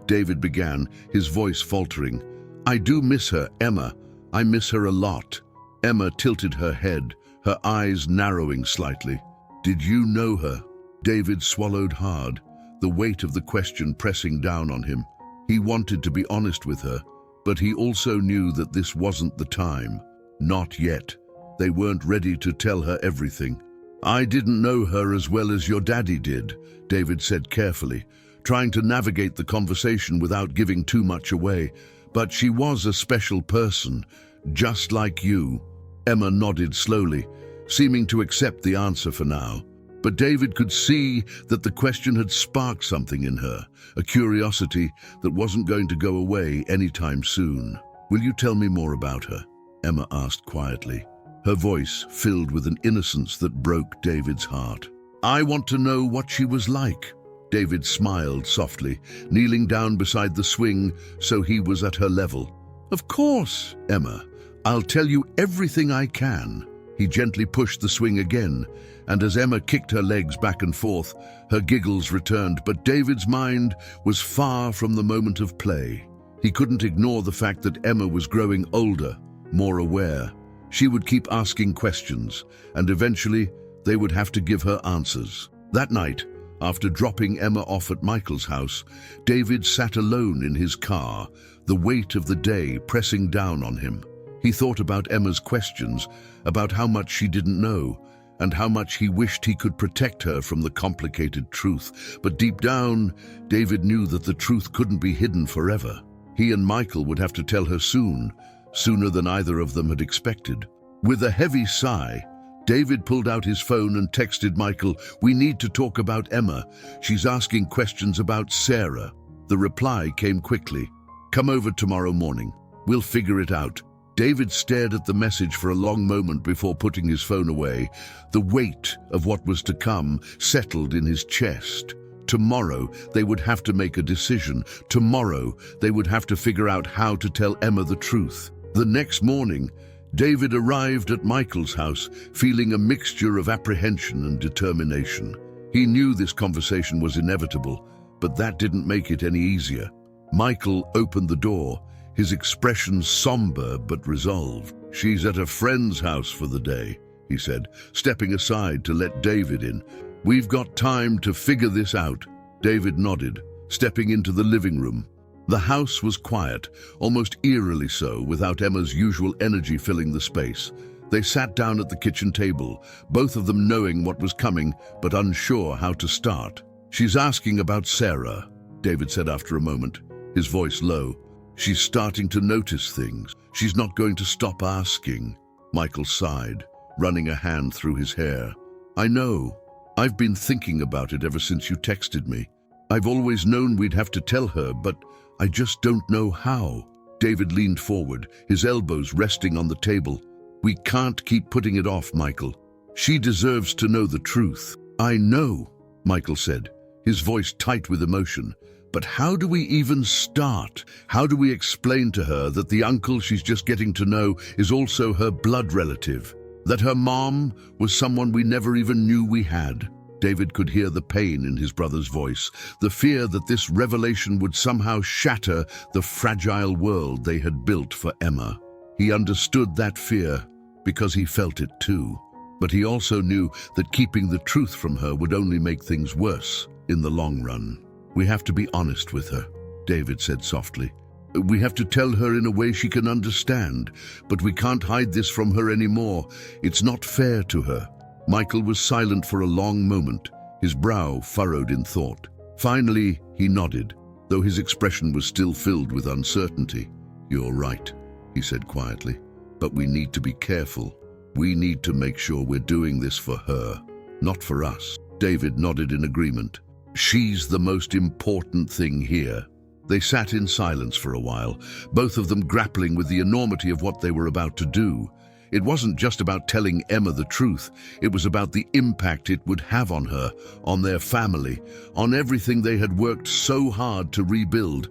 David began, his voice faltering. "I do miss her, Emma. I miss her a lot." Emma tilted her head, her eyes narrowing slightly. "Did you know her?" David swallowed hard, the weight of the question pressing down on him. He wanted to be honest with her, but he also knew that this wasn't the time. Not yet. They weren't ready to tell her everything. "I didn't know her as well as your daddy did," David said carefully, trying to navigate the conversation without giving too much away. "But she was a special person, just like you." Emma nodded slowly, seeming to accept the answer for now. But David could see that the question had sparked something in her, a curiosity that wasn't going to go away anytime soon. "Will you tell me more about her?" Emma asked quietly, her voice filled with an innocence that broke David's heart. "I want to know what she was like." David smiled softly, kneeling down beside the swing so he was at her level. "Of course, Emma. I'll tell you everything I can." He gently pushed the swing again, and as Emma kicked her legs back and forth, her giggles returned, but David's mind was far from the moment of play. He couldn't ignore the fact that Emma was growing older, more aware. She would keep asking questions, and eventually they would have to give her answers. That night, after dropping Emma off at Michael's house, David sat alone in his car, the weight of the day pressing down on him. He thought about Emma's questions, about how much she didn't know, and how much he wished he could protect her from the complicated truth. But deep down, David knew that the truth couldn't be hidden forever. He and Michael would have to tell her soon, sooner than either of them had expected. With a heavy sigh, David pulled out his phone and texted Michael, "We need to talk about Emma. She's asking questions about Sarah." The reply came quickly, "Come over tomorrow morning. We'll figure it out." David stared at the message for a long moment before putting his phone away. The weight of what was to come settled in his chest. Tomorrow, they would have to make a decision. Tomorrow, they would have to figure out how to tell Emma the truth. The next morning, David arrived at Michael's house, feeling a mixture of apprehension and determination. He knew this conversation was inevitable, but that didn't make it any easier. Michael opened the door, his expression somber but resolved. "She's at a friend's house for the day," he said, stepping aside to let David in. "We've got time to figure this out." David nodded, stepping into the living room. The house was quiet, almost eerily so, without Emma's usual energy filling the space. They sat down at the kitchen table, both of them knowing what was coming, but unsure how to start. "She's asking about Sarah," David said after a moment, his voice low. "She's starting to notice things. She's not going to stop asking." Michael sighed, running a hand through his hair. "I know. I've been thinking about it ever since you texted me. I've always known we'd have to tell her, but I just don't know how." David leaned forward, his elbows resting on the table. "We can't keep putting it off, Michael. She deserves to know the truth." "I know," Michael said, his voice tight with emotion. "But how do we even start? How do we explain to her that the uncle she's just getting to know is also her blood relative? That her mom was someone we never even knew we had?" David could hear the pain in his brother's voice, the fear that this revelation would somehow shatter the fragile world they had built for Emma. He understood that fear because he felt it too. But he also knew that keeping the truth from her would only make things worse in the long run. "We have to be honest with her," David said softly. "We have to tell her in a way she can understand, but we can't hide this from her anymore. It's not fair to her." Michael was silent for a long moment, his brow furrowed in thought. Finally, he nodded, though his expression was still filled with uncertainty. "You're right," he said quietly, "but we need to be careful. We need to make sure we're doing this for her, not for us." David nodded in agreement. "She's the most important thing here." They sat in silence for a while, both of them grappling with the enormity of what they were about to do. It wasn't just about telling Emma the truth, it was about the impact it would have on her, on their family, on everything they had worked so hard to rebuild.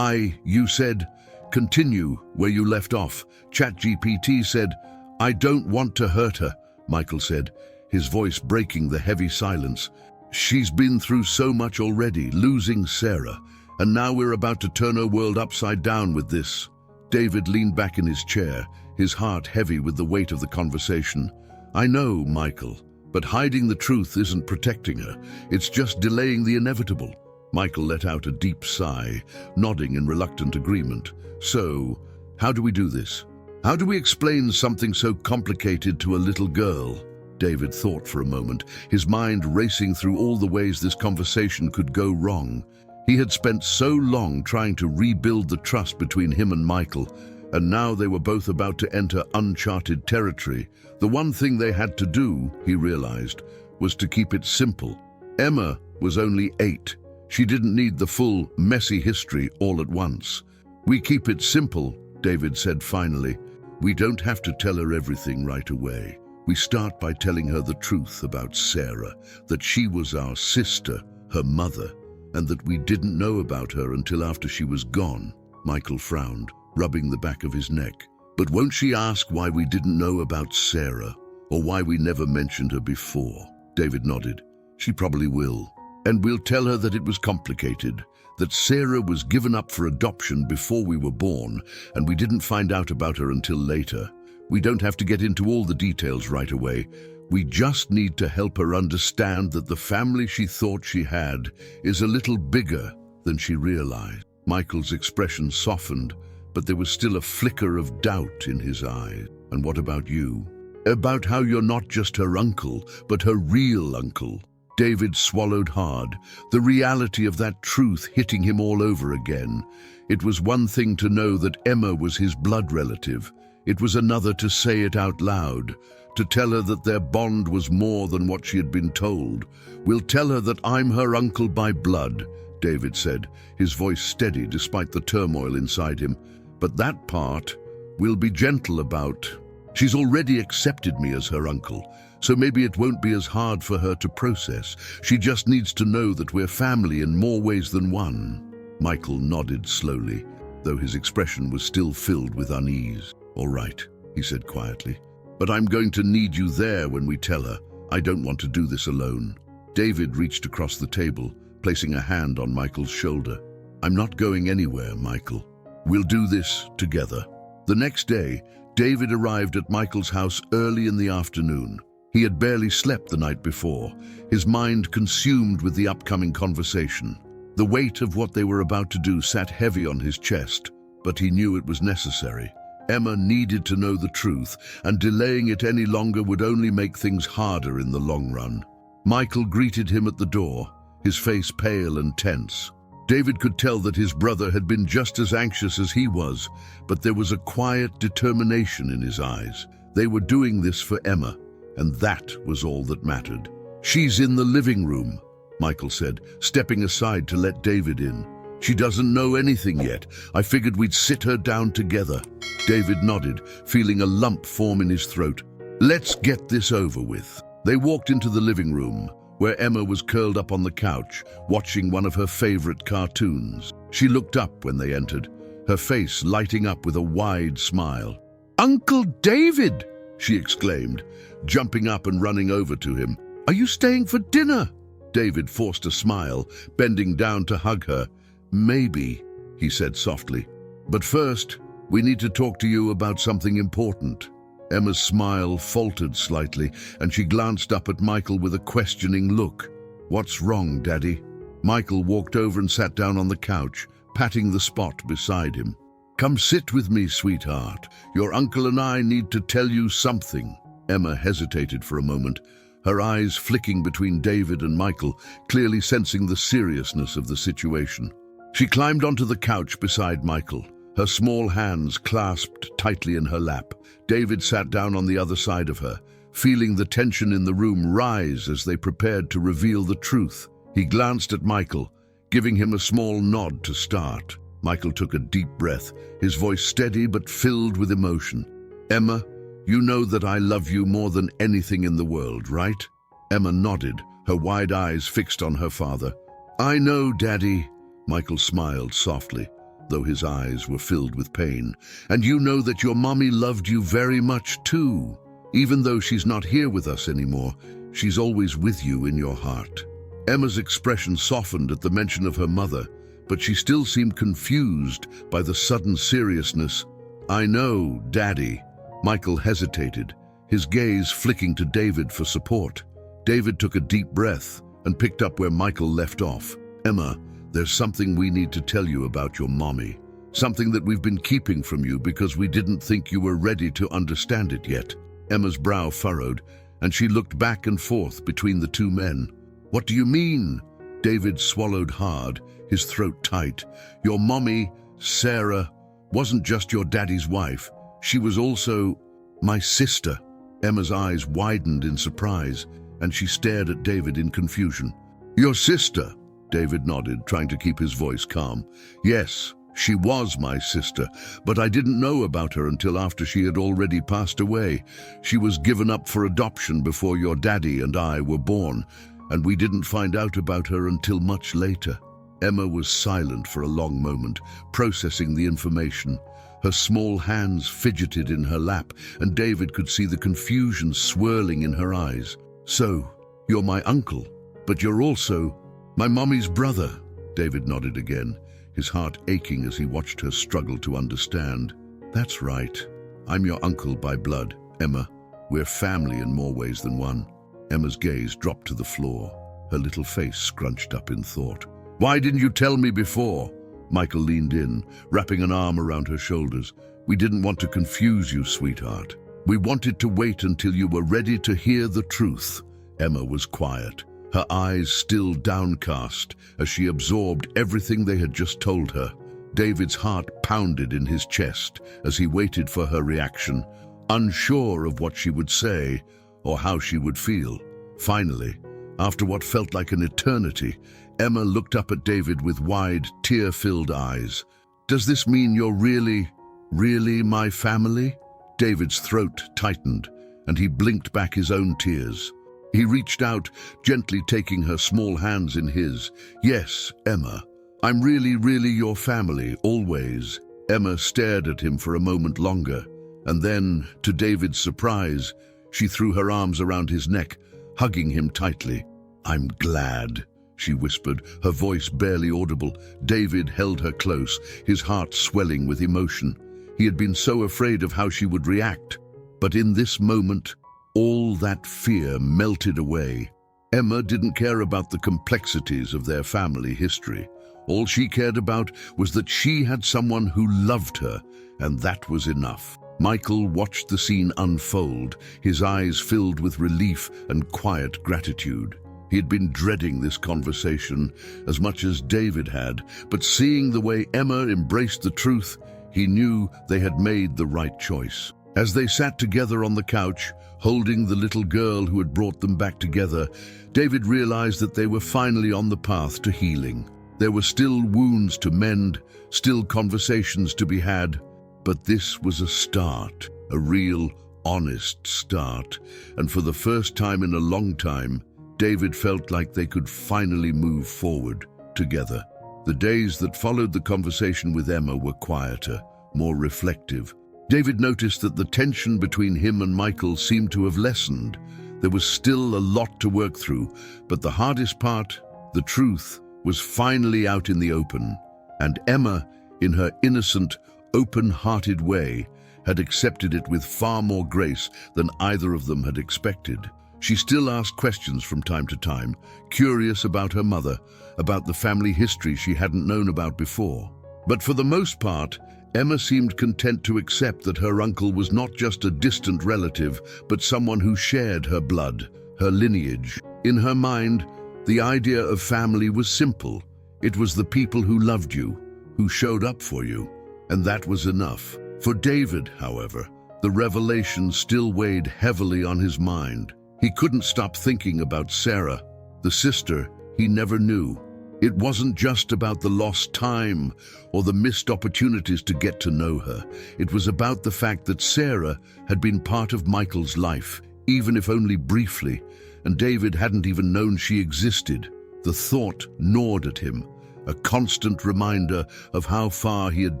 You said, continue where you left off. ChatGPT said, "I don't want to hurt her," Michael said, his voice breaking the heavy silence. "She's been through so much already, losing Sarah, and now we're about to turn her world upside down with this." David leaned back in his chair, his heart heavy with the weight of the conversation. "I know, Michael, but hiding the truth isn't protecting her. It's just delaying the inevitable." Michael let out a deep sigh, nodding in reluctant agreement. "So, how do we do this? How do we explain something so complicated to a little girl?" David thought for a moment, his mind racing through all the ways this conversation could go wrong. He had spent so long trying to rebuild the trust between him and Michael, and now they were both about to enter uncharted territory. The one thing they had to do, he realized, was to keep it simple. Emma was only 8. She didn't need the full, messy history all at once. "We keep it simple," David said finally. "We don't have to tell her everything right away. We start by telling her the truth about Sarah, that she was our sister, her mother, and that we didn't know about her until after she was gone." Michael frowned, rubbing the back of his neck. "But won't she ask why we didn't know about Sarah, or why we never mentioned her before?" David nodded. "She probably will. And we'll tell her that it was complicated, that Sarah was given up for adoption before we were born, and we didn't find out about her until later. We don't have to get into all the details right away. We just need to help her understand that the family she thought she had is a little bigger than she realized." Michael's expression softened, but there was still a flicker of doubt in his eyes. "And what about you? About how you're not just her uncle, but her real uncle?" David swallowed hard, the reality of that truth hitting him all over again. It was one thing to know that Emma was his blood relative. It was another to say it out loud, to tell her that their bond was more than what she had been told. "We'll tell her that I'm her uncle by blood," David said, his voice steady despite the turmoil inside him. "But that part we'll be gentle about. She's already accepted me as her uncle, so maybe it won't be as hard for her to process. She just needs to know that we're family in more ways than one." Michael nodded slowly, though his expression was still filled with unease. "All right," he said quietly. "But I'm going to need you there when we tell her. I don't want to do this alone." David reached across the table, placing a hand on Michael's shoulder. "I'm not going anywhere, Michael. We'll do this together." The next day, David arrived at Michael's house early in the afternoon. He had barely slept the night before, his mind consumed with the upcoming conversation. The weight of what they were about to do sat heavy on his chest, but he knew it was necessary. Emma needed to know the truth, and delaying it any longer would only make things harder in the long run. Michael greeted him at the door, his face pale and tense. David could tell that his brother had been just as anxious as he was, but there was a quiet determination in his eyes. They were doing this for Emma, and that was all that mattered. "She's in the living room," Michael said, stepping aside to let David in. "She doesn't know anything yet. I figured we'd sit her down together." David nodded, feeling a lump form in his throat. "Let's get this over with." They walked into the living room, where Emma was curled up on the couch, watching one of her favorite cartoons. She looked up when they entered, her face lighting up with a wide smile. "Uncle David!" she exclaimed, jumping up and running over to him. "Are you staying for dinner?" David forced a smile, bending down to hug her. "Maybe," he said softly. "But first, we need to talk to you about something important." Emma's smile faltered slightly, and she glanced up at Michael with a questioning look. "What's wrong, Daddy?" Michael walked over and sat down on the couch, patting the spot beside him. "Come sit with me, sweetheart. Your uncle and I need to tell you something." Emma hesitated for a moment, her eyes flicking between David and Michael, clearly sensing the seriousness of the situation. She climbed onto the couch beside Michael, her small hands clasped tightly in her lap. David sat down on the other side of her, feeling the tension in the room rise as they prepared to reveal the truth. He glanced at Michael, giving him a small nod to start. Michael took a deep breath, his voice steady but filled with emotion. "Emma, you know that I love you more than anything in the world, right?" Emma nodded, her wide eyes fixed on her father. "I know, Daddy," Michael smiled softly, though his eyes were filled with pain. "And you know that your mommy loved you very much too. Even though she's not here with us anymore, she's always with you in your heart." Emma's expression softened at the mention of her mother, but she still seemed confused by the sudden seriousness. "I know, Daddy." Michael hesitated, his gaze flicking to David for support. David took a deep breath and picked up where Michael left off. "Emma, there's something we need to tell you about your mommy. Something that we've been keeping from you because we didn't think you were ready to understand it yet." Emma's brow furrowed, and she looked back and forth between the two men. "What do you mean?" David swallowed hard, his throat tight. "Your mommy, Sarah, wasn't just your daddy's wife. She was also my sister." Emma's eyes widened in surprise, and she stared at David in confusion. "Your sister?" David nodded, trying to keep his voice calm. "Yes, she was my sister, but I didn't know about her until after she had already passed away. She was given up for adoption before your daddy and I were born, and we didn't find out about her until much later." Emma was silent for a long moment, processing the information. Her small hands fidgeted in her lap, and David could see the confusion swirling in her eyes. "So, you're my uncle, but you're also my mommy's brother." David nodded again, his heart aching as he watched her struggle to understand. "That's right. I'm your uncle by blood, Emma. We're family in more ways than one." Emma's gaze dropped to the floor, her little face scrunched up in thought. "Why didn't you tell me before?" Michael leaned in, wrapping an arm around her shoulders. "We didn't want to confuse you, sweetheart. We wanted to wait until you were ready to hear the truth." Emma was quiet, her eyes still downcast as she absorbed everything they had just told her. David's heart pounded in his chest as he waited for her reaction, unsure of what she would say or how she would feel. Finally, after what felt like an eternity, Emma looked up at David with wide, tear-filled eyes. "Does this mean you're really my family?" David's throat tightened, and he blinked back his own tears. He reached out, gently taking her small hands in his. "Yes, Emma. I'm really your family, always." Emma stared at him for a moment longer, And then, to David's surprise, she threw her arms around his neck, hugging him tightly. "I'm glad," she whispered, her voice barely audible. David held her close, his heart swelling with emotion. He had been so afraid of how she would react. But in this moment, all that fear melted away. Emma didn't care about the complexities of their family history. All she cared about was that she had someone who loved her, and that was enough. Michael watched the scene unfold, his eyes filled with relief and quiet gratitude. He had been dreading this conversation as much as David had, but seeing the way Emma embraced the truth, he knew they had made the right choice. As they sat together on the couch, holding the little girl who had brought them back together, David realized that they were finally on the path to healing. There were still wounds to mend, still conversations to be had, but this was a start, a real, honest start. And for the first time in a long time, David felt like they could finally move forward together. The days that followed the conversation with Emma were quieter, more reflective. David noticed that the tension between him and Michael seemed to have lessened. There was still a lot to work through, but the hardest part, the truth, was finally out in the open. And Emma, in her innocent, open-hearted way, had accepted it with far more grace than either of them had expected. She still asked questions from time to time, curious about her mother, about the family history she hadn't known about before. But for the most part, Emma seemed content to accept that her uncle was not just a distant relative, but someone who shared her blood, her lineage. In her mind, the idea of family was simple. It was the people who loved you, who showed up for you, and that was enough. For David, however, the revelation still weighed heavily on his mind. He couldn't stop thinking about Sarah, the sister he never knew. It wasn't just about the lost time or the missed opportunities to get to know her. It was about the fact that Sarah had been part of Michael's life, even if only briefly, and David hadn't even known she existed. The thought gnawed at him, a constant reminder of how far he had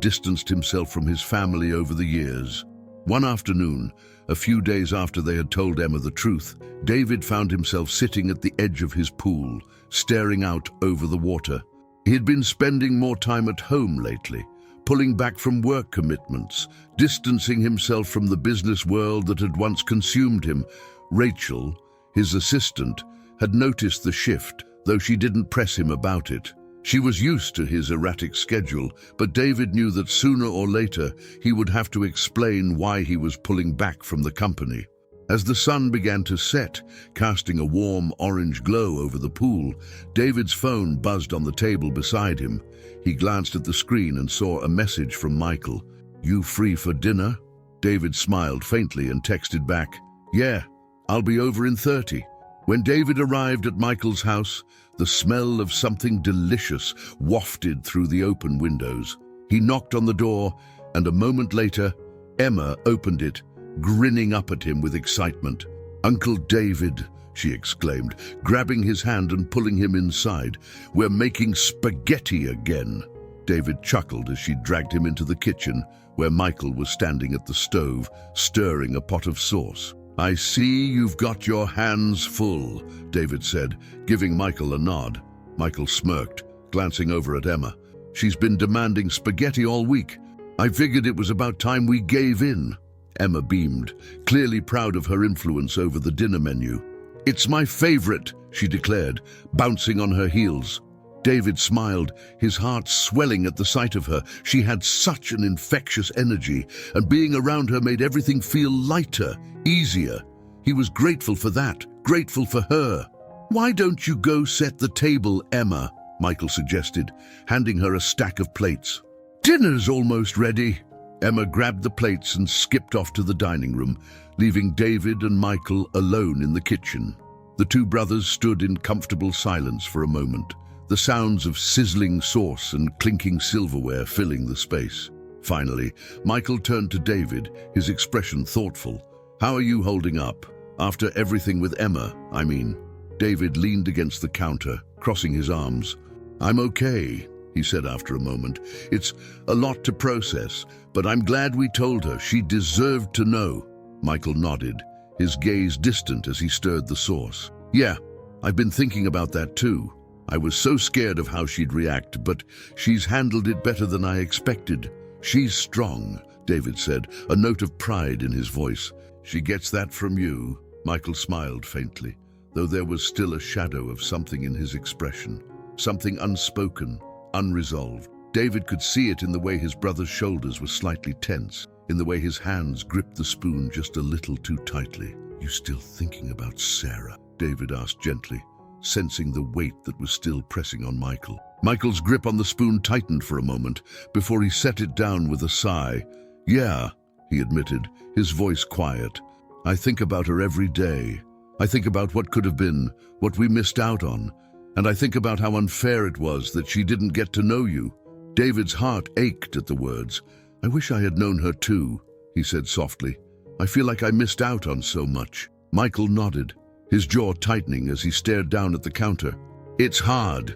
distanced himself from his family over the years. One afternoon, a few days after they had told Emma the truth, David found himself sitting at the edge of his pool, staring out over the water. He had been spending more time at home lately, pulling back from work commitments, distancing himself from the business world that had once consumed him. Rachel, his assistant, had noticed the shift, though she didn't press him about it. She was used to his erratic schedule, but David knew that sooner or later he would have to explain why he was pulling back from the company. As the sun began to set, casting a warm orange glow over the pool, David's phone buzzed on the table beside him. He glanced at the screen and saw a message from Michael. "You free for dinner?" David smiled faintly and texted back, "Yeah, I'll be over in 30. When David arrived at Michael's house, the smell of something delicious wafted through the open windows. He knocked on the door, and a moment later, Emma opened it, grinning up at him with excitement. "Uncle David," she exclaimed, grabbing his hand and pulling him inside. "We're making spaghetti again." David chuckled as she dragged him into the kitchen, where Michael was standing at the stove, stirring a pot of sauce. "I see you've got your hands full," David said, giving Michael a nod. Michael smirked, glancing over at Emma. "She's been demanding spaghetti all week. I figured it was about time we gave in." Emma beamed, clearly proud of her influence over the dinner menu. "It's my favorite," she declared, bouncing on her heels. David smiled, his heart swelling at the sight of her. She had such an infectious energy, and being around her made everything feel lighter, easier. He was grateful for that, grateful for her. "Why don't you go set the table, Emma?" Michael suggested, handing her a stack of plates. "Dinner's almost ready." Emma grabbed the plates and skipped off to the dining room, leaving David and Michael alone in the kitchen. The two brothers stood in comfortable silence for a moment, the sounds of sizzling sauce and clinking silverware filling the space. Finally, Michael turned to David, his expression thoughtful. "How are you holding up? After everything with Emma, I mean." David leaned against the counter, crossing his arms. "I'm okay," he said after a moment. "It's a lot to process, but I'm glad we told her. She deserved to know." Michael nodded, his gaze distant as he stirred the sauce. "Yeah, I've been thinking about that too. I was so scared of how she'd react, but she's handled it better than I expected." "She's strong," David said, a note of pride in his voice. "She gets that from you." Michael smiled faintly, though there was still a shadow of something in his expression, something unspoken, unresolved. David could see it in the way his brother's shoulders were slightly tense, in the way his hands gripped the spoon just a little too tightly. "You still thinking about Sarah?" David asked gently, sensing the weight that was still pressing on Michael. Michael's grip on the spoon tightened for a moment before he set it down with a sigh. "Yeah," he admitted, his voice quiet. "I think about her every day. I think about what could have been, what we missed out on, and I think about how unfair it was that she didn't get to know you." David's heart ached at the words. "I wish I had known her too," he said softly. "I feel like I missed out on so much." Michael nodded, his jaw tightening as he stared down at the counter. "It's hard,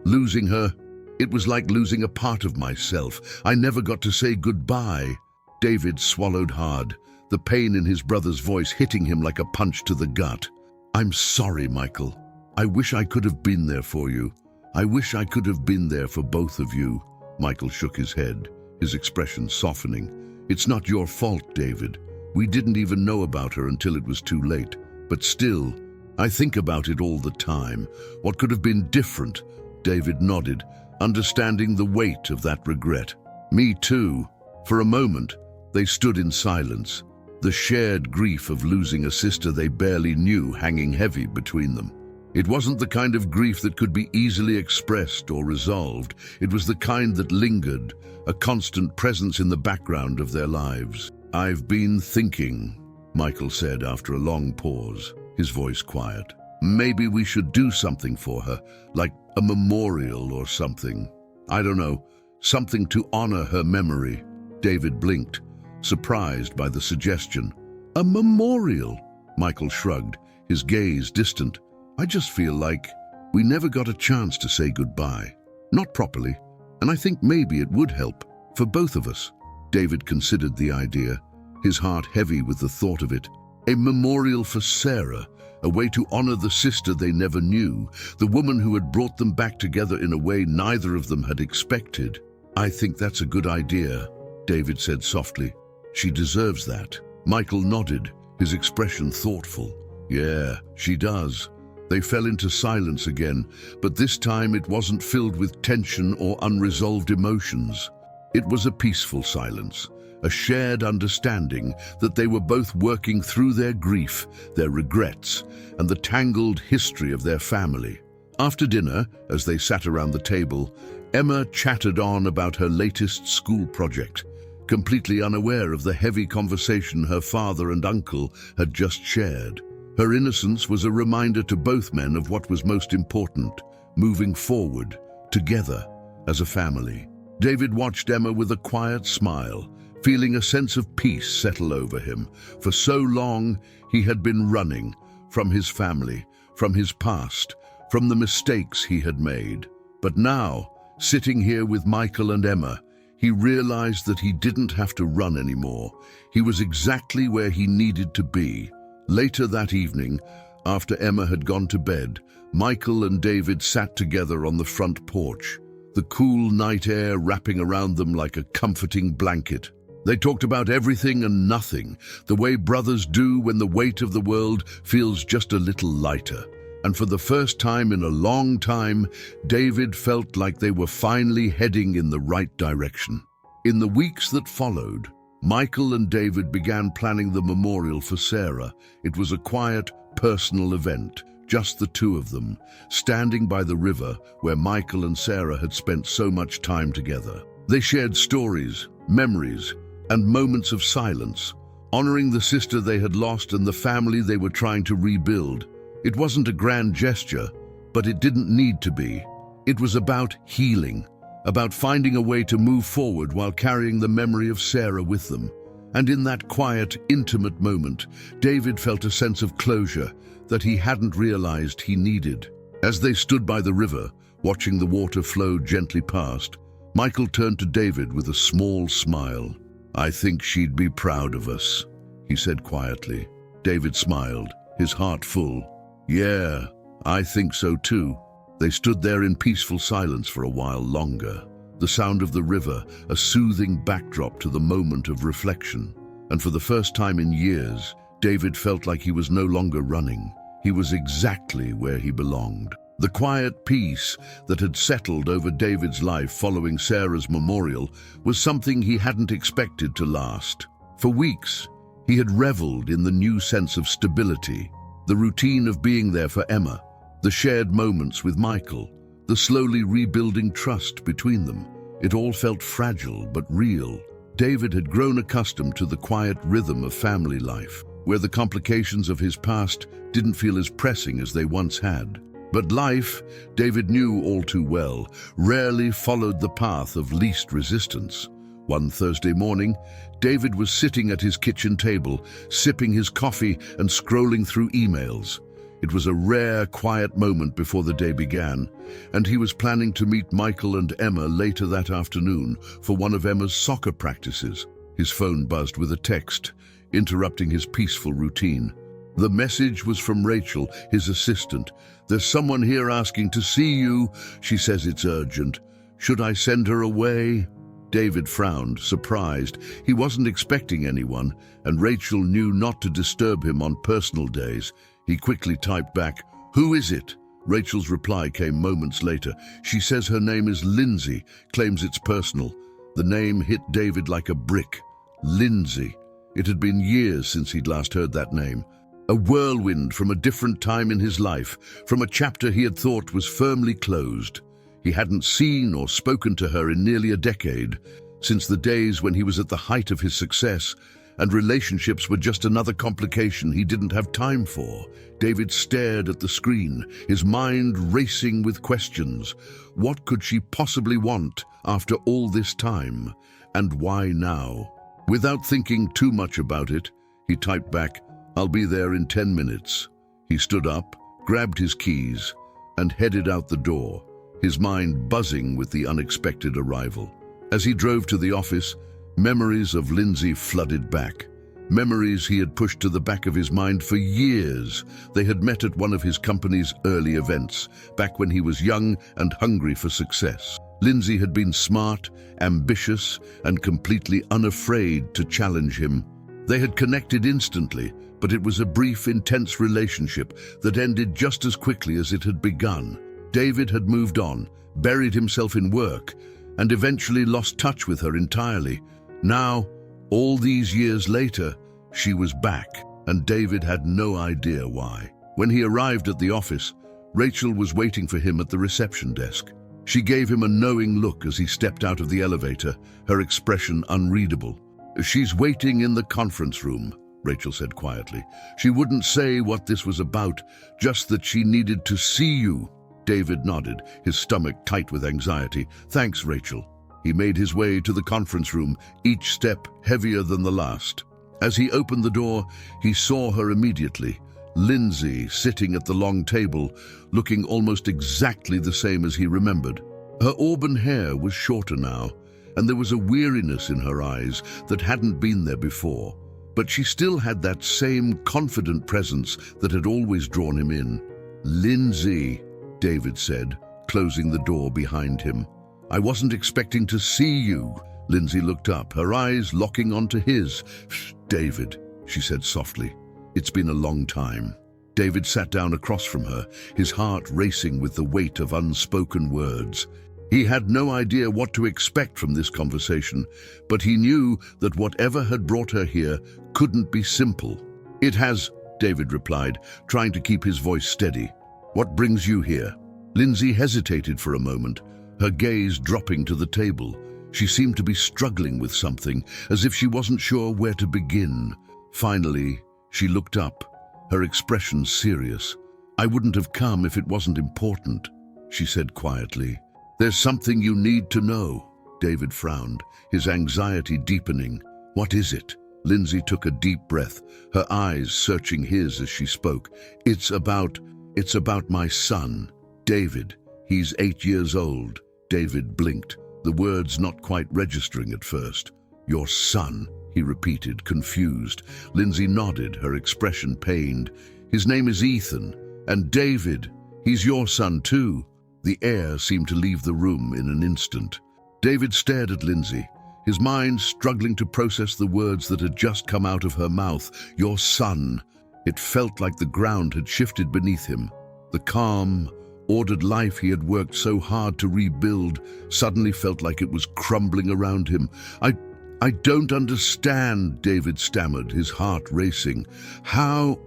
losing her. It was like losing a part of myself. I never got to say goodbye." David swallowed hard, the pain in his brother's voice hitting him like a punch to the gut. "I'm sorry, Michael. I wish I could have been there for you. I wish I could have been there for both of you." Michael shook his head, his expression softening. "It's not your fault, David. We didn't even know about her until it was too late. But still, I think about it all the time. What could have been different?" David nodded, understanding the weight of that regret. "Me too." For a moment, they stood in silence, the shared grief of losing a sister they barely knew hanging heavy between them. It wasn't the kind of grief that could be easily expressed or resolved. It was the kind that lingered, a constant presence in the background of their lives. "I've been thinking," Michael said after a long pause, his voice quiet. "Maybe we should do something for her, like a memorial or something. I don't know, something to honor her memory." David blinked, surprised by the suggestion. "A memorial?" Michael shrugged, his gaze distant. "I just feel like we never got a chance to say goodbye. Not properly, and I think maybe it would help, for both of us." David considered the idea, his heart heavy with the thought of it. A memorial for Sarah, a way to honor the sister they never knew, the woman who had brought them back together in a way neither of them had expected. "I think that's a good idea," David said softly. "She deserves that." Michael nodded, his expression thoughtful. "Yeah, she does." They fell into silence again, but this time it wasn't filled with tension or unresolved emotions. It was a peaceful silence, a shared understanding that they were both working through their grief, their regrets, and the tangled history of their family. After dinner, as they sat around the table, Emma chattered on about her latest school project, completely unaware of the heavy conversation her father and uncle had just shared. Her innocence was a reminder to both men of what was most important, moving forward, together, as a family. David watched Emma with a quiet smile, feeling a sense of peace settle over him. For so long, he had been running from his family, from his past, from the mistakes he had made. But now, sitting here with Michael and Emma, he realized that he didn't have to run anymore. He was exactly where he needed to be. Later that evening, after Emma had gone to bed, Michael and David sat together on the front porch, the cool night air wrapping around them like a comforting blanket. They talked about everything and nothing, the way brothers do when the weight of the world feels just a little lighter. And for the first time in a long time, David felt like they were finally heading in the right direction. In the weeks that followed, Michael and David began planning the memorial for Sarah. It was a quiet, personal event, just the two of them, standing by the river where Michael and Sarah had spent so much time together. They shared stories, memories, and moments of silence, honoring the sister they had lost and the family they were trying to rebuild. It wasn't a grand gesture, but it didn't need to be. It was about healing, about finding a way to move forward while carrying the memory of Sarah with them. And in that quiet, intimate moment, David felt a sense of closure that he hadn't realized he needed. As they stood by the river, Watching the water flow gently past, Michael turned to David with a small smile. "I think she'd be proud of us," he said quietly. David smiled, his heart full. "Yeah, I think so too." They stood there in peaceful silence for a while longer. The sound of the river, a soothing backdrop to the moment of reflection. And for the first time in years, David felt like he was no longer running. He was exactly where he belonged. The quiet peace that had settled over David's life following Sarah's memorial was something he hadn't expected to last. For weeks, he had reveled in the new sense of stability, the routine of being there for Emma, the shared moments with Michael, the slowly rebuilding trust between them. It all felt fragile but real. David had grown accustomed to the quiet rhythm of family life, where the complications of his past didn't feel as pressing as they once had. But life, David knew all too well, rarely followed the path of least resistance. One Thursday morning, David was sitting at his kitchen table, sipping his coffee and scrolling through emails. It was a rare, quiet moment before the day began, and he was planning to meet Michael and Emma later that afternoon for one of Emma's soccer practices. His phone buzzed with a text, interrupting his peaceful routine. The message was from Rachel, his assistant. "There's someone here asking to see you. She says it's urgent. Should I send her away?" David frowned, surprised. He wasn't expecting anyone, and Rachel knew not to disturb him on personal days. He quickly typed back, "Who is it?" Rachel's reply came moments later. She says her name is Lindsay, claims it's personal. The name hit David like a brick. Lindsay. It had been years since he'd last heard that name. A whirlwind from a different time in his life, from a chapter he had thought was firmly closed. He hadn't seen or spoken to her in nearly a decade, since the days when he was at the height of his success, and relationships were just another complication he didn't have time for. David stared at the screen, his mind racing with questions. What could she possibly want after all this time? And why now? Without thinking too much about it, he typed back, "I'll be there in 10 minutes. He stood up, grabbed his keys, and headed out the door, his mind buzzing with the unexpected arrival. As he drove to the office, memories of Lindsay flooded back. Memories he had pushed to the back of his mind for years. They had met at one of his company's early events, back when he was young and hungry for success. Lindsay had been smart, ambitious, and completely unafraid to challenge him. They had connected instantly, but it was a brief, intense relationship that ended just as quickly as it had begun. David had moved on, buried himself in work, and eventually lost touch with her entirely. Now, all these years later, she was back, and David had no idea why. When he arrived at the office, Rachel was waiting for him at the reception desk. She gave him a knowing look as he stepped out of the elevator, her expression unreadable. "She's waiting in the conference room," Rachel said quietly. "She wouldn't say what this was about, just that she needed to see you." David nodded, his stomach tight with anxiety. "Thanks, Rachel." He made his way to the conference room, each step heavier than the last. As he opened the door, he saw her immediately. Lindsay, sitting at the long table, looking almost exactly the same as he remembered. Her auburn hair was shorter now, and there was a weariness in her eyes that hadn't been there before. But she still had that same confident presence that had always drawn him in. "Lindsay," David said, closing the door behind him. "I wasn't expecting to see you." Lindsay looked up, her eyes locking onto his. "Shh, David," she said softly. "It's been a long time." David sat down across from her, his heart racing with the weight of unspoken words. He had no idea what to expect from this conversation, but he knew that whatever had brought her here couldn't be simple. "It has," David replied, trying to keep his voice steady. "What brings you here?" Lindsay hesitated for a moment, her gaze dropping to the table. She seemed to be struggling with something, as if she wasn't sure where to begin. Finally, she looked up, her expression serious. "I wouldn't have come if it wasn't important," she said quietly. "There's something you need to know." David frowned, his anxiety deepening. "What is it?" Lindsay took a deep breath, her eyes searching his as she spoke. It's about my son, David," He's 8 years old. David blinked, the words not quite registering at first. Your son, he repeated, confused. Lindsay nodded, her expression pained. His name is Ethan. And David, he's your son too. The air seemed to leave the room in an instant. David stared at Lindsay, his mind struggling to process the words that had just come out of her mouth. Your son. It felt like the ground had shifted beneath him. The calm, ordered life he had worked so hard to rebuild suddenly felt like it was crumbling around him. I don't understand, David stammered, his heart racing. How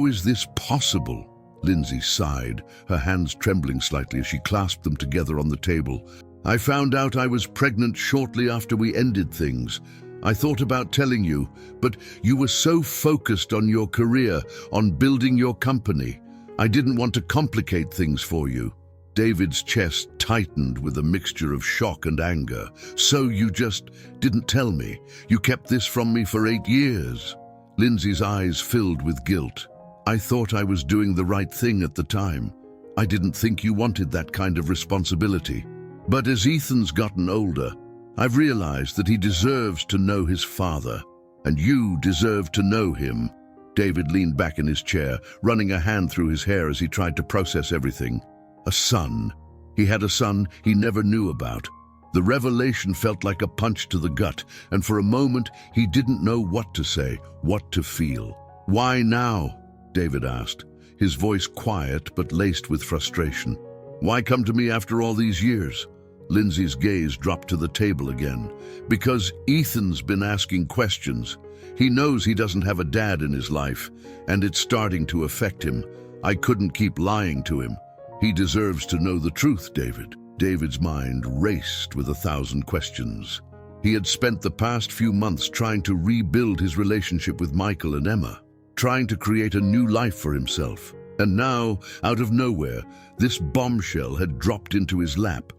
is this possible? Lindsay sighed, her hands trembling slightly as she clasped them together on the table. I found out I was pregnant shortly after we ended things. I thought about telling you, but you were so focused on your career, on building your company. I didn't want to complicate things for you. David's chest tightened with a mixture of shock and anger. So you just didn't tell me? You kept this from me for 8 years? Lindsay's eyes filled with guilt. I thought I was doing the right thing at the time. I didn't think you wanted that kind of responsibility. But as Ethan's gotten older, I've realized that he deserves to know his father, and you deserve to know him. David leaned back in his chair, running a hand through his hair as he tried to process everything. A son. He had a son he never knew about. The revelation felt like a punch to the gut, and for a moment he didn't know what to say, what to feel. Why now? David asked, his voice quiet but laced with frustration. Why come to me after all these years? Lindsay's gaze dropped to the table again. Because Ethan's been asking questions. He knows he doesn't have a dad in his life, and it's starting to affect him. I couldn't keep lying to him. He deserves to know the truth, David. David's mind raced with 1,000 questions. He had spent the past few months trying to rebuild his relationship with Michael and Emma, trying to create a new life for himself. And now, out of nowhere, this bombshell had dropped into his lap.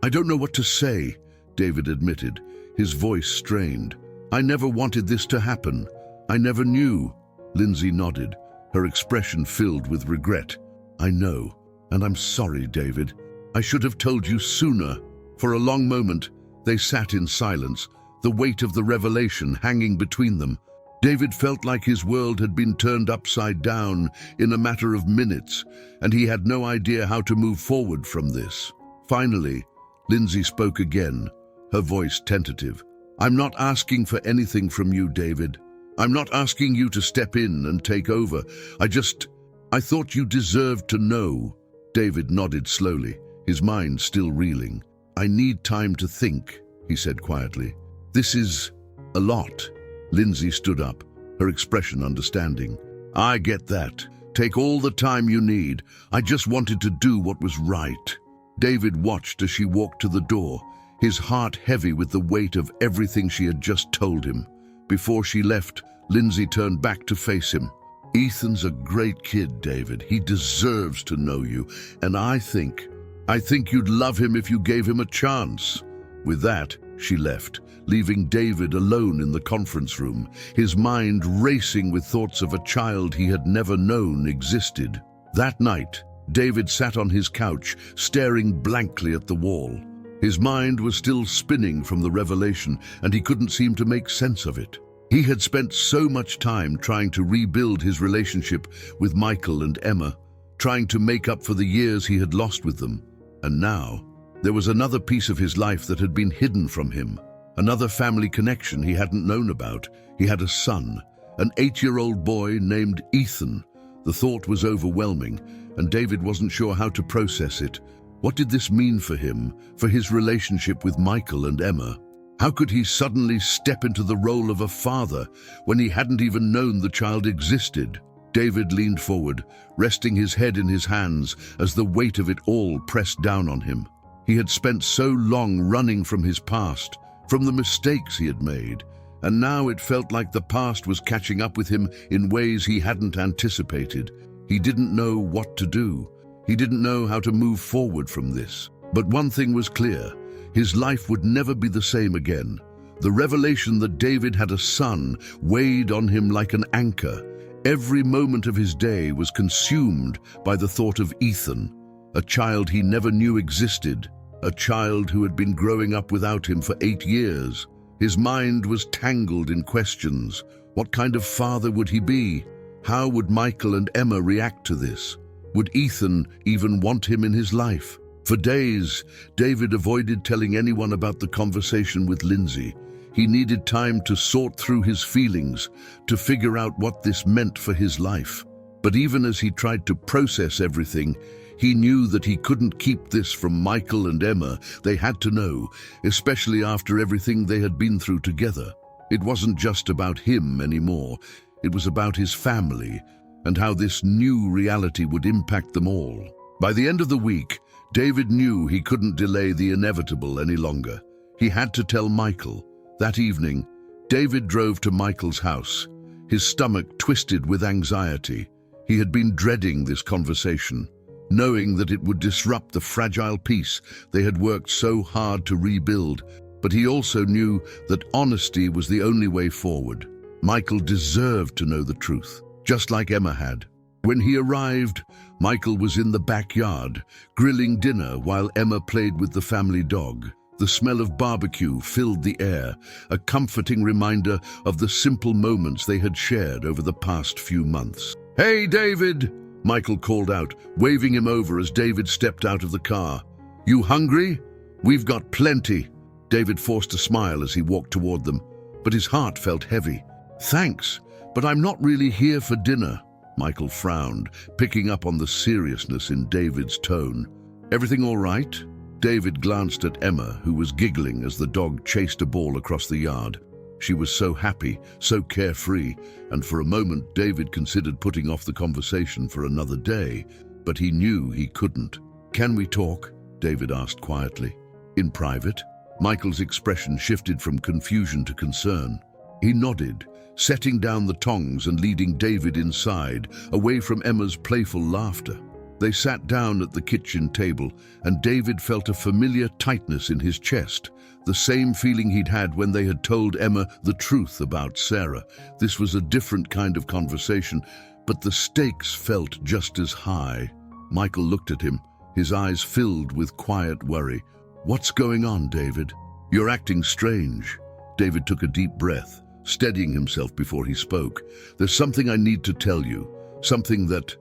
I don't know what to say, David admitted, his voice strained. I never wanted this to happen. I never knew. Lindsay nodded, her expression filled with regret. I know, and I'm sorry, David. I should have told you sooner. For a long moment, they sat in silence, the weight of the revelation hanging between them. David felt like his world had been turned upside down in a matter of minutes, and he had no idea how to move forward from this. Finally, Lindsay spoke again, her voice tentative. I'm not asking for anything from you, David. I'm not asking you to step in and take over. I thought you deserved to know. David nodded slowly, his mind still reeling. I need time to think, he said quietly. This is a lot. Lindsay stood up, her expression understanding. I get that. Take all the time you need. I just wanted to do what was right. David watched as she walked to the door, his heart heavy with the weight of everything she had just told him. Before she left, Lindsay turned back to face him. Ethan's a great kid, David. He deserves to know you, and I think you'd love him if you gave him a chance. With that, she left, leaving David alone in the conference room, his mind racing with thoughts of a child he had never known existed. That night, David sat on his couch, staring blankly at the wall. His mind was still spinning from the revelation, and he couldn't seem to make sense of it. He had spent so much time trying to rebuild his relationship with Michael and Emma, trying to make up for the years he had lost with them. And now, there was another piece of his life that had been hidden from him, another family connection he hadn't known about. He had a son, an 8-year-old boy named Ethan. The thought was overwhelming, and David wasn't sure how to process it. What did this mean for him, for his relationship with Michael and Emma? How could he suddenly step into the role of a father when he hadn't even known the child existed? David leaned forward, resting his head in his hands as the weight of it all pressed down on him. He had spent so long running from his past, from the mistakes he had made, and now it felt like the past was catching up with him in ways he hadn't anticipated. He didn't know what to do. He didn't know how to move forward from this. But one thing was clear. His life would never be the same again. The revelation that David had a son weighed on him like an anchor. Every moment of his day was consumed by the thought of Ethan. a child he never knew existed, a child who had been growing up without him for 8 years. His mind was tangled in questions. What kind of father would he be? How would Michael and Emma react to this? Would Ethan even want him in his life? For days, David avoided telling anyone about the conversation with Lindsay. He needed time to sort through his feelings, to figure out what this meant for his life. But even as he tried to process everything, he knew that he couldn't keep this from Michael and Emma. They had to know, especially after everything they had been through together. It wasn't just about him anymore. It was about his family and how this new reality would impact them all. By the end of the week, David knew he couldn't delay the inevitable any longer. He had to tell Michael. That evening, David drove to Michael's house, his stomach twisted with anxiety. He had been dreading this conversation, knowing that it would disrupt the fragile peace they had worked so hard to rebuild. But he also knew that honesty was the only way forward. Michael deserved to know the truth, just like Emma had. When he arrived, Michael was in the backyard, grilling dinner while Emma played with the family dog. The smell of barbecue filled the air, a comforting reminder of the simple moments they had shared over the past few months. "Hey, David!" Michael called out, waving him over as David stepped out of the car. "You hungry? We've got plenty." David forced a smile as he walked toward them, but his heart felt heavy. "Thanks, but I'm not really here for dinner." Michael frowned, picking up on the seriousness in David's tone. "Everything all right?" David glanced at Emma, who was giggling as the dog chased a ball across the yard. She was so happy, so carefree, and for a moment David considered putting off the conversation for another day, but he knew he couldn't. "Can we talk?" David asked quietly. "In private?" Michael's expression shifted from confusion to concern. He nodded, setting down the tongs and leading David inside, away from Emma's playful laughter. They sat down at the kitchen table, and David felt a familiar tightness in his chest, the same feeling he'd had when they had told Emma the truth about Sarah. This was a different kind of conversation, but the stakes felt just as high. Michael looked at him, his eyes filled with quiet worry. "What's going on, David? You're acting strange." David took a deep breath, steadying himself before he spoke. "There's something I need to tell you, something that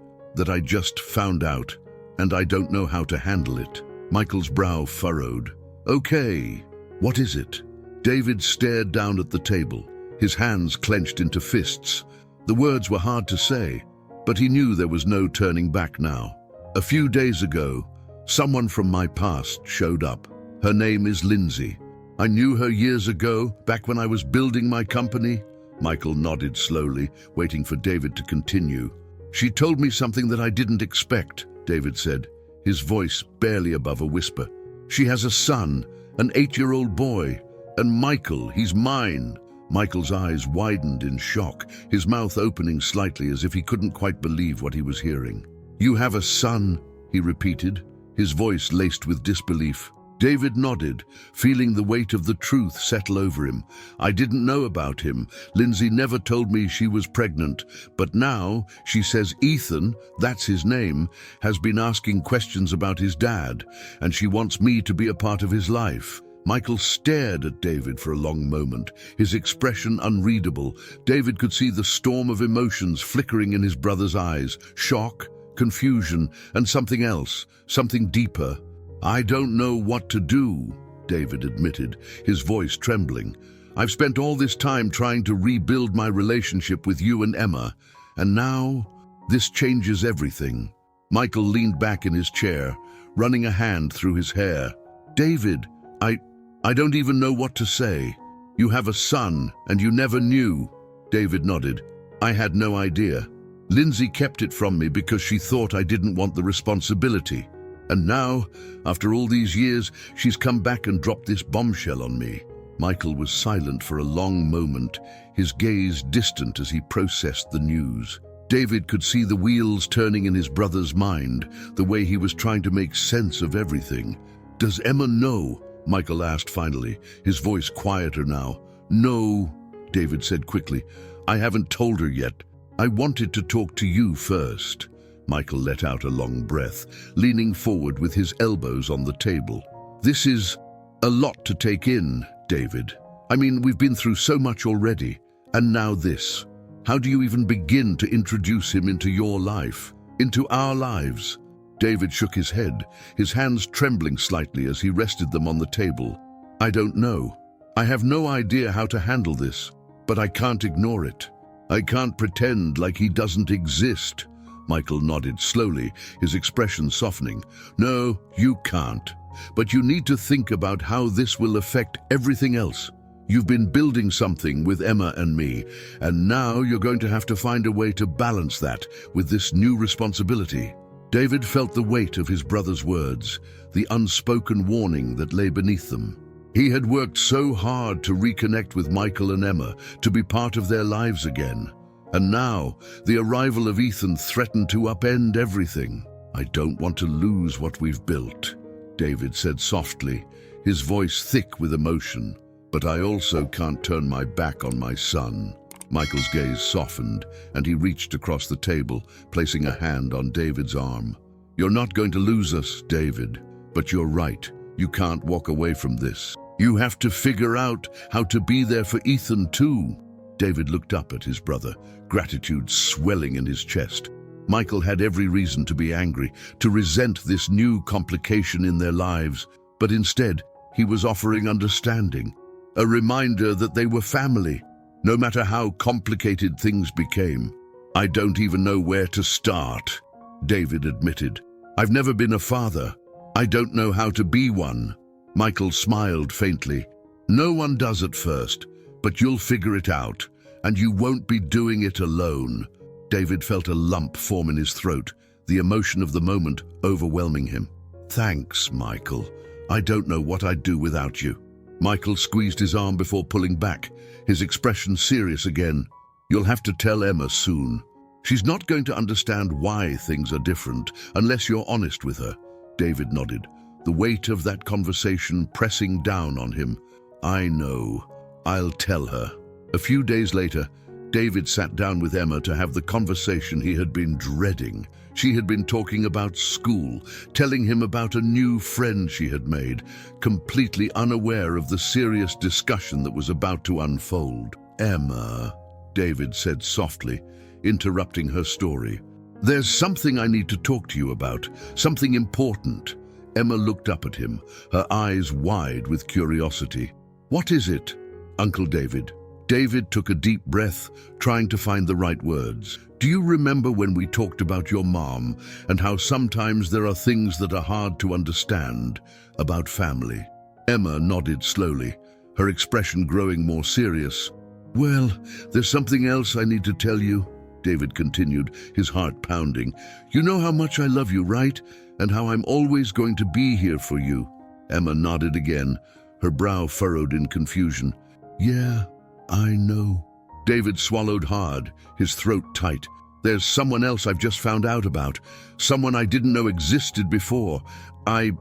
I just found out, and I don't know how to handle it." Michael's brow furrowed. "Okay, what is it?" David stared down at the table, his hands clenched into fists. The words were hard to say, but he knew there was no turning back now. "A few days ago, someone from my past showed up. Her name is Lindsay. I knew her years ago, back when I was building my company." Michael nodded slowly, waiting for David to continue. "She told me something that I didn't expect," David said, his voice barely above a whisper. "She has a son, an 8-year-old boy, and Michael, he's mine." Michael's eyes widened in shock, his mouth opening slightly as if he couldn't quite believe what he was hearing. "You have a son?" he repeated, his voice laced with disbelief. David nodded, feeling the weight of the truth settle over him. "I didn't know about him. Lindsay never told me she was pregnant, but now she says Ethan, that's his name, has been asking questions about his dad, and she wants me to be a part of his life." Michael stared at David for a long moment, his expression unreadable. David could see the storm of emotions flickering in his brother's eyes: shock, confusion, and something else, something deeper. "I don't know what to do," David admitted, his voice trembling. "I've spent all this time trying to rebuild my relationship with you and Emma, and now this changes everything." Michael leaned back in his chair, running a hand through his hair. "David, I don't even know what to say. You have a son, and you never knew." David nodded. "I had no idea. Lindsay kept it from me because she thought I didn't want the responsibility. And now, after all these years, she's come back and dropped this bombshell on me." Michael was silent for a long moment, his gaze distant as he processed the news. David could see the wheels turning in his brother's mind, the way he was trying to make sense of everything. "Does Emma know?" Michael asked finally, his voice quieter now. "No," David said quickly. "I haven't told her yet. I wanted to talk to you first." Michael let out a long breath, leaning forward with his elbows on the table. This is a lot to take in, David. I mean, we've been through so much already, and now this. How do you even begin to introduce him into your life, into our lives? David shook his head, his hands trembling slightly as he rested them on the table. I don't know. I have no idea how to handle this, but I can't ignore it. I can't pretend like he doesn't exist. Michael nodded slowly, his expression softening. No, you can't. But you need to think about how this will affect everything else. You've been building something with Emma and me, and now you're going to have to find a way to balance that with this new responsibility. David felt the weight of his brother's words, the unspoken warning that lay beneath them. He had worked so hard to reconnect with Michael and Emma, to be part of their lives again. And now, the arrival of Ethan threatened to upend everything. I don't want to lose what we've built, David said softly, his voice thick with emotion. But I also can't turn my back on my son. Michael's gaze softened, and he reached across the table, placing a hand on David's arm. You're not going to lose us, David, but you're right. You can't walk away from this. You have to figure out how to be there for Ethan too. David looked up at his brother, gratitude swelling in his chest. Michael had every reason to be angry, to resent this new complication in their lives, but instead, he was offering understanding, a reminder that they were family, no matter how complicated things became. I don't even know where to start, David admitted. I've never been a father. I don't know how to be one. Michael smiled faintly. No one does at first, but you'll figure it out, and you won't be doing it alone. David felt a lump form in his throat, the emotion of the moment overwhelming him. Thanks, Michael. I don't know what I'd do without you. Michael squeezed his arm before pulling back, his expression serious again. You'll have to tell Emma soon. She's not going to understand why things are different unless you're honest with her. David nodded, the weight of that conversation pressing down on him. I know. I'll tell her. A few days later, David sat down with Emma to have the conversation he had been dreading. She had been talking about school, telling him about a new friend she had made, completely unaware of the serious discussion that was about to unfold. Emma, David said softly, interrupting her story. There's something I need to talk to you about, something important. Emma looked up at him, her eyes wide with curiosity. What is it, Uncle David? David took a deep breath, trying to find the right words. Do you remember when we talked about your mom and how sometimes there are things that are hard to understand about family? Emma nodded slowly, her expression growing more serious. Well, there's something else I need to tell you, David continued, his heart pounding. You know how much I love you, right? And how I'm always going to be here for you. Emma nodded again, her brow furrowed in confusion. Yeah, I know. David swallowed hard, his throat tight. There's someone else I've just found out about, someone I didn't know existed before. I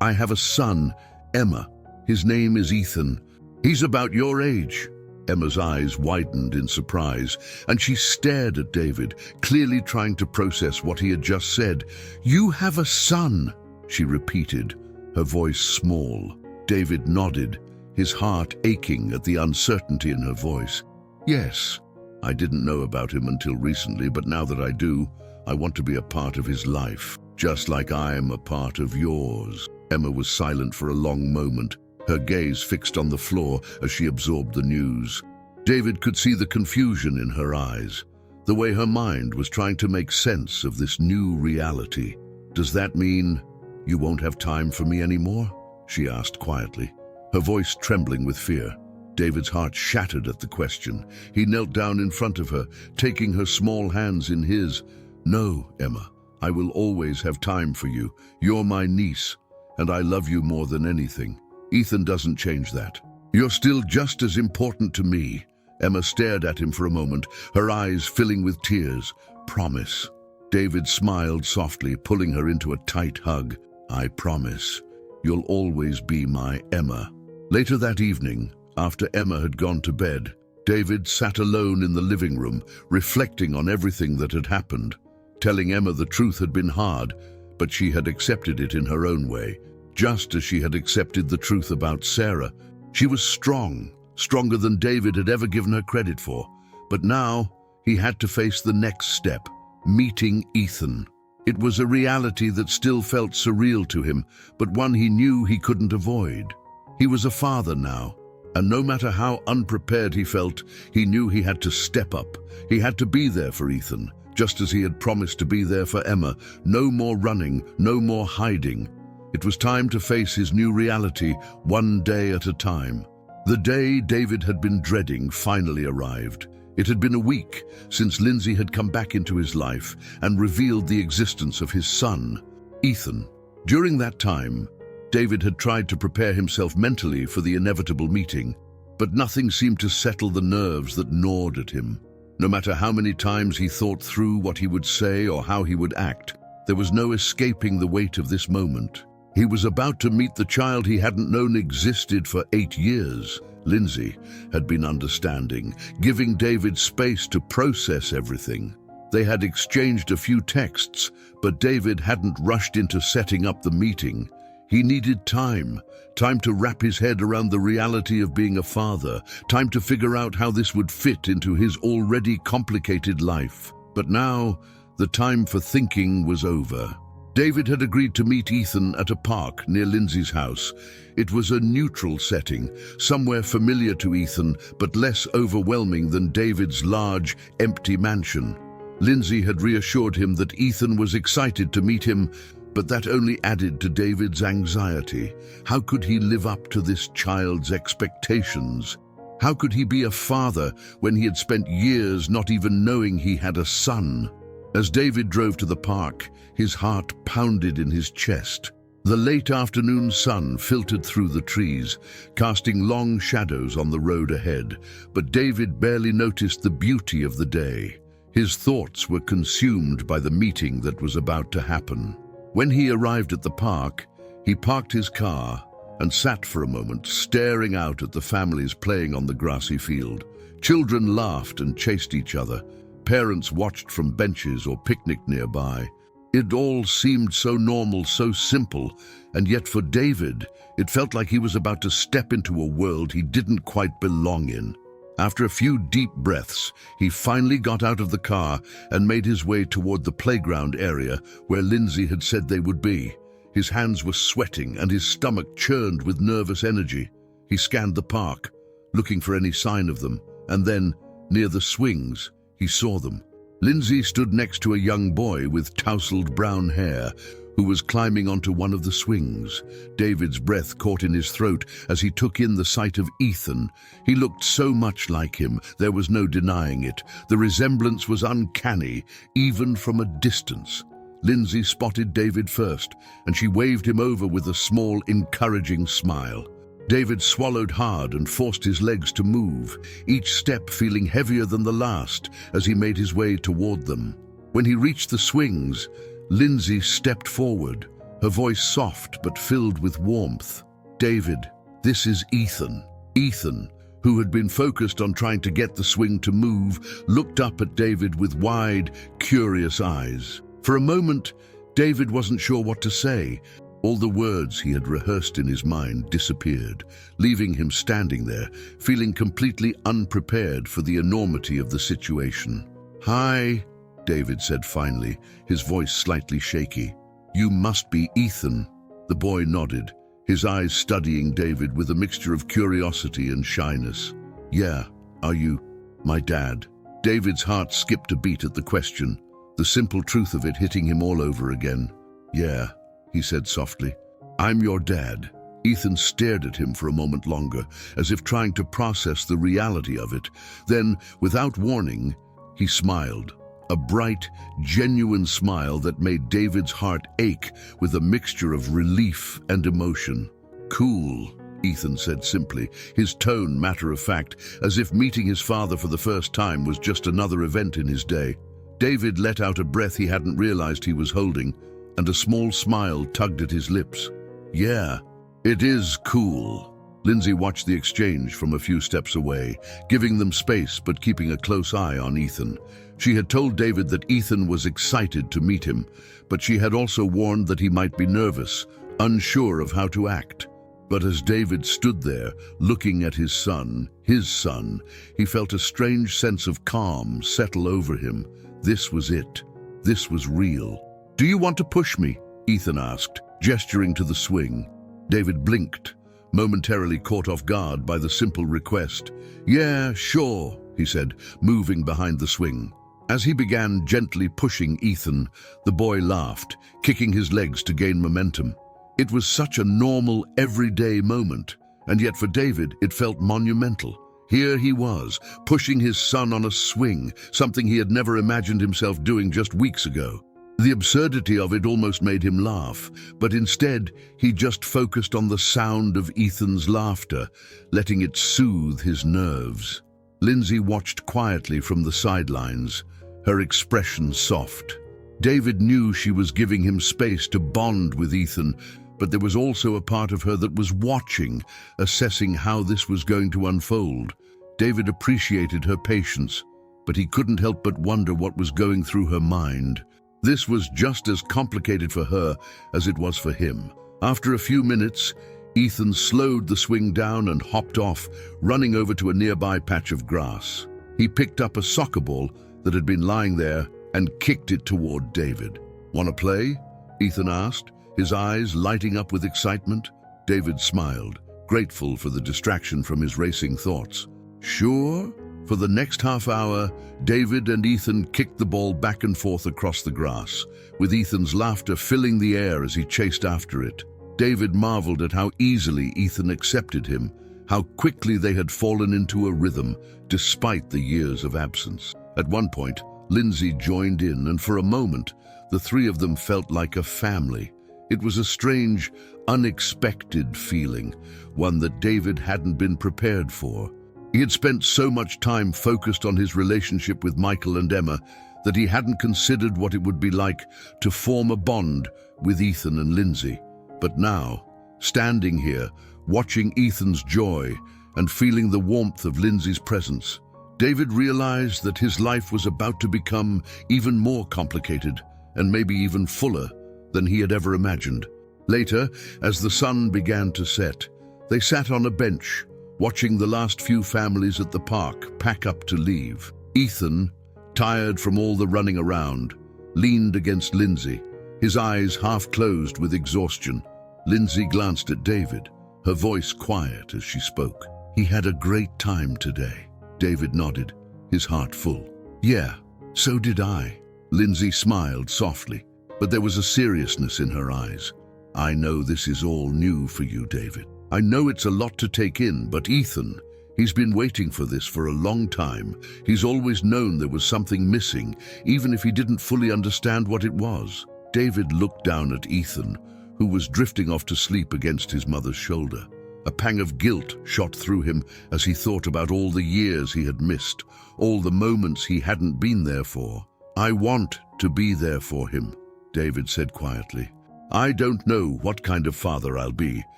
have a son, Emma. His name is Ethan. He's about your age. Emma's eyes widened in surprise, and she stared at David, clearly trying to process what he had just said. You have a son, she repeated, her voice small. David nodded, his heart aching at the uncertainty in her voice. Yes, I didn't know about him until recently, but now that I do, I want to be a part of his life, just like I'm a part of yours. Emma was silent for a long moment, her gaze fixed on the floor as she absorbed the news. David could see the confusion in her eyes, the way her mind was trying to make sense of this new reality. Does that mean you won't have time for me anymore? She asked quietly, her voice trembling with fear. David's heart shattered at the question. He knelt down in front of her, taking her small hands in his. No, Emma, I will always have time for you. You're my niece, and I love you more than anything. Ethan doesn't change that. You're still just as important to me. Emma stared at him for a moment, her eyes filling with tears. Promise. David smiled softly, pulling her into a tight hug. I promise. You'll always be my Emma. Later that evening, after Emma had gone to bed, David sat alone in the living room, reflecting on everything that had happened. Telling Emma the truth had been hard, but she had accepted it in her own way, just as she had accepted the truth about Sarah. She was strong, stronger than David had ever given her credit for. But now he had to face the next step, meeting Ethan. It was a reality that still felt surreal to him, but one he knew he couldn't avoid. He was a father now, and no matter how unprepared he felt, he knew he had to step up. He had to be there for Ethan, just as he had promised to be there for Emma. No more running, no more hiding. It was time to face his new reality, one day at a time. The day David had been dreading finally arrived. It had been a week since Lindsay had come back into his life and revealed the existence of his son, Ethan. During that time, David had tried to prepare himself mentally for the inevitable meeting, but nothing seemed to settle the nerves that gnawed at him. No matter how many times he thought through what he would say or how he would act, there was no escaping the weight of this moment. He was about to meet the child he hadn't known existed for 8 years. Lindsay had been understanding, giving David space to process everything. They had exchanged a few texts, but David hadn't rushed into setting up the meeting. He needed time to wrap his head around the reality of being a father, time to figure out how this would fit into his already complicated life. But now, the time for thinking was over. David had agreed to meet Ethan at a park near Lindsay's house. It was a neutral setting, somewhere familiar to Ethan, but less overwhelming than David's large, empty mansion. Lindsay had reassured him that Ethan was excited to meet him, but that only added to David's anxiety. How could he live up to this child's expectations? How could he be a father when he had spent years not even knowing he had a son? As David drove to the park, his heart pounded in his chest. The late afternoon sun filtered through the trees, casting long shadows on the road ahead, but David barely noticed the beauty of the day. His thoughts were consumed by the meeting that was about to happen. When he arrived at the park, he parked his car and sat for a moment, staring out at the families playing on the grassy field. Children laughed and chased each other. Parents watched from benches or picnicked nearby. It all seemed so normal, so simple, and yet for David, it felt like he was about to step into a world he didn't quite belong in. After a few deep breaths, he finally got out of the car and made his way toward the playground area where Lindsay had said they would be. His hands were sweating and his stomach churned with nervous energy. He scanned the park, looking for any sign of them, and then, near the swings, he saw them. Lindsay stood next to a young boy with tousled brown hair who was climbing onto one of the swings. David's breath caught in his throat as he took in the sight of Ethan. He looked so much like him, there was no denying it. The resemblance was uncanny, even from a distance. Lindsay spotted David first, and she waved him over with a small, encouraging smile. David swallowed hard and forced his legs to move, each step feeling heavier than the last as he made his way toward them. When he reached the swings, Lindsay stepped forward, her voice soft but filled with warmth. "David, this is Ethan." Ethan, who had been focused on trying to get the swing to move, looked up at David with wide, curious eyes. For a moment, David wasn't sure what to say. All the words he had rehearsed in his mind disappeared, leaving him standing there, feeling completely unprepared for the enormity of the situation. "Hi," David said finally, his voice slightly shaky. "You must be Ethan." The boy nodded, his eyes studying David with a mixture of curiosity and shyness. "Yeah, are you my dad?" David's heart skipped a beat at the question, the simple truth of it hitting him all over again. "Yeah," he said softly. "I'm your dad." Ethan stared at him for a moment longer, as if trying to process the reality of it. Then, without warning, he smiled. A bright, genuine smile that made David's heart ache with a mixture of relief and emotion. "Cool," Ethan said simply, his tone matter-of-fact, as if meeting his father for the first time was just another event in his day. David let out a breath he hadn't realized he was holding, and a small smile tugged at his lips. "Yeah, it is cool." Lindsay watched the exchange from a few steps away, giving them space but keeping a close eye on Ethan. She had told David that Ethan was excited to meet him, but she had also warned that he might be nervous, unsure of how to act. But as David stood there, looking at his son, he felt a strange sense of calm settle over him. This was it. This was real. "Do you want to push me?" Ethan asked, gesturing to the swing. David blinked, momentarily caught off guard by the simple request. "Yeah, sure," he said, moving behind the swing. As he began gently pushing Ethan, the boy laughed, kicking his legs to gain momentum. It was such a normal, everyday moment, and yet for David it felt monumental. Here he was, pushing his son on a swing, something he had never imagined himself doing just weeks ago. The absurdity of it almost made him laugh, but instead he just focused on the sound of Ethan's laughter, letting it soothe his nerves. Lindsay watched quietly from the sidelines, her expression soft. David knew she was giving him space to bond with Ethan, but there was also a part of her that was watching, assessing how this was going to unfold. David appreciated her patience, but he couldn't help but wonder what was going through her mind. This was just as complicated for her as it was for him. After a few minutes, Ethan slowed the swing down and hopped off, running over to a nearby patch of grass. He picked up a soccer ball that had been lying there and kicked it toward David. "Want to play?" Ethan asked, his eyes lighting up with excitement. David smiled, grateful for the distraction from his racing thoughts. "Sure." For the next half hour, David and Ethan kicked the ball back and forth across the grass, with Ethan's laughter filling the air as he chased after it. David marveled at how easily Ethan accepted him, how quickly they had fallen into a rhythm, despite the years of absence. At one point, Lindsay joined in, and for a moment, the three of them felt like a family. It was a strange, unexpected feeling, one that David hadn't been prepared for. He had spent so much time focused on his relationship with Michael and Emma that he hadn't considered what it would be like to form a bond with Ethan and Lindsay. But now, standing here, watching Ethan's joy and feeling the warmth of Lindsay's presence, David realized that his life was about to become even more complicated and maybe even fuller than he had ever imagined. Later, as the sun began to set, they sat on a bench, watching the last few families at the park pack up to leave. Ethan, tired from all the running around, leaned against Lindsay, his eyes half closed with exhaustion. Lindsay glanced at David, her voice quiet as she spoke. "He had a great time today." David nodded, his heart full. "Yeah, so did I." Lindsay smiled softly, but there was a seriousness in her eyes. "I know this is all new for you, David. I know it's a lot to take in, but Ethan, he's been waiting for this for a long time. He's always known there was something missing, even if he didn't fully understand what it was." David looked down at Ethan, who was drifting off to sleep against his mother's shoulder. A pang of guilt shot through him as he thought about all the years he had missed, all the moments he hadn't been there for. "I want to be there for him," David said quietly. "I don't know what kind of father I'll be,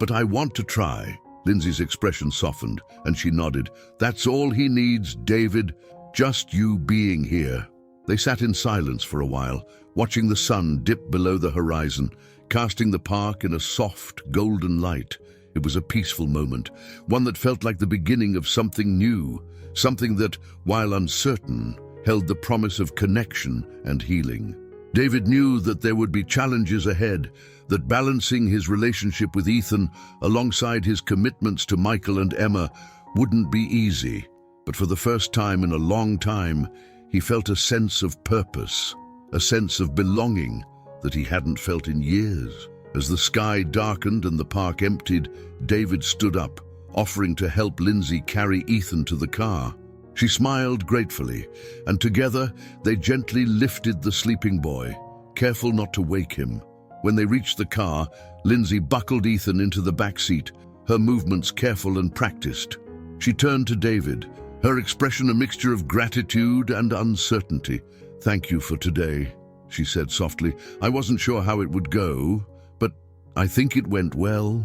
but I want to try." Lindsay's expression softened, and she nodded. "That's all he needs, David. Just you being here." They sat in silence for a while, watching the sun dip below the horizon, casting the park in a soft, golden light. It was a peaceful moment, one that felt like the beginning of something new, something that, while uncertain, held the promise of connection and healing. David knew that there would be challenges ahead, that balancing his relationship with Ethan alongside his commitments to Michael and Emma wouldn't be easy. But for the first time in a long time, he felt a sense of purpose, a sense of belonging that he hadn't felt in years. As the sky darkened and the park emptied, David stood up, offering to help Lindsay carry Ethan to the car. She smiled gratefully, and together they gently lifted the sleeping boy, careful not to wake him. When they reached the car, Lindsay buckled Ethan into the back seat, her movements careful and practiced. She turned to David, her expression a mixture of gratitude and uncertainty. "Thank you for today," she said softly. "I wasn't sure how it would go, but I think it went well."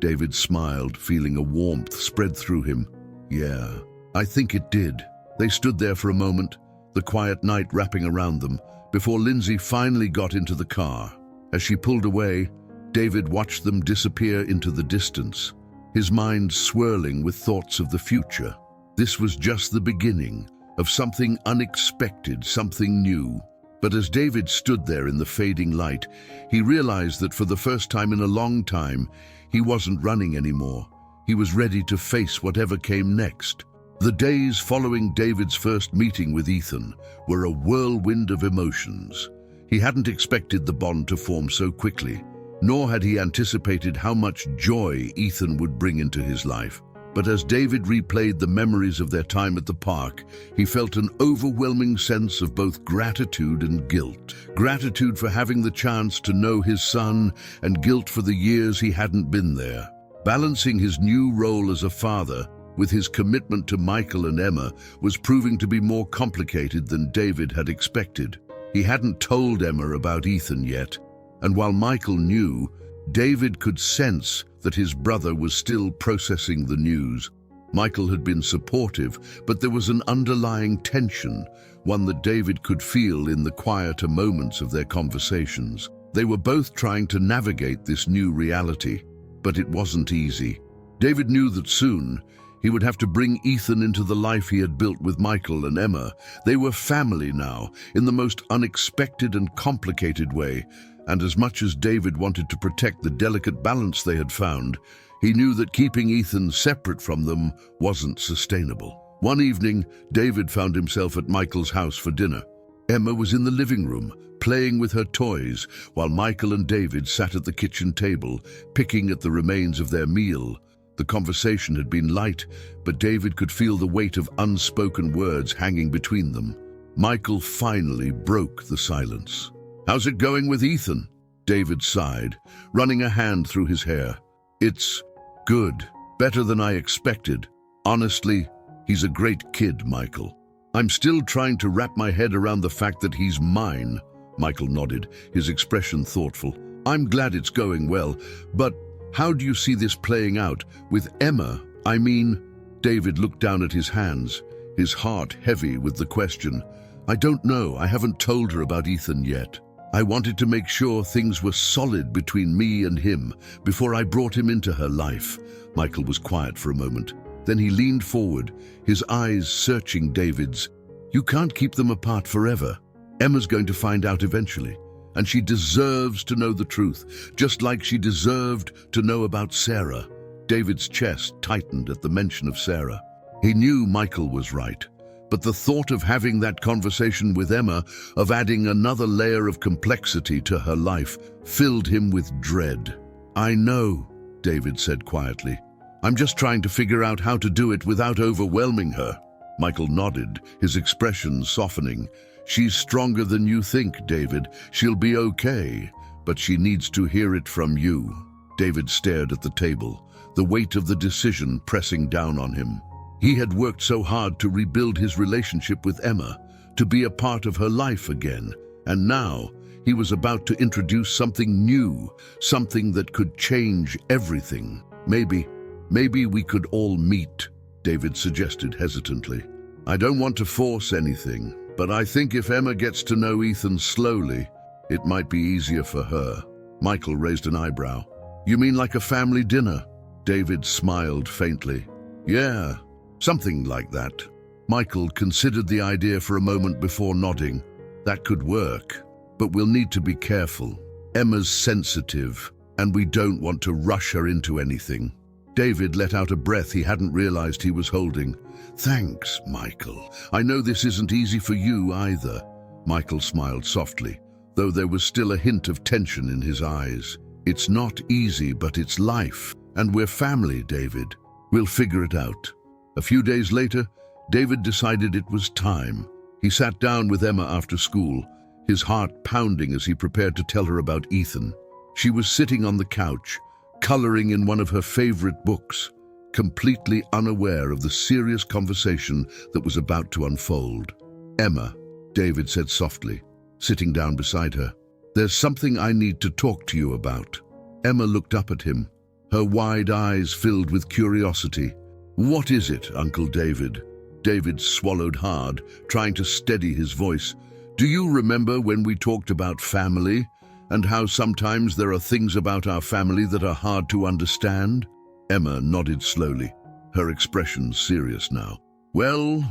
David smiled, feeling a warmth spread through him. Yeah, I think it did. They stood there for a moment, the quiet night wrapping around them, before Lindsay finally got into the car. As she pulled away, David watched them disappear into the distance, his mind swirling with thoughts of the future. This was just the beginning of something unexpected, something new. But as David stood there in the fading light, he realized that for the first time in a long time, he wasn't running anymore. He was ready to face whatever came next. The days following David's first meeting with Ethan were a whirlwind of emotions. He hadn't expected the bond to form so quickly, nor had he anticipated how much joy Ethan would bring into his life. But as David replayed the memories of their time at the park, he felt an overwhelming sense of both gratitude and guilt. Gratitude for having the chance to know his son, and guilt for the years he hadn't been there. Balancing his new role as a father with his commitment to Michael and Emma was proving to be more complicated than David had expected. He hadn't told Emma about Ethan yet, and while Michael knew, David could sense that his brother was still processing the news. Michael had been supportive, but there was an underlying tension, one that David could feel in the quieter moments of their conversations. They were both trying to navigate this new reality, but it wasn't easy. David knew that soon he would have to bring Ethan into the life he had built with Michael and Emma. They were family now, in the most unexpected and complicated way, and as much as David wanted to protect the delicate balance they had found, he knew that keeping Ethan separate from them wasn't sustainable. One evening, David found himself at Michael's house for dinner. Emma was in the living room, playing with her toys, while Michael and David sat at the kitchen table, picking at the remains of their meal. The conversation had been light, but David could feel the weight of unspoken words hanging between them. Michael finally broke the silence. "How's it going with Ethan?" David sighed, running a hand through his hair. "It's good. Better than I expected. Honestly, he's a great kid, Michael. I'm still trying to wrap my head around the fact that he's mine." Michael nodded, his expression thoughtful. "I'm glad it's going well, but how do you see this playing out with Emma? I mean..." David looked down at his hands, his heart heavy with the question. "I don't know. I haven't told her about Ethan yet. I wanted to make sure things were solid between me and him before I brought him into her life." Michael was quiet for a moment. Then he leaned forward, his eyes searching David's. "You can't keep them apart forever. Emma's going to find out eventually, and she deserves to know the truth, just like she deserved to know about Sarah." David's chest tightened at the mention of Sarah. He knew Michael was right, but the thought of having that conversation with Emma, of adding another layer of complexity to her life, filled him with dread. "I know," David said quietly. "I'm just trying to figure out how to do it without overwhelming her." Michael nodded, his expression softening. "She's stronger than you think, David. She'll be okay, but she needs to hear it from you." David stared at the table, the weight of the decision pressing down on him. He had worked so hard to rebuild his relationship with Emma, to be a part of her life again, and now he was about to introduce something new, something that could change everything. Maybe we could all meet," David suggested hesitantly. "I don't want to force anything, but I think if Emma gets to know Ethan slowly, it might be easier for her." Michael raised an eyebrow. "You mean like a family dinner?" David smiled faintly. "Yeah, something like that." Michael considered the idea for a moment before nodding. "That could work, but we'll need to be careful. Emma's sensitive, and we don't want to rush her into anything." David let out a breath he hadn't realized he was holding. "Thanks, Michael. I know this isn't easy for you either." Michael smiled softly, though there was still a hint of tension in his eyes. "It's not easy, but it's life, and we're family, David. We'll figure it out." A few days later, David decided it was time. He sat down with Emma after school, his heart pounding as he prepared to tell her about Ethan. She was sitting on the couch, coloring in one of her favorite books, completely unaware of the serious conversation that was about to unfold. "Emma," David said softly, sitting down beside her, "there's something I need to talk to you about." Emma looked up at him, her wide eyes filled with curiosity. "What is it, Uncle David?" David swallowed hard, trying to steady his voice. "Do you remember when we talked about family, and how sometimes there are things about our family that are hard to understand?" Emma nodded slowly, her expression serious now. "Well,"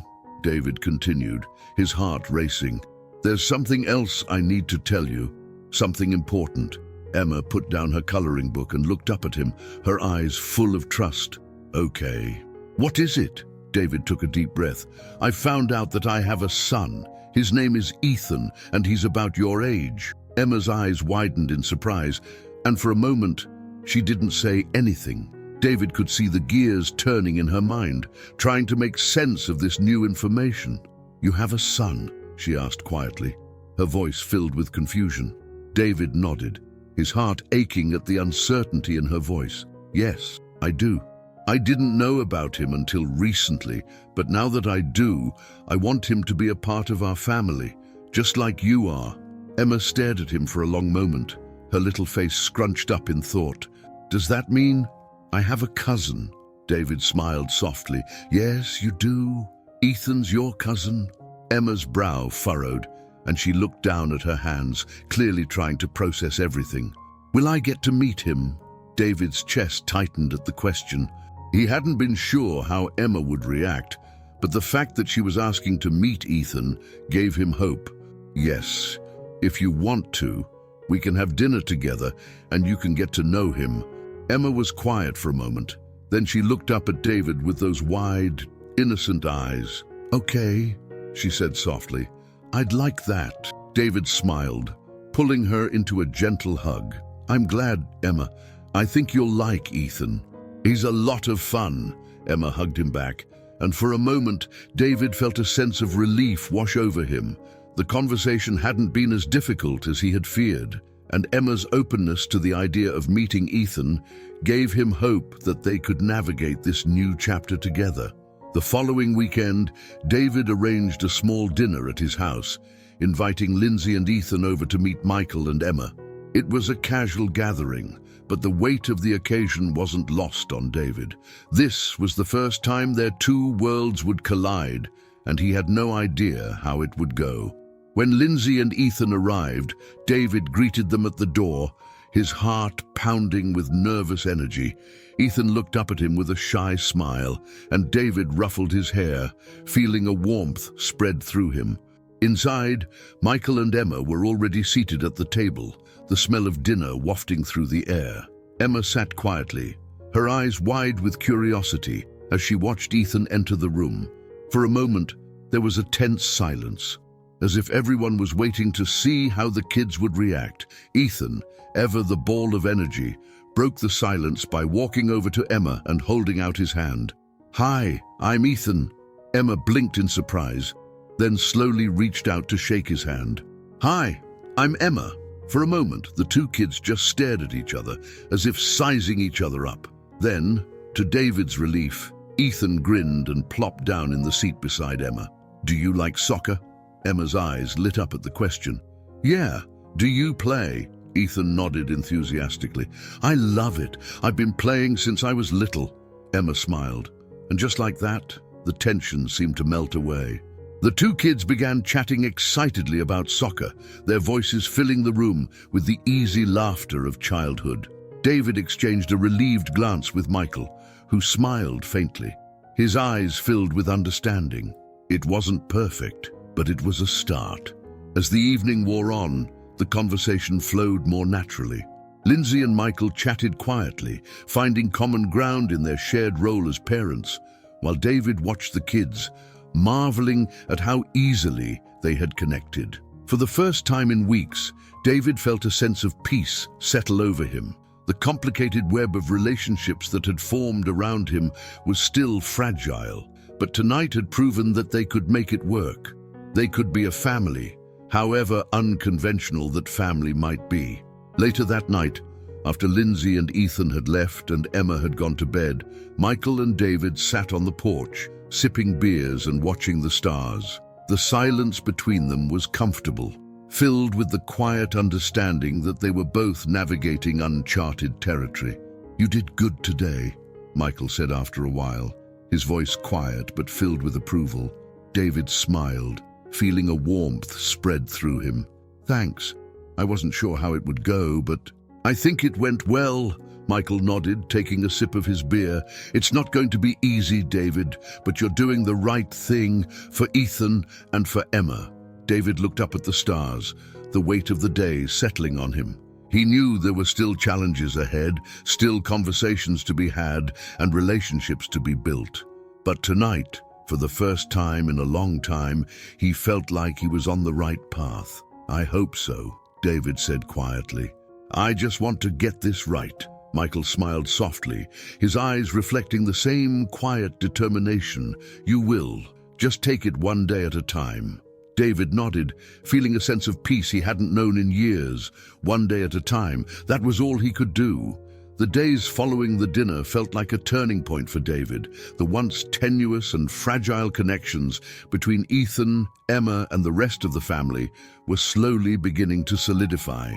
David continued, his heart racing, "there's something else I need to tell you, something important." Emma put down her coloring book and looked up at him, her eyes full of trust. "Okay. What is it?" David took a deep breath. "I found out that I have a son. His name is Ethan, and he's about your age." Emma's eyes widened in surprise, and for a moment, she didn't say anything. David could see the gears turning in her mind, trying to make sense of this new information. "You have a son?" she asked quietly, her voice filled with confusion. David nodded, his heart aching at the uncertainty in her voice. "Yes, I do. I didn't know about him until recently, but now that I do, I want him to be a part of our family, just like you are." Emma stared at him for a long moment, her little face scrunched up in thought. "Does that mean I have a cousin?" David smiled softly. "Yes, you do. Ethan's your cousin." Emma's brow furrowed, and she looked down at her hands, clearly trying to process everything. "Will I get to meet him?" David's chest tightened at the question. He hadn't been sure how Emma would react, but the fact that she was asking to meet Ethan gave him hope. "Yes, if you want to, we can have dinner together and you can get to know him." Emma was quiet for a moment. Then she looked up at David with those wide, innocent eyes. "Okay," she said softly. "I'd like that." David smiled, pulling her into a gentle hug. "I'm glad, Emma. I think you'll like Ethan. He's a lot of fun." Emma hugged him back, and for a moment, David felt a sense of relief wash over him. The conversation hadn't been as difficult as he had feared, and Emma's openness to the idea of meeting Ethan gave him hope that they could navigate this new chapter together. The following weekend, David arranged a small dinner at his house, inviting Lindsay and Ethan over to meet Michael and Emma. It was a casual gathering, but the weight of the occasion wasn't lost on David. This was the first time their two worlds would collide, and he had no idea how it would go. When Lindsay and Ethan arrived, David greeted them at the door, his heart pounding with nervous energy. Ethan looked up at him with a shy smile, and David ruffled his hair, feeling a warmth spread through him. Inside, Michael and Emma were already seated at the table, the smell of dinner wafting through the air. Emma sat quietly, her eyes wide with curiosity, as she watched Ethan enter the room. For a moment, there was a tense silence, as if everyone was waiting to see how the kids would react. Ethan, ever the ball of energy, broke the silence by walking over to Emma and holding out his hand. "Hi, I'm Ethan." Emma blinked in surprise, then slowly reached out to shake his hand. "Hi, I'm Emma." For a moment, the two kids just stared at each other, as if sizing each other up. Then, to David's relief, Ethan grinned and plopped down in the seat beside Emma. "Do you like soccer?" Emma's eyes lit up at the question. "Yeah. Do you play?" Ethan nodded enthusiastically. "I love it. I've been playing since I was little." Emma smiled, and just like that, the tension seemed to melt away. The two kids began chatting excitedly about soccer, their voices filling the room with the easy laughter of childhood. David exchanged a relieved glance with Michael, who smiled faintly, his eyes filled with understanding. It wasn't perfect, but it was a start. As the evening wore on, the conversation flowed more naturally. Lindsay and Michael chatted quietly, finding common ground in their shared role as parents, while David watched the kids, marveling at how easily they had connected. For the first time in weeks, David felt a sense of peace settle over him. The complicated web of relationships that had formed around him was still fragile, but tonight had proven that they could make it work. They could be a family, however unconventional that family might be. Later that night, after Lindsay and Ethan had left and Emma had gone to bed, Michael and David sat on the porch, sipping beers and watching the stars. The silence between them was comfortable, filled with the quiet understanding that they were both navigating uncharted territory. "You did good today," Michael said after a while, his voice quiet but filled with approval. David smiled, feeling a warmth spread through him. "Thanks. I wasn't sure how it would go, but I think it went well," Michael nodded, taking a sip of his beer. "It's not going to be easy, David, but you're doing the right thing for Ethan and for Emma." David looked up at the stars, the weight of the day settling on him. He knew there were still challenges ahead, still conversations to be had and relationships to be built. But tonight, for the first time in a long time, he felt like he was on the right path. "I hope so," David said quietly. "I just want to get this right." Michael smiled softly, his eyes reflecting the same quiet determination. "You will. Just take it one day at a time." David nodded, feeling a sense of peace he hadn't known in years. One day at a time, that was all he could do. The days following the dinner felt like a turning point for David. The once tenuous and fragile connections between Ethan, Emma, and the rest of the family were slowly beginning to solidify.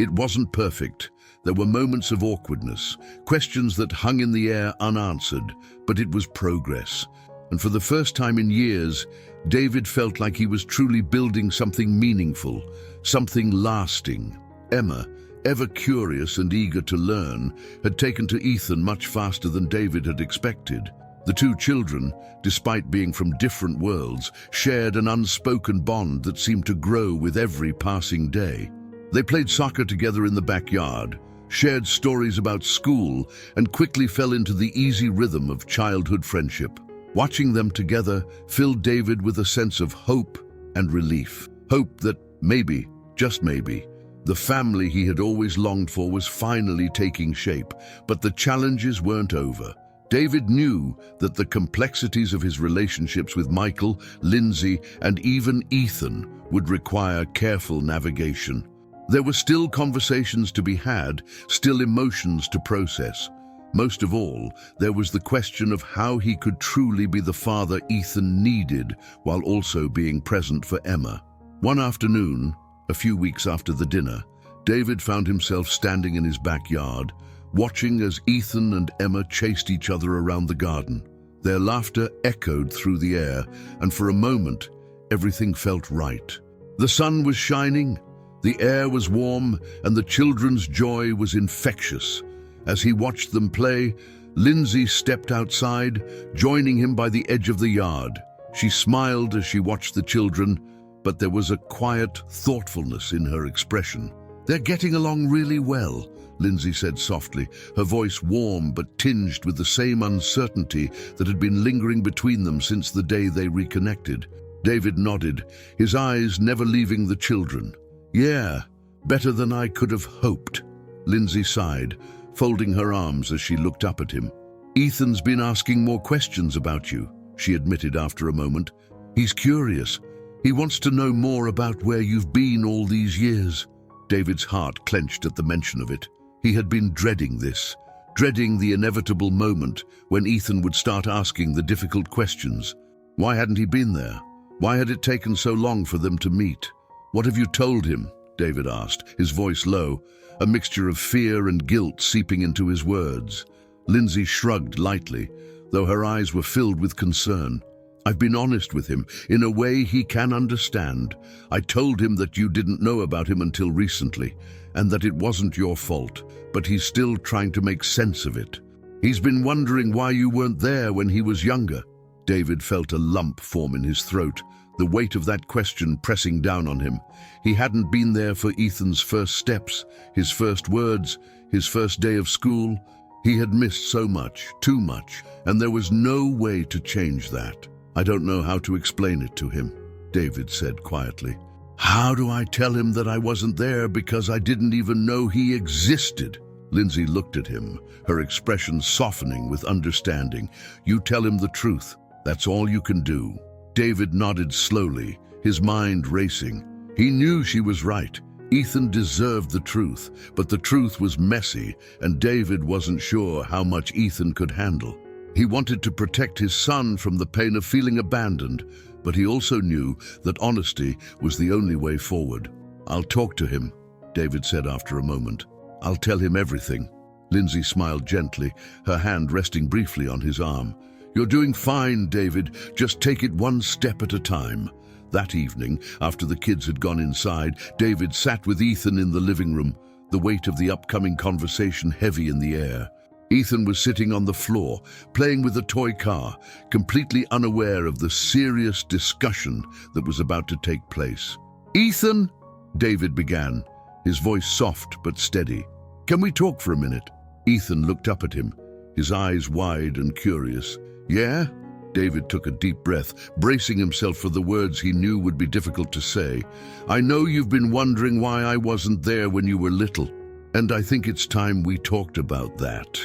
It wasn't perfect. There were moments of awkwardness, questions that hung in the air unanswered, but it was progress. And for the first time in years, David felt like he was truly building something meaningful, something lasting. Emma, ever curious and eager to learn, had taken to Ethan much faster than David had expected. The two children, despite being from different worlds, shared an unspoken bond that seemed to grow with every passing day. They played soccer together in the backyard, shared stories about school, and quickly fell into the easy rhythm of childhood friendship. Watching them together filled David with a sense of hope and relief. Hope that maybe, just maybe, the family he had always longed for was finally taking shape, but the challenges weren't over. David knew that the complexities of his relationships with Michael, Lindsay, and even Ethan would require careful navigation. There were still conversations to be had, still emotions to process. Most of all, there was the question of how he could truly be the father Ethan needed while also being present for Emma. One afternoon, a few weeks after the dinner, David found himself standing in his backyard, watching as Ethan and Emma chased each other around the garden. Their laughter echoed through the air, and for a moment, everything felt right. The sun was shining, the air was warm, and the children's joy was infectious. As he watched them play, Lindsay stepped outside, joining him by the edge of the yard. She smiled as she watched the children, but there was a quiet thoughtfulness in her expression. "They're getting along really well," Lindsay said softly, her voice warm but tinged with the same uncertainty that had been lingering between them since the day they reconnected. David nodded, his eyes never leaving the children. "Yeah, better than I could have hoped." Lindsay sighed, folding her arms as she looked up at him. "Ethan's been asking more questions about you," she admitted after a moment. "He's curious. He wants to know more about where you've been all these years." David's heart clenched at the mention of it. He had been dreading this, dreading the inevitable moment when Ethan would start asking the difficult questions. Why hadn't he been there? Why had it taken so long for them to meet? "What have you told him?" David asked, his voice low, a mixture of fear and guilt seeping into his words. Lindsay shrugged lightly, though her eyes were filled with concern. "I've been honest with him, in a way he can understand. I told him that you didn't know about him until recently, and that it wasn't your fault, but he's still trying to make sense of it. He's been wondering why you weren't there when he was younger." David felt a lump form in his throat, the weight of that question pressing down on him. He hadn't been there for Ethan's first steps, his first words, his first day of school. He had missed so much, too much, and there was no way to change that. "I don't know how to explain it to him," David said quietly. "How do I tell him that I wasn't there because I didn't even know he existed?" Lindsay looked at him, her expression softening with understanding. "You tell him the truth. That's all you can do." David nodded slowly, his mind racing. He knew she was right. Ethan deserved the truth, but the truth was messy, and David wasn't sure how much Ethan could handle. He wanted to protect his son from the pain of feeling abandoned, but he also knew that honesty was the only way forward. "I'll talk to him," David said after a moment. "I'll tell him everything." Lindsay smiled gently, her hand resting briefly on his arm. "You're doing fine, David. Just take it one step at a time." That evening, after the kids had gone inside, David sat with Ethan in the living room, the weight of the upcoming conversation heavy in the air. Ethan was sitting on the floor, playing with a toy car, completely unaware of the serious discussion that was about to take place. "Ethan," David began, his voice soft but steady. "Can we talk for a minute?" Ethan looked up at him, his eyes wide and curious. "Yeah?" David took a deep breath, bracing himself for the words he knew would be difficult to say. "I know you've been wondering why I wasn't there when you were little, and I think it's time we talked about that."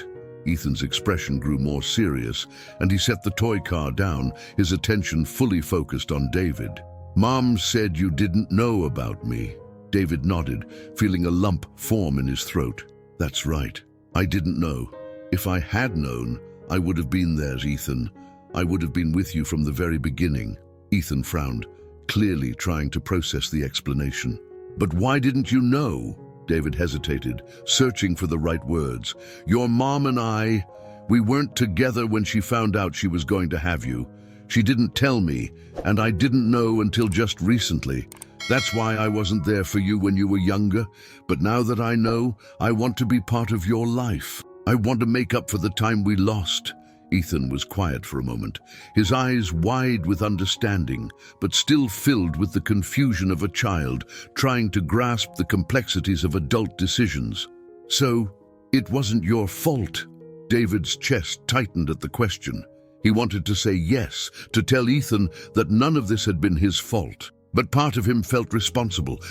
Ethan's expression grew more serious, and he set the toy car down, his attention fully focused on David. "Mom said you didn't know about me." David nodded, feeling a lump form in his throat. "That's right. I didn't know. If I had known, I would have been there, Ethan. I would have been with you from the very beginning." Ethan frowned, clearly trying to process the explanation. "But why didn't you know?" David hesitated, searching for the right words. "Your mom and we weren't together when she found out she was going to have you. She didn't tell me, and I didn't know until just recently. That's why I wasn't there for you when you were younger. But now that I know, I want to be part of your life. I want to make up for the time we lost." Ethan was quiet for a moment, his eyes wide with understanding, but still filled with the confusion of a child trying to grasp the complexities of adult decisions. "So, it wasn't your fault?" David's chest tightened at the question. He wanted to say yes, to tell Ethan that none of this had been his fault. But part of him felt responsible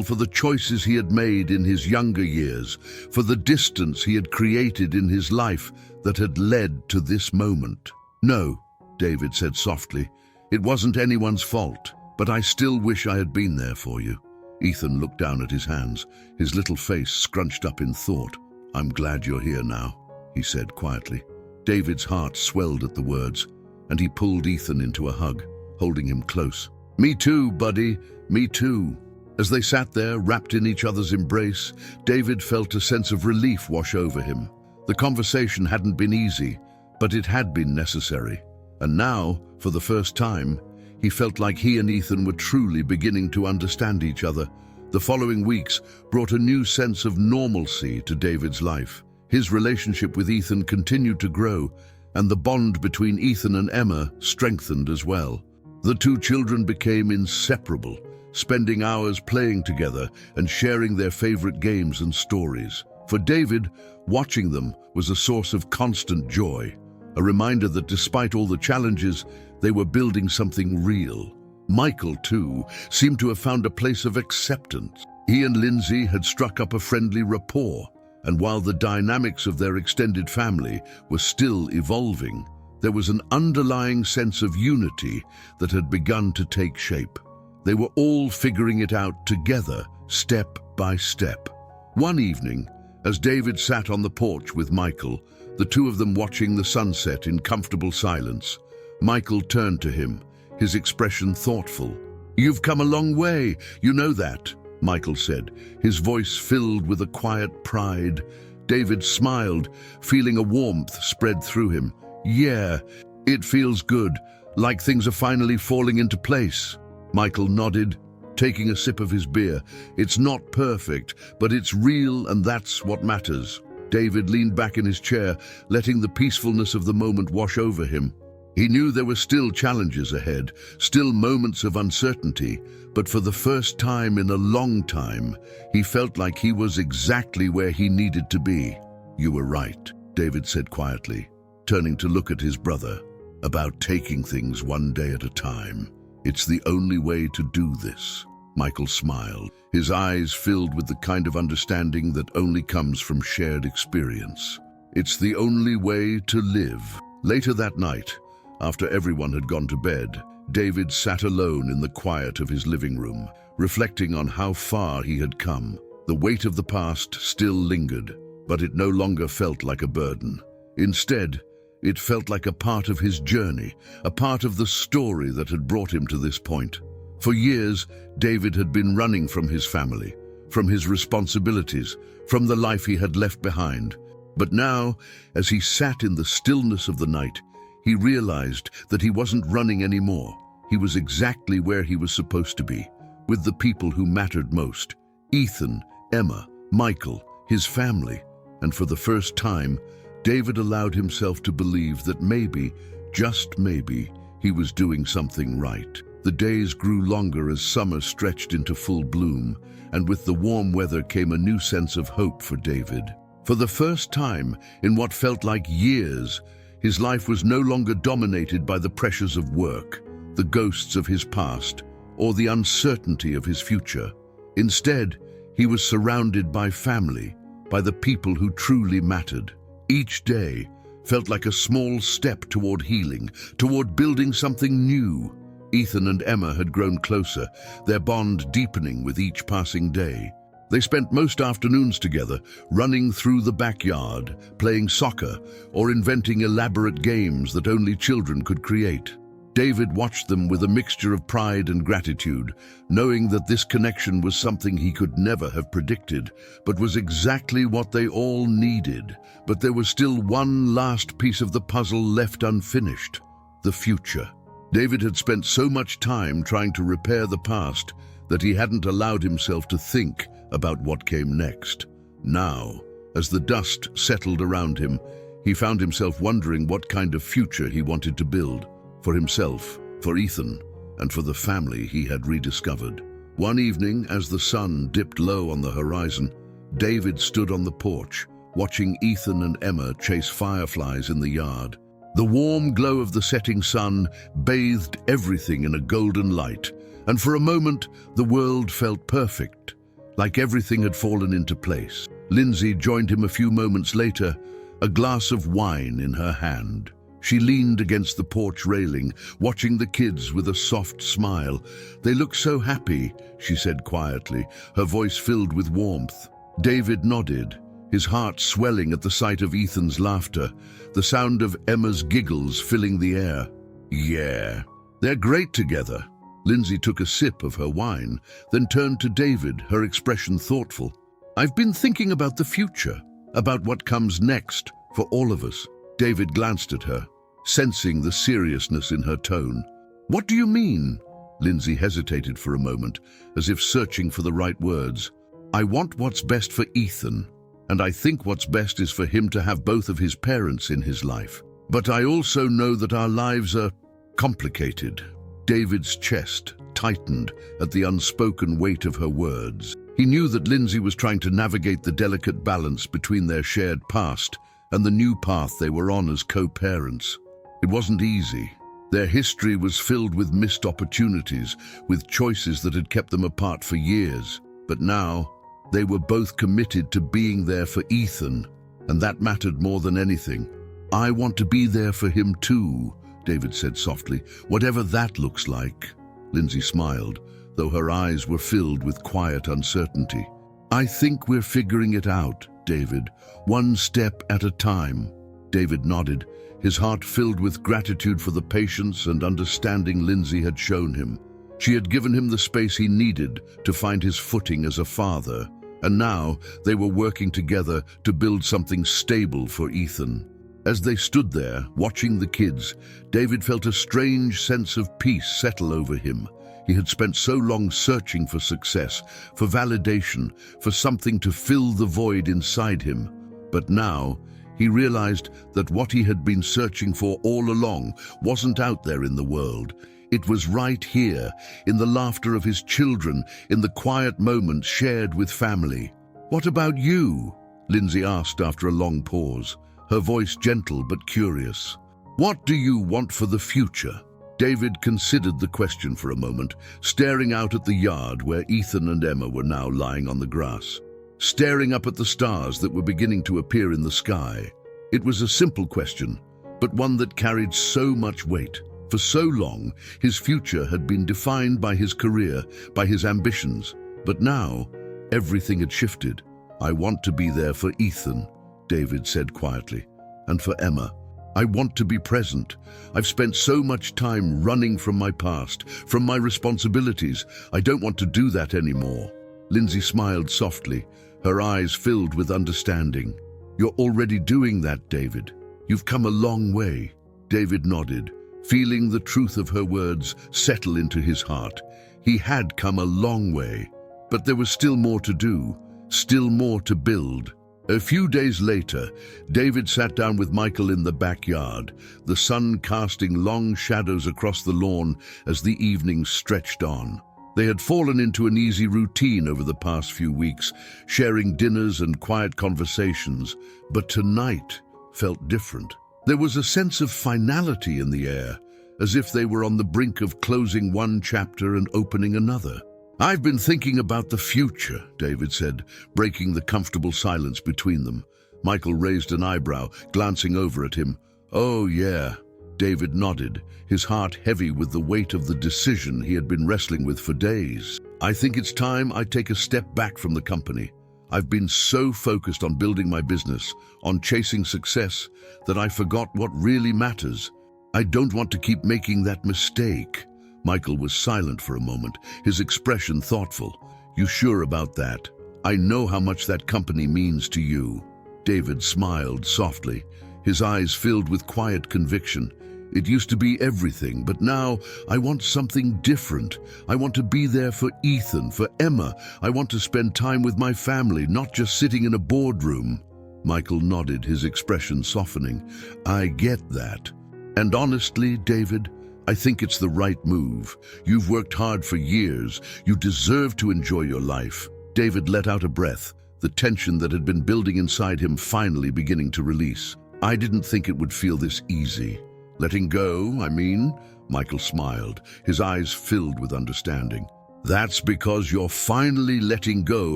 for the choices he had made in his younger years, for the distance he had created in his life that had led to this moment. "No," David said softly, "it wasn't anyone's fault, but I still wish I had been there for you." Ethan looked down at his hands, his little face scrunched up in thought. "I'm glad you're here now," he said quietly. David's heart swelled at the words, and he pulled Ethan into a hug, holding him close. "Me too, buddy, me too." As they sat there, wrapped in each other's embrace, David felt a sense of relief wash over him. The conversation hadn't been easy, but it had been necessary. And now, for the first time, he felt like he and Ethan were truly beginning to understand each other. The following weeks brought a new sense of normalcy to David's life. His relationship with Ethan continued to grow, and the bond between Ethan and Emma strengthened as well. The two children became inseparable, spending hours playing together and sharing their favorite games and stories. For David, watching them was a source of constant joy, a reminder that despite all the challenges, they were building something real. Michael, too, seemed to have found a place of acceptance. He and Lindsay had struck up a friendly rapport, and while the dynamics of their extended family were still evolving, there was an underlying sense of unity that had begun to take shape. They were all figuring it out together, step by step. One evening, as David sat on the porch with Michael, the two of them watching the sunset in comfortable silence, Michael turned to him, his expression thoughtful. "You've come a long way, you know that," Michael said, his voice filled with a quiet pride. David smiled, feeling a warmth spread through him. "Yeah, it feels good, like things are finally falling into place." Michael nodded, taking a sip of his beer. "It's not perfect, but it's real, and that's what matters." David leaned back in his chair, letting the peacefulness of the moment wash over him. He knew there were still challenges ahead, still moments of uncertainty, but for the first time in a long time, he felt like he was exactly where he needed to be. "You were right," David said quietly, turning to look at his brother, "about taking things one day at a time. It's the only way to do this." Michael smiled, his eyes filled with the kind of understanding that only comes from shared experience. It's the only way to live. Later that night, after everyone had gone to bed, David sat alone in the quiet of his living room, reflecting on how far he had come. The weight of the past still lingered, but it no longer felt like a burden. Instead, it felt like a part of his journey, a part of the story that had brought him to this point. For years, David had been running from his family, from his responsibilities, from the life he had left behind. But now, as he sat in the stillness of the night, he realized that he wasn't running anymore. He was exactly where he was supposed to be, with the people who mattered most: Ethan, Emma, Michael, his family. And for the first time, David allowed himself to believe that maybe, just maybe, he was doing something right. The days grew longer as summer stretched into full bloom, and with the warm weather came a new sense of hope for David. For the first time, in what felt like years, his life was no longer dominated by the pressures of work, the ghosts of his past, or the uncertainty of his future. Instead, he was surrounded by family, by the people who truly mattered. Each day felt like a small step toward healing, toward building something new. Ethan and Emma had grown closer, their bond deepening with each passing day. They spent most afternoons together, running through the backyard, playing soccer, or inventing elaborate games that only children could create. David watched them with a mixture of pride and gratitude, knowing that this connection was something he could never have predicted, but was exactly what they all needed. But there was still one last piece of the puzzle left unfinished: the future. David had spent so much time trying to repair the past that he hadn't allowed himself to think about what came next. Now, as the dust settled around him, he found himself wondering what kind of future he wanted to build. For himself, for Ethan, and for the family he had rediscovered. One evening, as the sun dipped low on the horizon, David stood on the porch, watching Ethan and Emma chase fireflies in the yard. The warm glow of the setting sun bathed everything in a golden light, and for a moment, the world felt perfect, like everything had fallen into place. Lindsay joined him a few moments later, a glass of wine in her hand. She leaned against the porch railing, watching the kids with a soft smile. "They look so happy," she said quietly, her voice filled with warmth. David nodded, his heart swelling at the sight of Ethan's laughter, the sound of Emma's giggles filling the air. "Yeah, they're great together." Lindsay took a sip of her wine, then turned to David, her expression thoughtful. "I've been thinking about the future, about what comes next for all of us." David glanced at her, sensing the seriousness in her tone. "What do you mean?" Lindsay hesitated for a moment, as if searching for the right words. "I want what's best for Ethan, and I think what's best is for him to have both of his parents in his life. But I also know that our lives are complicated." David's chest tightened at the unspoken weight of her words. He knew that Lindsay was trying to navigate the delicate balance between their shared past and the new path they were on as co-parents. It wasn't easy. Their history was filled with missed opportunities, with choices that had kept them apart for years. But now, they were both committed to being there for Ethan, and that mattered more than anything. "I want to be there for him too," David said softly, "whatever that looks like." Lindsay smiled, though her eyes were filled with quiet uncertainty. "I think we're figuring it out, David, one step at a time." David nodded, his heart filled with gratitude for the patience and understanding Lindsay had shown him. She had given him the space he needed to find his footing as a father, and now they were working together to build something stable for Ethan. As they stood there, watching the kids, David felt a strange sense of peace settle over him. He had spent so long searching for success, for validation, for something to fill the void inside him. But now, he realized that what he had been searching for all along wasn't out there in the world. It was right here, in the laughter of his children, in the quiet moments shared with family. "What about you?" Lindsay asked after a long pause, her voice gentle but curious. "What do you want for the future?" David considered the question for a moment, staring out at the yard where Ethan and Emma were now lying on the grass, staring up at the stars that were beginning to appear in the sky. It was a simple question, but one that carried so much weight. For so long, his future had been defined by his career, by his ambitions. But now, everything had shifted. "I want to be there for Ethan," David said quietly, "and for Emma. I want to be present. I've spent so much time running from my past, from my responsibilities. I don't want to do that anymore." Lindsay smiled softly, her eyes filled with understanding. "You're already doing that, David. You've come a long way." David nodded, feeling the truth of her words settle into his heart. He had come a long way, but there was still more to do, still more to build. A few days later, David sat down with Michael in the backyard, the sun casting long shadows across the lawn as the evening stretched on. They had fallen into an easy routine over the past few weeks, sharing dinners and quiet conversations, but tonight felt different. There was a sense of finality in the air, as if they were on the brink of closing one chapter and opening another. "I've been thinking about the future," David said, breaking the comfortable silence between them. Michael raised an eyebrow, glancing over at him. "Oh, yeah." David nodded, his heart heavy with the weight of the decision he had been wrestling with for days. "I think it's time I take a step back from the company. I've been so focused on building my business, on chasing success, that I forgot what really matters. I don't want to keep making that mistake." Michael was silent for a moment, his expression thoughtful. "You sure about that? I know how much that company means to you." David smiled softly, his eyes filled with quiet conviction. "It used to be everything, but now I want something different. I want to be there for Ethan, for Emma. I want to spend time with my family, not just sitting in a boardroom." Michael nodded, his expression softening. "I get that. And honestly, David, I think it's the right move. You've worked hard for years. You deserve to enjoy your life." David let out a breath, the tension that had been building inside him finally beginning to release. "I didn't think it would feel this easy." "Letting go, I mean?" Michael smiled, his eyes filled with understanding. "That's because you're finally letting go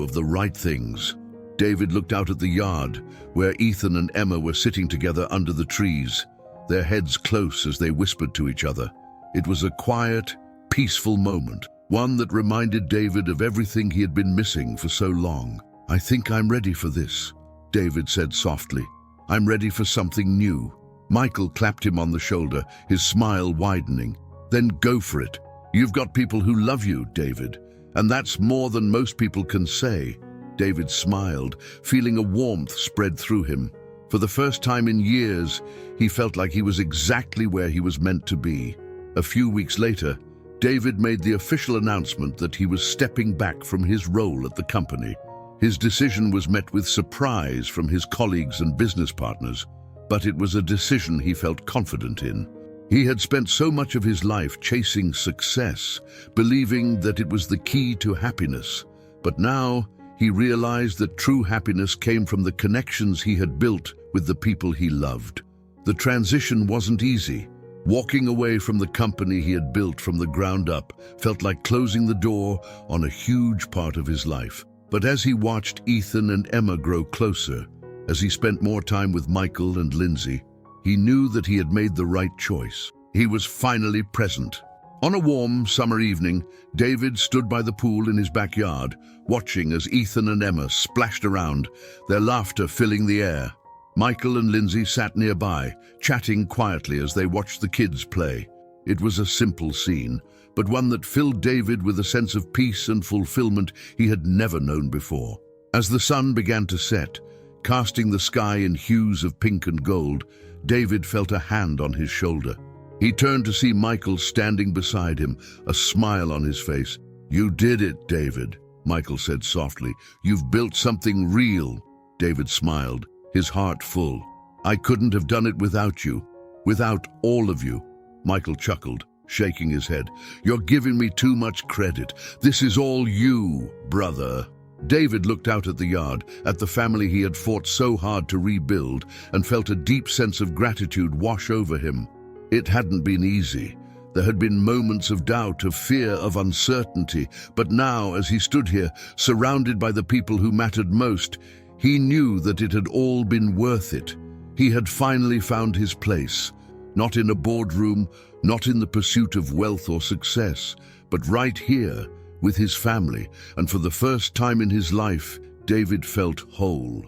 of the right things." David looked out at the yard, where Ethan and Emma were sitting together under the trees, their heads close as they whispered to each other. It was a quiet, peaceful moment, one that reminded David of everything he had been missing for so long. "I think I'm ready for this," David said softly. "I'm ready for something new." Michael clapped him on the shoulder, his smile widening. "Then go for it. You've got people who love you, David, and that's more than most people can say." David smiled, feeling a warmth spread through him. For the first time in years, he felt like he was exactly where he was meant to be. A few weeks later, David made the official announcement that he was stepping back from his role at the company. His decision was met with surprise from his colleagues and business partners, but it was a decision he felt confident in. He had spent so much of his life chasing success, believing that it was the key to happiness. But now, he realized that true happiness came from the connections he had built with the people he loved. The transition wasn't easy. Walking away from the company he had built from the ground up felt like closing the door on a huge part of his life. But as he watched Ethan and Emma grow closer, as he spent more time with Michael and Lindsay, he knew that he had made the right choice. He was finally present. On a warm summer evening, David stood by the pool in his backyard, watching as Ethan and Emma splashed around, their laughter filling the air. Michael and Lindsay sat nearby, chatting quietly as they watched the kids play. It was a simple scene, but one that filled David with a sense of peace and fulfillment he had never known before. As the sun began to set, casting the sky in hues of pink and gold, David felt a hand on his shoulder. He turned to see Michael standing beside him, a smile on his face. "You did it, David," Michael said softly. "You've built something real." David smiled, his heart full. "I couldn't have done it without you, without all of you." Michael chuckled, shaking his head. "You're giving me too much credit. This is all you, brother." David looked out at the yard, at the family he had fought so hard to rebuild, and felt a deep sense of gratitude wash over him. It hadn't been easy. There had been moments of doubt, of fear, of uncertainty, but now, as he stood here, surrounded by the people who mattered most, he knew that it had all been worth it. He had finally found his place, not in a boardroom, not in the pursuit of wealth or success, but right here, with his family, and for the first time in his life, David felt whole.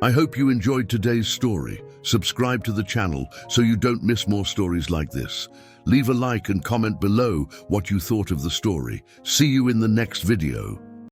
I hope you enjoyed today's story. Subscribe to the channel so you don't miss more stories like this. Leave a like and comment below what you thought of the story. See you in the next video.